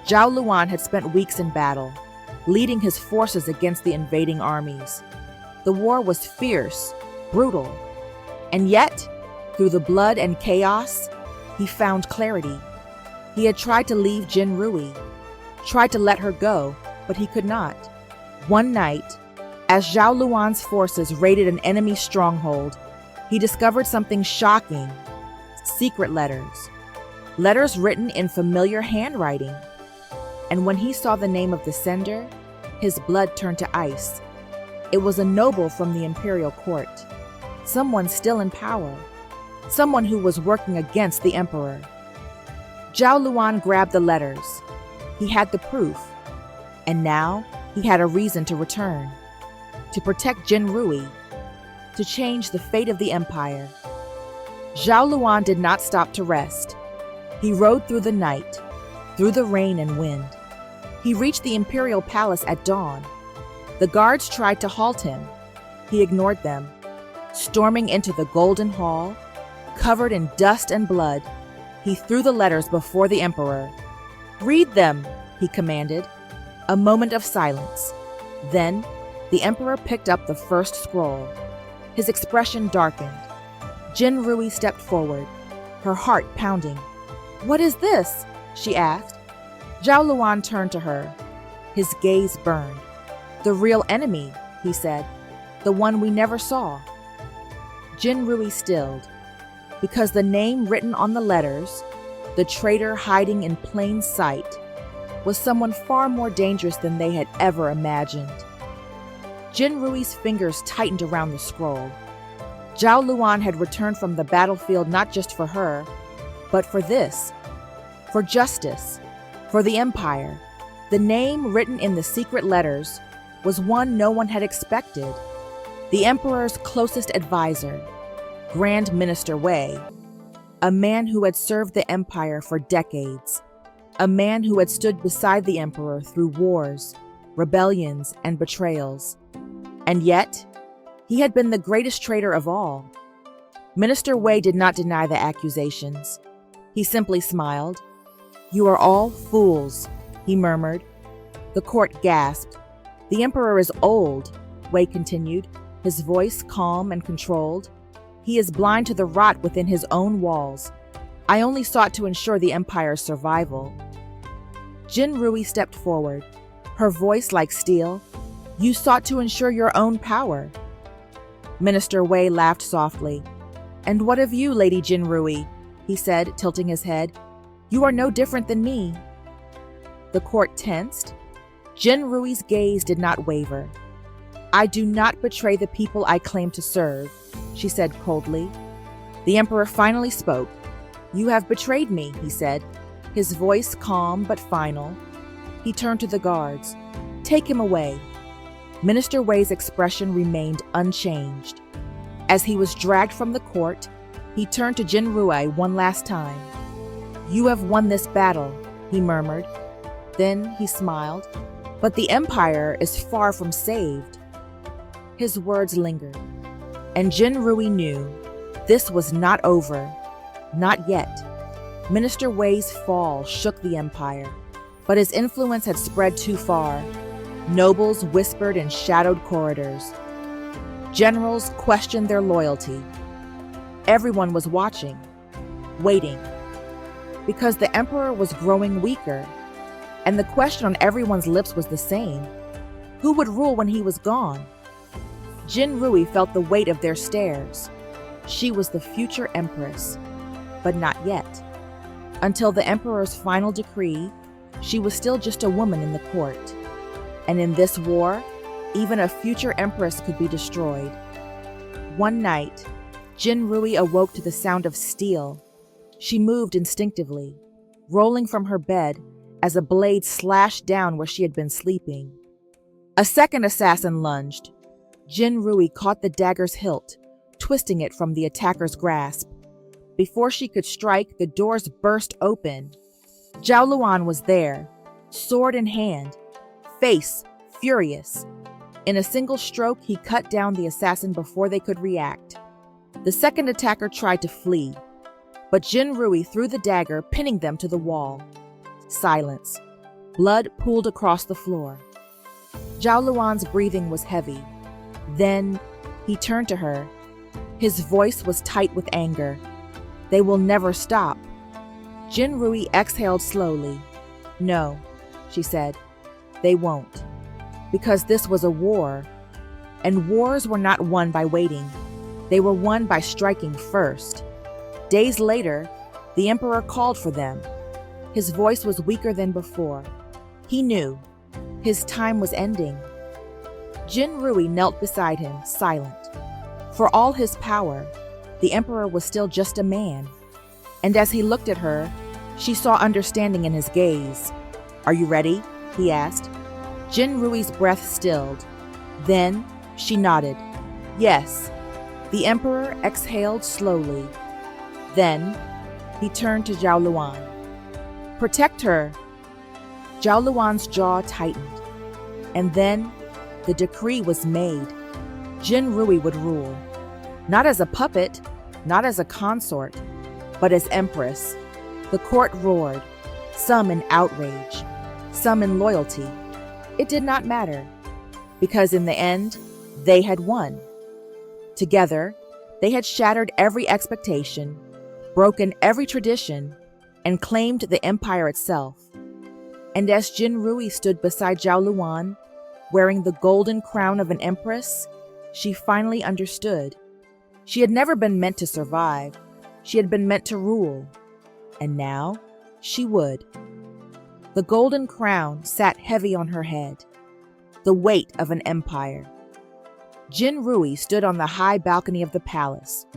Zhao Luan had spent weeks in battle, leading his forces against the invading armies. The war was fierce, brutal, and yet, through the blood and chaos, he found clarity. He had tried to leave Jin Rui, tried to let her go, but he could not. One night, as Zhao Luan's forces raided an enemy stronghold, he discovered something shocking: secret letters. Letters written in familiar handwriting. And when he saw the name of the sender, his blood turned to ice. It was a noble from the imperial court, someone still in power, someone who was working against the emperor. Zhao Luan grabbed the letters. He had the proof, and now he had a reason to return, to protect Jin Rui, to change the fate of the empire. Zhao Luan did not stop to rest. He rode through the night, through the rain and wind. He reached the imperial palace at dawn. The guards tried to halt him. He ignored them. Storming into the golden hall, covered in dust and blood, he threw the letters before the emperor. "Read them," he commanded. A moment of silence. Then, the emperor picked up the first scroll. His expression darkened. Jin Rui stepped forward, her heart pounding. "What is this?" she asked. Zhao Luan turned to her. His gaze burned. "The real enemy," he said. "The one we never saw." Jin Rui stilled. Because the name written on the letters, the traitor hiding in plain sight, was someone far more dangerous than they had ever imagined. Jin Rui's fingers tightened around the scroll. Zhao Luan had returned from the battlefield not just for her, but for this, for justice, for the empire. The name written in the secret letters was one no one had expected. The emperor's closest advisor, Grand Minister Wei, a man who had served the empire for decades. a man who had stood beside the emperor through wars, rebellions, and betrayals. And yet, he had been the greatest traitor of all. Minister Wei did not deny the accusations. He simply smiled. "You are all fools," he murmured. The court gasped. "The emperor is old," Wei continued, his voice calm and controlled. "He is blind to the rot within his own walls. I only sought to ensure the empire's survival." Jin Rui stepped forward, her voice like steel. "You sought to ensure your own power." Minister Wei laughed softly. "And what of you, Lady Jin Rui?" he said, tilting his head. "You are no different than me." The court tensed. Jin Rui's gaze did not waver. "I do not betray the people I claim to serve," she said coldly. The emperor finally spoke. "You have betrayed me," he said, his voice calm but final. He turned to the guards. "Take him away." Minister Wei's expression remained unchanged. As he was dragged from the court, he turned to Jin Rui one last time. "You have won this battle," he murmured. Then he smiled. "But the empire is far from saved." His words lingered, and Jin Rui knew this was not over. Not yet. Minister Wei's fall shook the empire, but his influence had spread too far. Nobles whispered in shadowed corridors. Generals questioned their loyalty. Everyone was watching, waiting, because the emperor was growing weaker, and the question on everyone's lips was the same. Who would rule when he was gone? Jin Rui felt the weight of their stares. She was the future empress, but not yet. Until the emperor's final decree, she was still just a woman in the court. And in this war, even a future empress could be destroyed. One night, Jin Rui awoke to the sound of steel. She moved instinctively, rolling from her bed as a blade slashed down where she had been sleeping. A second assassin lunged. Jin Rui caught the dagger's hilt, twisting it from the attacker's grasp. Before she could strike, the doors burst open. Zhao Luan was there, sword in hand, face furious. In a single stroke, he cut down the assassin before they could react. The second attacker tried to flee, but Jin Rui threw the dagger, pinning them to the wall. Silence. Blood pooled across the floor. Zhao Luan's breathing was heavy. Then he turned to her. His voice was tight with anger. "They will never stop." Jin Rui exhaled slowly. "No," she said, "they won't. Because this was a war, and wars were not won by waiting. They were won by striking first." Days later, the emperor called for them. His voice was weaker than before. He knew his time was ending. Jin Rui knelt beside him, silent. For all his power, the emperor was still just a man. And as he looked at her, she saw understanding in his gaze. "Are you ready?" he asked. Jin Rui's breath stilled. Then she nodded. "Yes." The emperor exhaled slowly. Then he turned to Zhao Luan. "Protect her." Zhao Luan's jaw tightened. And then the decree was made. Jin Rui would rule. Not as a puppet, not as a consort, but as empress. The court roared, some in outrage, some in loyalty. It did not matter, because in the end, they had won. Together, they had shattered every expectation, broken every tradition, and claimed the empire itself. And as Jin Rui stood beside Zhao Luan, wearing the golden crown of an empress, she finally understood. She had never been meant to survive. She had been meant to rule. And now, she would. The golden crown sat heavy on her head, the weight of an empire. Jin Rui stood on the high balcony of the palace,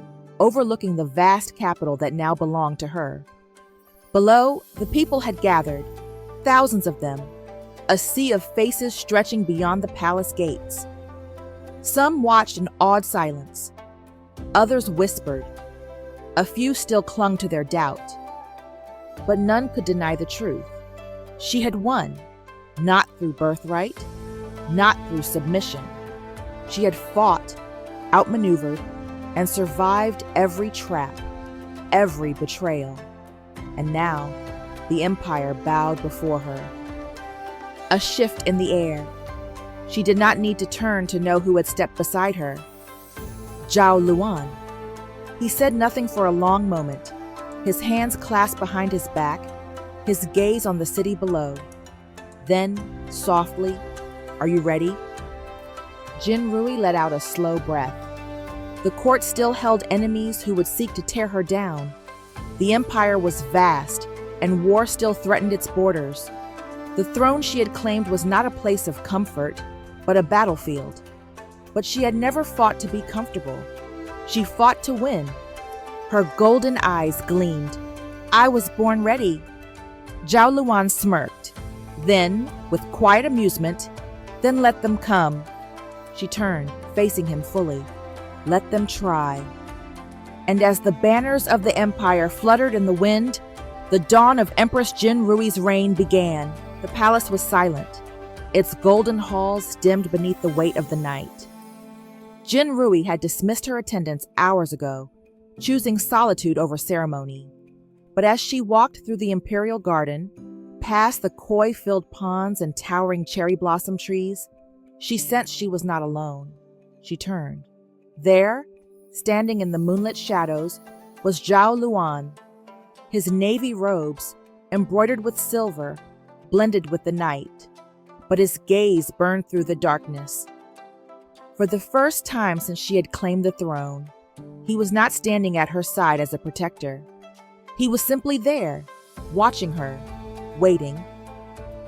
overlooking the vast capital that now belonged to her. Below, the people had gathered, thousands of them, a sea of faces stretching beyond the palace gates. Some watched in awed silence. Others whispered. A few still clung to their doubt. But none could deny the truth. She had won, not through birthright, not through submission. She had fought, outmaneuvered, and survived every trap, every betrayal. And now, the empire bowed before her. A shift in the air. She did not need to turn to know who had stepped beside her. Zhao Luan. He said nothing for a long moment, his hands clasped behind his back, his gaze on the city below. Then, softly, "Are you ready?" Jin Rui let out a slow breath. The court still held enemies who would seek to tear her down. The empire was vast, and war still threatened its borders. The throne she had claimed was not a place of comfort, but a battlefield. But she had never fought to be comfortable. She fought to win. Her golden eyes gleamed. "I was born ready." Zhao Luan smirked. Then, with quiet amusement, "Then let them come." She turned, facing him fully. "Let them try." And as the banners of the empire fluttered in the wind, the dawn of Empress Jin Rui's reign began. The palace was silent, its golden halls dimmed beneath the weight of the night. Jin Rui had dismissed her attendants hours ago, choosing solitude over ceremony. But as she walked through the imperial garden, past the koi-filled ponds and towering cherry blossom trees, she sensed she was not alone. She turned. There, standing in the moonlit shadows, was Zhao Luan. His navy robes, embroidered with silver, blended with the night, but his gaze burned through the darkness. For the first time since she had claimed the throne, he was not standing at her side as a protector. He was simply there, watching her, waiting.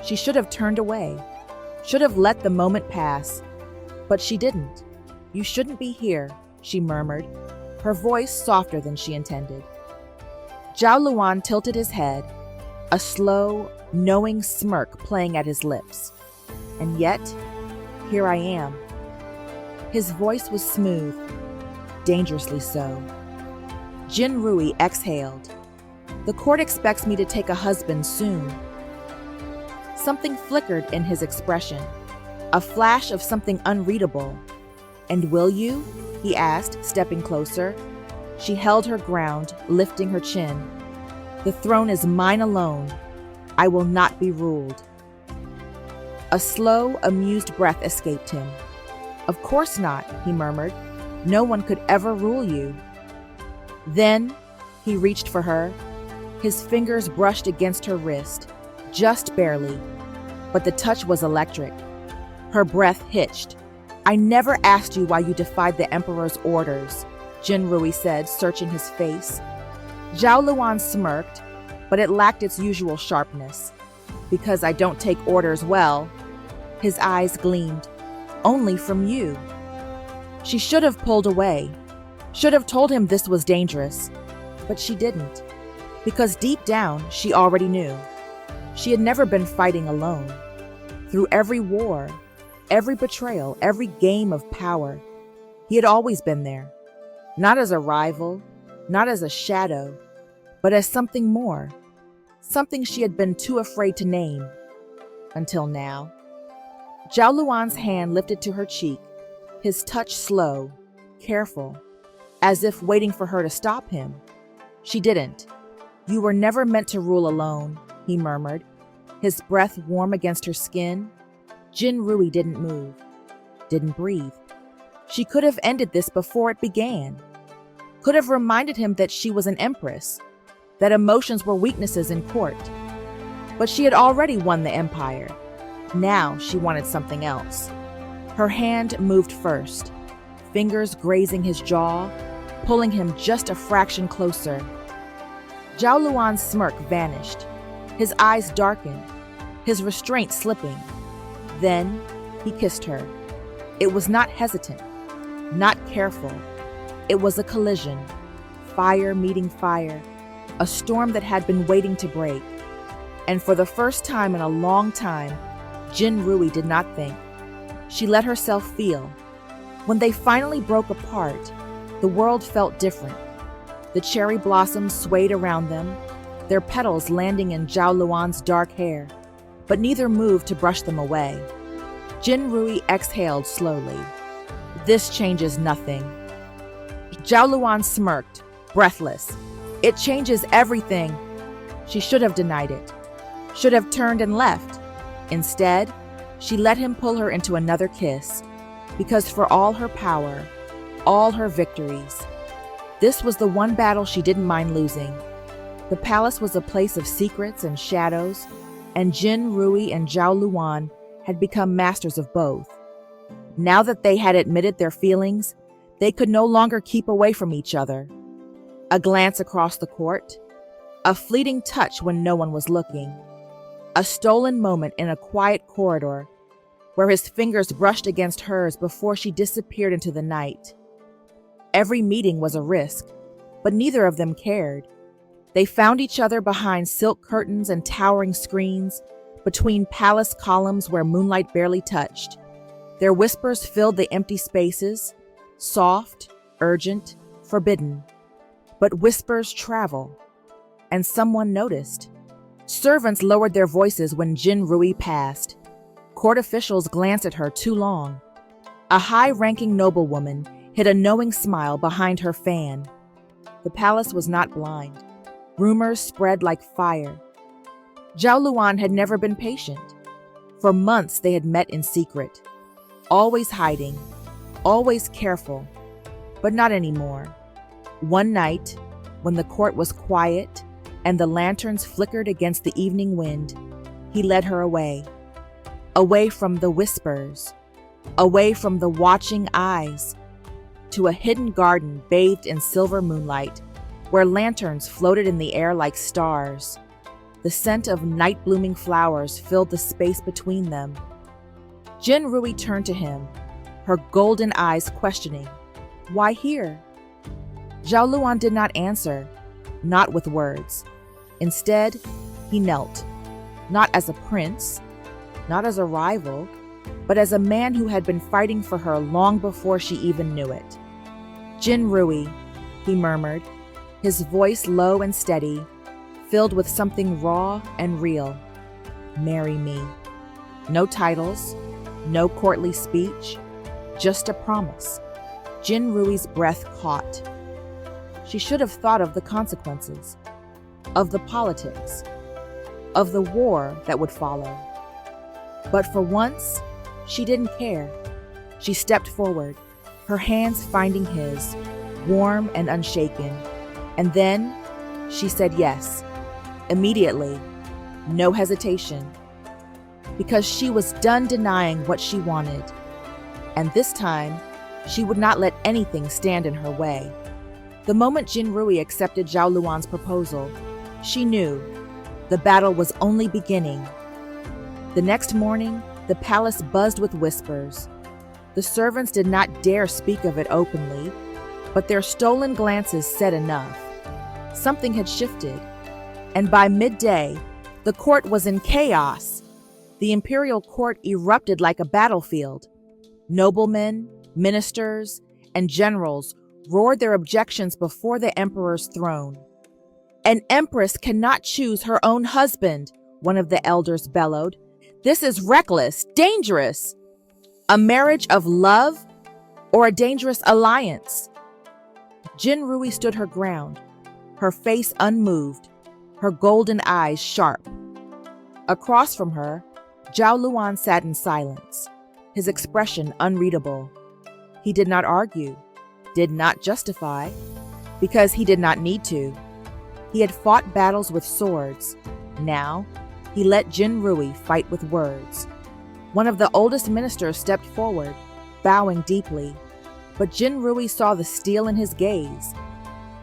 She should have turned away, should have let the moment pass, but she didn't. "You shouldn't be here," she murmured, her voice softer than she intended. Zhao Luan tilted his head, a slow, knowing smirk playing at his lips. "And yet, here I am." His voice was smooth, dangerously so. Jin Rui exhaled. "The court expects me to take a husband soon." Something flickered in his expression, a flash of something unreadable. "And will you?" he asked, stepping closer. She held her ground, lifting her chin. "The throne is mine alone. I will not be ruled." A slow, amused breath escaped him. "Of course not," he murmured. "No one could ever rule you." Then he reached for her. His fingers brushed against her wrist, just barely, but the touch was electric. Her breath hitched. "I never asked you why you defied the emperor's orders," Jin Rui said, searching his face. Zhao Luan smirked, but it lacked its usual sharpness. "Because I don't take orders well." His eyes gleamed. "Only from you." She should have pulled away, should have told him this was dangerous, but she didn't, because deep down she already knew. She had never been fighting alone. Through every war, every betrayal, every game of power, he had always been there, not as a rival, not as a shadow, but as something more, something she had been too afraid to name, until now. Zhao Luan's hand lifted to her cheek, his touch slow, careful, as if waiting for her to stop him. She didn't. "You were never meant to rule alone," he murmured, his breath warm against her skin. Jin Rui didn't move, didn't breathe. She could have ended this before it began, could have reminded him that she was an empress, that emotions were weaknesses in court. But she had already won the empire. Now she wanted something else. Her hand moved first, fingers grazing his jaw, pulling him just a fraction closer. Zhao Luan's smirk vanished, his eyes darkened, his restraint slipping. Then he kissed her. It was not hesitant, not careful. It was a collision, fire meeting fire, a storm that had been waiting to break. And for the first time in a long time, Jin Rui did not think. She let herself feel. When they finally broke apart, the world felt different. The cherry blossoms swayed around them, their petals landing in Zhao Luan's dark hair. but neither moved to brush them away. Jin Rui exhaled slowly. This changes nothing. Zhao Luan smirked, breathless. It changes everything. She should have denied it, should have turned and left. Instead, she let him pull her into another kiss, because for all her power, all her victories, this was the one battle she didn't mind losing. The palace was a place of secrets and shadows, and Jin Rui and Zhao Luan had become masters of both. Now that they had admitted their feelings, they could no longer keep away from each other. A glance across the court, a fleeting touch when no one was looking, a stolen moment in a quiet corridor where his fingers brushed against hers before she disappeared into the night. Every meeting was a risk, but neither of them cared. They found each other behind silk curtains and towering screens, between palace columns where moonlight barely touched. Their whispers filled the empty spaces, soft, urgent, forbidden. But whispers travel, and someone noticed. Servants lowered their voices when Jin Rui passed. Court officials glanced at her too long. A high-ranking noblewoman hid a knowing smile behind her fan. The palace was not blind. Rumors spread like fire. Zhao Luan had never been patient. For months they had met in secret, always hiding, always careful, but not anymore. One night, when the court was quiet and the lanterns flickered against the evening wind, he led her away. Away from the whispers, away from the watching eyes, to a hidden garden bathed in silver moonlight, where lanterns floated in the air like stars. The scent of night-blooming flowers filled the space between them. Jin Rui turned to him, her golden eyes questioning. Why here? Zhao Luan did not answer, not with words. Instead, he knelt, not as a prince, not as a rival, but as a man who had been fighting for her long before she even knew it. Jin Rui, he murmured, his voice low and steady, filled with something raw and real. Marry me. No titles, no courtly speech, just a promise. Jin Rui's breath caught. She should have thought of the consequences, of the politics, of the war that would follow. But for once, she didn't care. She stepped forward, her hands finding his, warm and unshaken. And then she said yes, immediately, no hesitation, because she was done denying what she wanted. And this time, she would not let anything stand in her way. The moment Jin Rui accepted Zhao Luan's proposal, she knew the battle was only beginning. The next morning, the palace buzzed with whispers. The servants did not dare speak of it openly, but their stolen glances said enough. Something had shifted, and by midday, the court was in chaos. The imperial court erupted like a battlefield. Noblemen, ministers, and generals roared their objections before the emperor's throne. An empress cannot choose her own husband, one of the elders bellowed. This is reckless, dangerous. A marriage of love or a dangerous alliance? Jin Rui stood her ground, her face unmoved, her golden eyes sharp. Across from her, Zhao Luan sat in silence, his expression unreadable. He did not argue, did not justify, because he did not need to. He had fought battles with swords. Now, he let Jin Rui fight with words. One of the oldest ministers stepped forward, bowing deeply, but Jin Rui saw the steel in his gaze.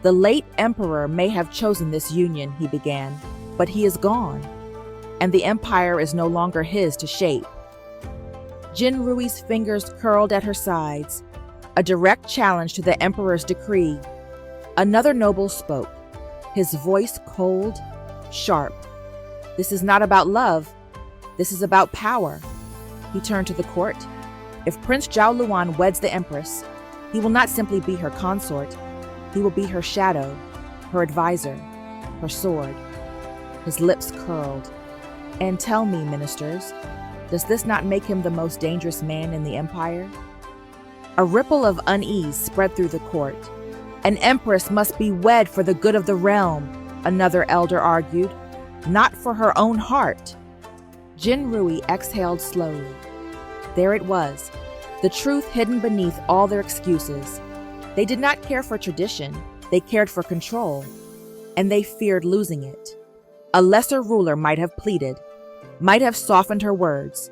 The late emperor may have chosen this union, he began, but he is gone, and the empire is no longer his to shape. Jin Rui's fingers curled at her sides, a direct challenge to the emperor's decree. Another noble spoke, his voice cold, sharp. This is not about love. This is about power. He turned to the court. If Prince Zhao Luan weds the Empress, he will not simply be her consort. He will be her shadow, her advisor, her sword. His lips curled. And tell me, ministers, does this not make him the most dangerous man in the empire? A ripple of unease spread through the court. An empress must be wed for the good of the realm, another elder argued, not for her own heart. Jin Rui exhaled slowly. There it was, the truth hidden beneath all their excuses. They did not care for tradition, they cared for control, and they feared losing it. A lesser ruler might have pleaded, might have softened her words.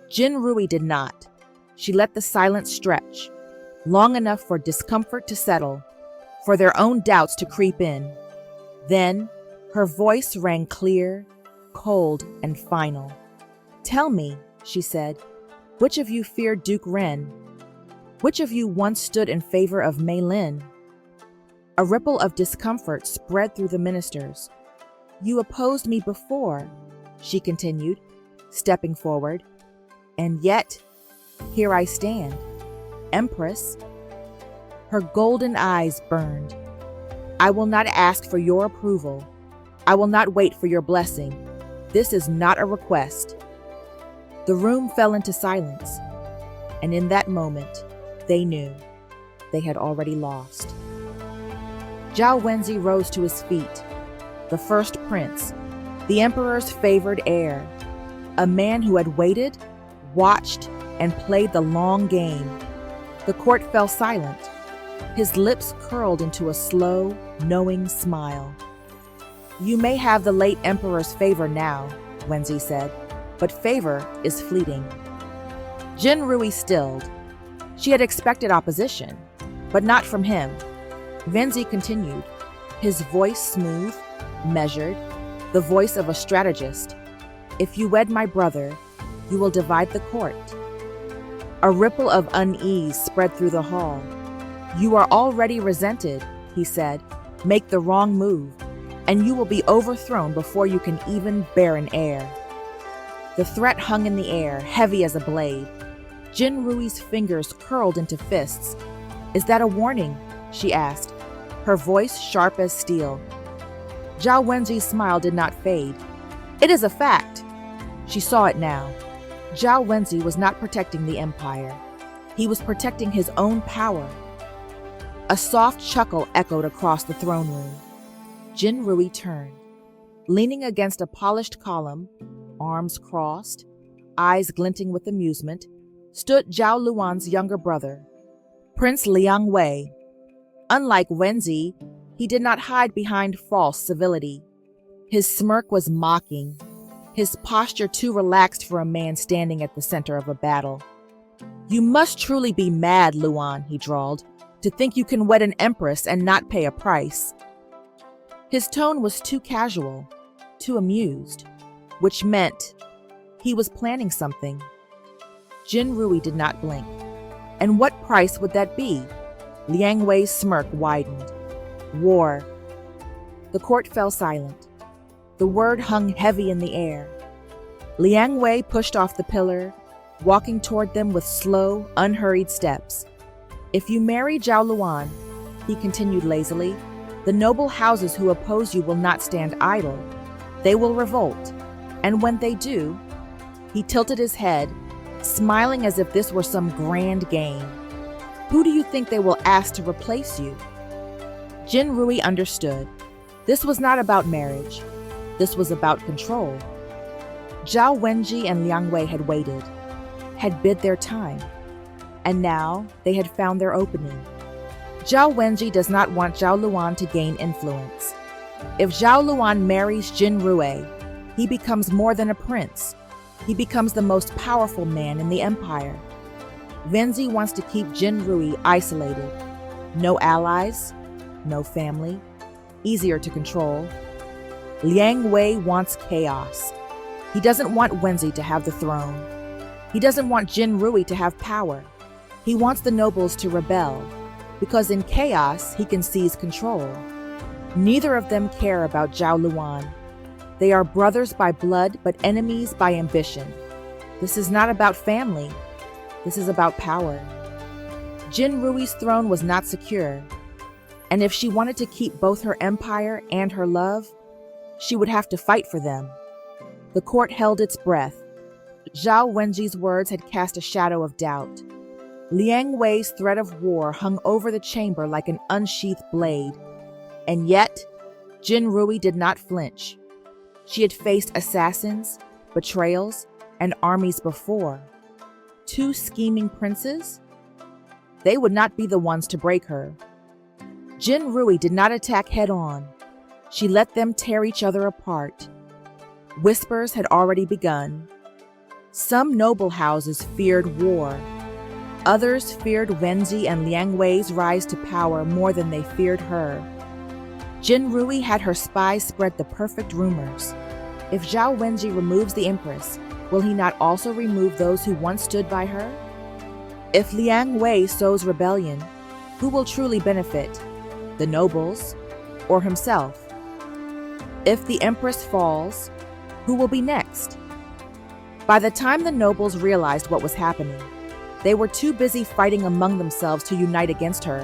Jin Rui did not. She let the silence stretch, long enough for discomfort to settle, for their own doubts to creep in. Then, her voice rang clear, cold, and final. "Tell me," she said, "which of you feared Duke Ren? Which of you once stood in favor of Mei Lin?" A ripple of discomfort spread through the ministers. "You opposed me before," she continued, stepping forward. "And yet, here I stand, Empress." Her golden eyes burned. "I will not ask for your approval. I will not wait for your blessing. This is not a request." The room fell into silence, and in that moment, they knew they had already lost. Zhao Wenzi rose to his feet, the first prince, the emperor's favored heir, a man who had waited, watched, and played the long game. The court fell silent. His lips curled into a slow, knowing smile. "You may have the late emperor's favor now," Wenzi said, "but favor is fleeting." Jin Rui stilled. She had expected opposition, but not from him. Wenzi continued, his voice smooth, measured, the voice of a strategist. "If you wed my brother, you will divide the court." A ripple of unease spread through the hall. "You are already resented," he said. "Make the wrong move, and you will be overthrown before you can even bear an heir." The threat hung in the air, heavy as a blade. Jin Rui's fingers curled into fists. "Is that a warning?" she asked, her voice sharp as steel. Zhao Wenzi's smile did not fade. "It is a fact." She saw it now. Zhao Wenzi was not protecting the empire. He was protecting his own power. A soft chuckle echoed across the throne room. Jin Rui turned. Leaning against a polished column, arms crossed, eyes glinting with amusement, stood Zhao Luan's younger brother, Prince Liang Wei. Unlike Wenzi, he did not hide behind false civility. His smirk was mocking, his posture too relaxed for a man standing at the center of a battle. "You must truly be mad, Luan," he drawled, "to think you can wed an empress and not pay a price." His tone was too casual, too amused, which meant he was planning something. Jin Rui did not blink. And what price would that be? Liang Wei's smirk widened. War. The court fell silent. The word hung heavy in the air. Liang Wei pushed off the pillar, walking toward them with slow, unhurried steps. "If you marry Zhao Luan," he continued lazily, "the noble houses who oppose you will not stand idle. They will revolt. And when they do," he tilted his head, smiling as if this were some grand game, "who do you think they will ask to replace you?" Jin Rui understood. This was not about marriage. This was about control. Zhao Wenji and Liang Wei had waited, had bid their time, and now they had found their opening. Zhao Wenji does not want Zhao Luan to gain influence. If Zhao Luan marries Jin Rui, he becomes more than a prince. He becomes the most powerful man in the empire. Wenzi wants to keep Jin Rui isolated. No allies, no family, easier to control. Liang Wei wants chaos. He doesn't want Wenzi to have the throne. He doesn't want Jin Rui to have power. He wants the nobles to rebel, because in chaos he can seize control. Neither of them care about Zhao Luan. They are brothers by blood, but enemies by ambition. This is not about family. This is about power. Jin Rui's throne was not secure, and if she wanted to keep both her empire and her love, she would have to fight for them. The court held its breath. Zhao Wenji's words had cast a shadow of doubt. Liang Wei's threat of war hung over the chamber like an unsheathed blade. And yet, Jin Rui did not flinch. She had faced assassins, betrayals, and armies before. 2 scheming princes? They would not be the ones to break her. Jin Rui did not attack head-on. She let them tear each other apart. Whispers had already begun. Some noble houses feared war. Others feared Wenji and Liang Wei's rise to power more than they feared her. Jin Rui had her spies spread the perfect rumors. If Zhao Wenji removes the Empress, will he not also remove those who once stood by her? If Liang Wei sows rebellion, who will truly benefit? The nobles or himself? If the Empress falls, who will be next? By the time the nobles realized what was happening, they were too busy fighting among themselves to unite against her.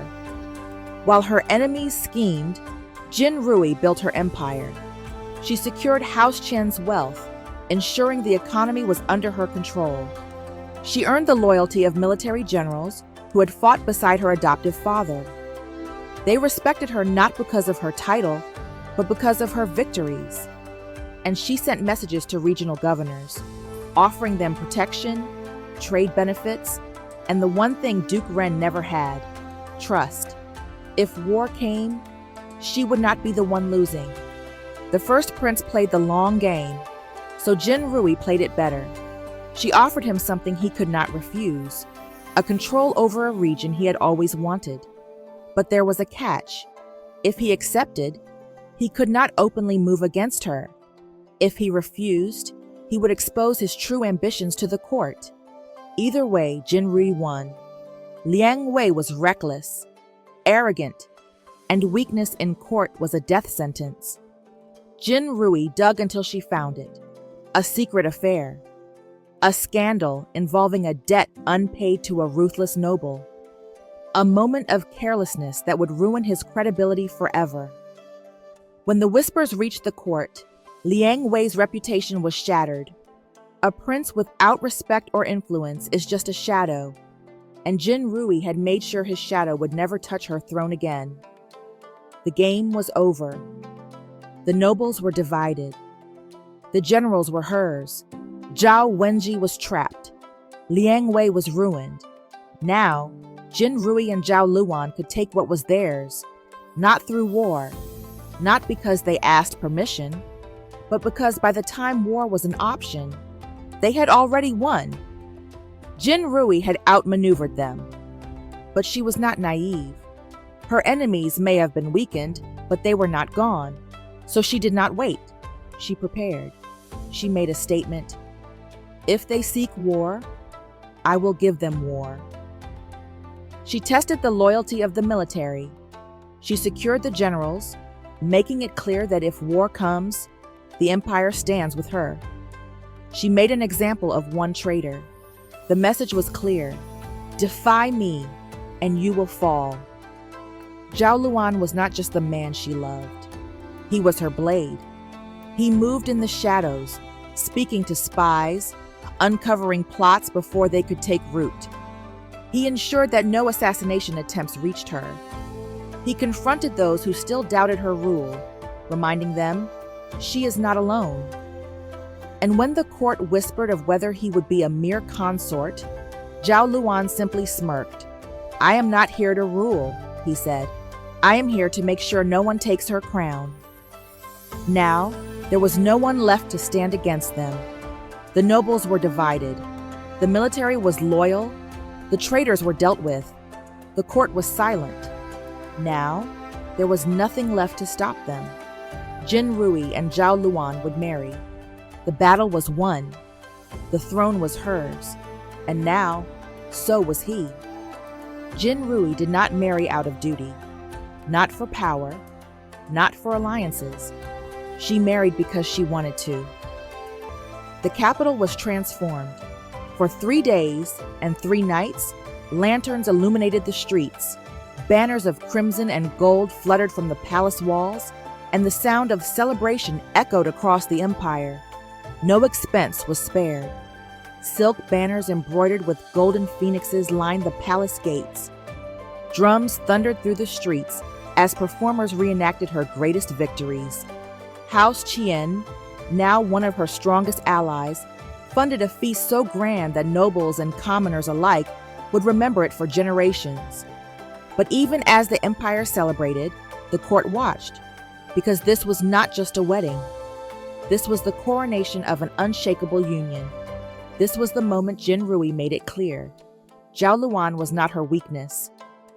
While her enemies schemed, Jin Rui built her empire. She secured House Qian's wealth, ensuring the economy was under her control. She earned the loyalty of military generals who had fought beside her adoptive father. They respected her not because of her title, but because of her victories. And she sent messages to regional governors, offering them protection, trade benefits, and the one thing Duke Ren never had, trust. If war came, she would not be the one losing. The first prince played the long game, so Jin Rui played it better. She offered him something he could not refuse, a control over a region he had always wanted. But there was a catch. If he accepted, he could not openly move against her. If he refused, he would expose his true ambitions to the court. Either way, Jin Rui won. Liang Wei was reckless, arrogant, and weakness in court was a death sentence. Jin Rui dug until she found it. A secret affair. A scandal involving a debt unpaid to a ruthless noble. A moment of carelessness that would ruin his credibility forever. When the whispers reached the court, Liang Wei's reputation was shattered. A prince without respect or influence is just a shadow, and Jin Rui had made sure his shadow would never touch her throne again. The game was over. The nobles were divided. The generals were hers. Zhao Wenji was trapped. Liang Wei was ruined. Now, Jin Rui and Zhao Luan could take what was theirs, not through war, not because they asked permission, but because by the time war was an option, they had already won. Jin Rui had outmaneuvered them, but she was not naive. Her enemies may have been weakened, but they were not gone. So she did not wait. She prepared. She made a statement. If they seek war, I will give them war. She tested the loyalty of the military. She secured the generals, making it clear that if war comes, the empire stands with her. She made an example of one traitor. The message was clear. Defy me, and you will fall. Zhao Luan was not just the man she loved. He was her blade. He moved in the shadows, speaking to spies, uncovering plots before they could take root. He ensured that no assassination attempts reached her. He confronted those who still doubted her rule, reminding them, she is not alone. And when the court whispered of whether he would be a mere consort, Zhao Luan simply smirked. I am not here to rule, he said. I am here to make sure no one takes her crown. Now, there was no one left to stand against them. The nobles were divided. The military was loyal. The traitors were dealt with. The court was silent. Now, there was nothing left to stop them. Jin Rui and Zhao Luan would marry. The battle was won. The throne was hers. And now, so was he. Jin Rui did not marry out of duty. Not for power. Not for alliances. She married because she wanted to. The capital was transformed. For 3 days and 3 nights, lanterns illuminated the streets. Banners of crimson and gold fluttered from the palace walls, and the sound of celebration echoed across the empire. No expense was spared. Silk banners embroidered with golden phoenixes lined the palace gates. Drums thundered through the streets as performers reenacted her greatest victories. House Chien, now one of her strongest allies, funded a feast so grand that nobles and commoners alike would remember it for generations. But even as the empire celebrated, the court watched, because this was not just a wedding. This was the coronation of an unshakable union. This was the moment Jin Rui made it clear. Zhao Luan was not her weakness.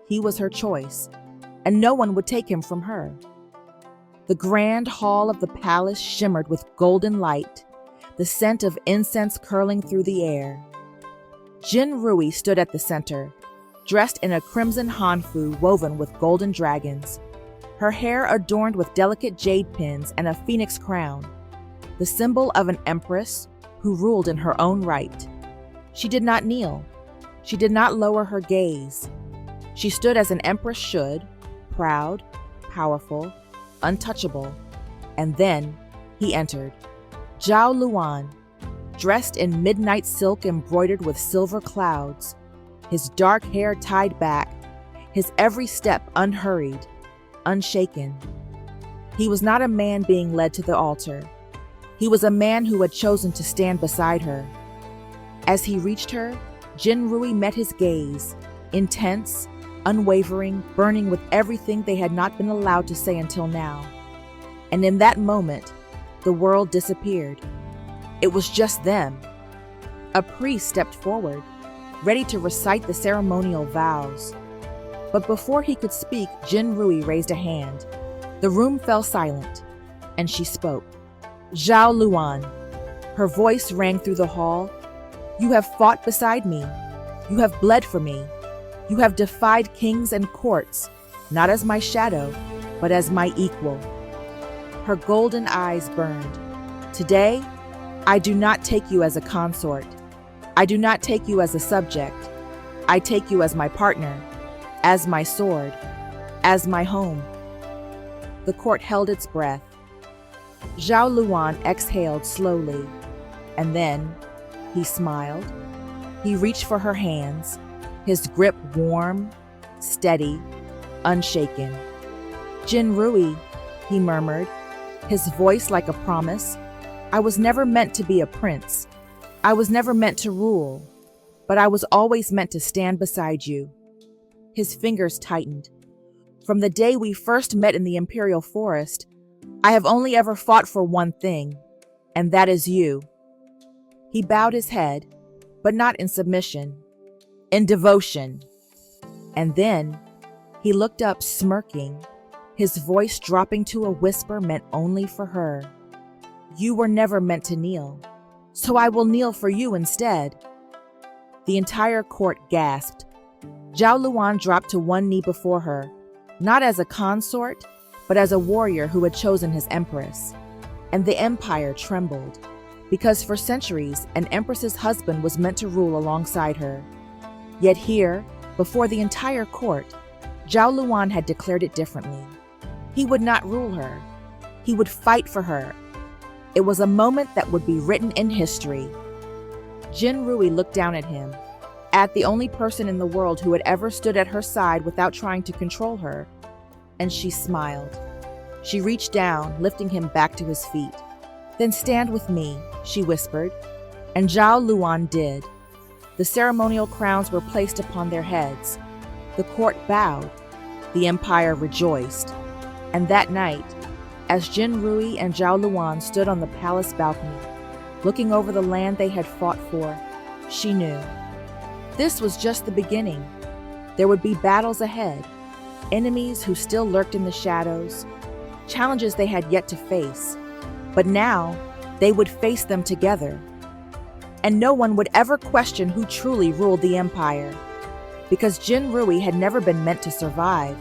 He was her choice, and no one would take him from her. The grand hall of the palace shimmered with golden light, the scent of incense curling through the air. Jin Rui stood at the center, dressed in a crimson hanfu woven with golden dragons, her hair adorned with delicate jade pins and a phoenix crown, the symbol of an empress who ruled in her own right. She did not kneel. She did not lower her gaze. She stood as an empress should, proud, powerful, untouchable. And then he entered. Zhao Luan, dressed in midnight silk embroidered with silver clouds, his dark hair tied back, his every step unhurried, unshaken. He was not a man being led to the altar. He was a man who had chosen to stand beside her. As he reached her, Jin Rui met his gaze, intense, unwavering, burning with everything they had not been allowed to say until now. And in that moment, the world disappeared. It was just them. A priest stepped forward, ready to recite the ceremonial vows. But before he could speak, Jin Rui raised a hand. The room fell silent, and she spoke. Zhao Luan. Her voice rang through the hall. You have fought beside me. You have bled for me. You have defied kings and courts, not as my shadow, but as my equal. Her golden eyes burned. Today, I do not take you as a consort. I do not take you as a subject. I take you as my partner, as my sword, as my home. The court held its breath. Zhao Luan exhaled slowly, and then he smiled. He reached for her hands, his grip warm, steady, unshaken. Jin Rui, he murmured, his voice like a promise. I was never meant to be a prince. I was never meant to rule, but I was always meant to stand beside you. His fingers tightened. From the day we first met in the imperial forest, I have only ever fought for one thing, and that is you. He bowed his head, but not in submission, in devotion. And then he looked up smirking, his voice dropping to a whisper meant only for her. You were never meant to kneel, so I will kneel for you instead. The entire court gasped. Zhao Luan dropped to one knee before her, not as a consort, but as a warrior who had chosen his empress. And the empire trembled, because for centuries, an empress's husband was meant to rule alongside her. Yet here, before the entire court, Zhao Luan had declared it differently. He would not rule her. He would fight for her. It was a moment that would be written in history. Jin Rui looked down at him, at the only person in the world who had ever stood at her side without trying to control her, and she smiled. She reached down, lifting him back to his feet. Then stand with me, she whispered, and Zhao Luan did. The ceremonial crowns were placed upon their heads. The court bowed. The empire rejoiced. And that night, as Jin Rui and Zhao Luan stood on the palace balcony, looking over the land they had fought for, she knew. This was just the beginning. There would be battles ahead, enemies who still lurked in the shadows, challenges they had yet to face. But now, they would face them together. And no one would ever question who truly ruled the empire, because Jin Rui had never been meant to survive.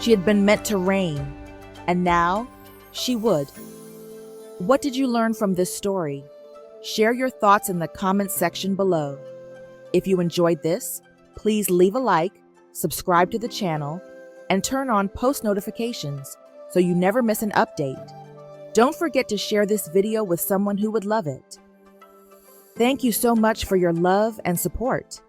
She had been meant to reign, and now she would. What did you learn from this story? Share your thoughts in the comments section below. If you enjoyed this, please leave a like, subscribe to the channel, and turn on post notifications so you never miss an update. Don't forget to share this video with someone who would love it. Thank you so much for your love and support.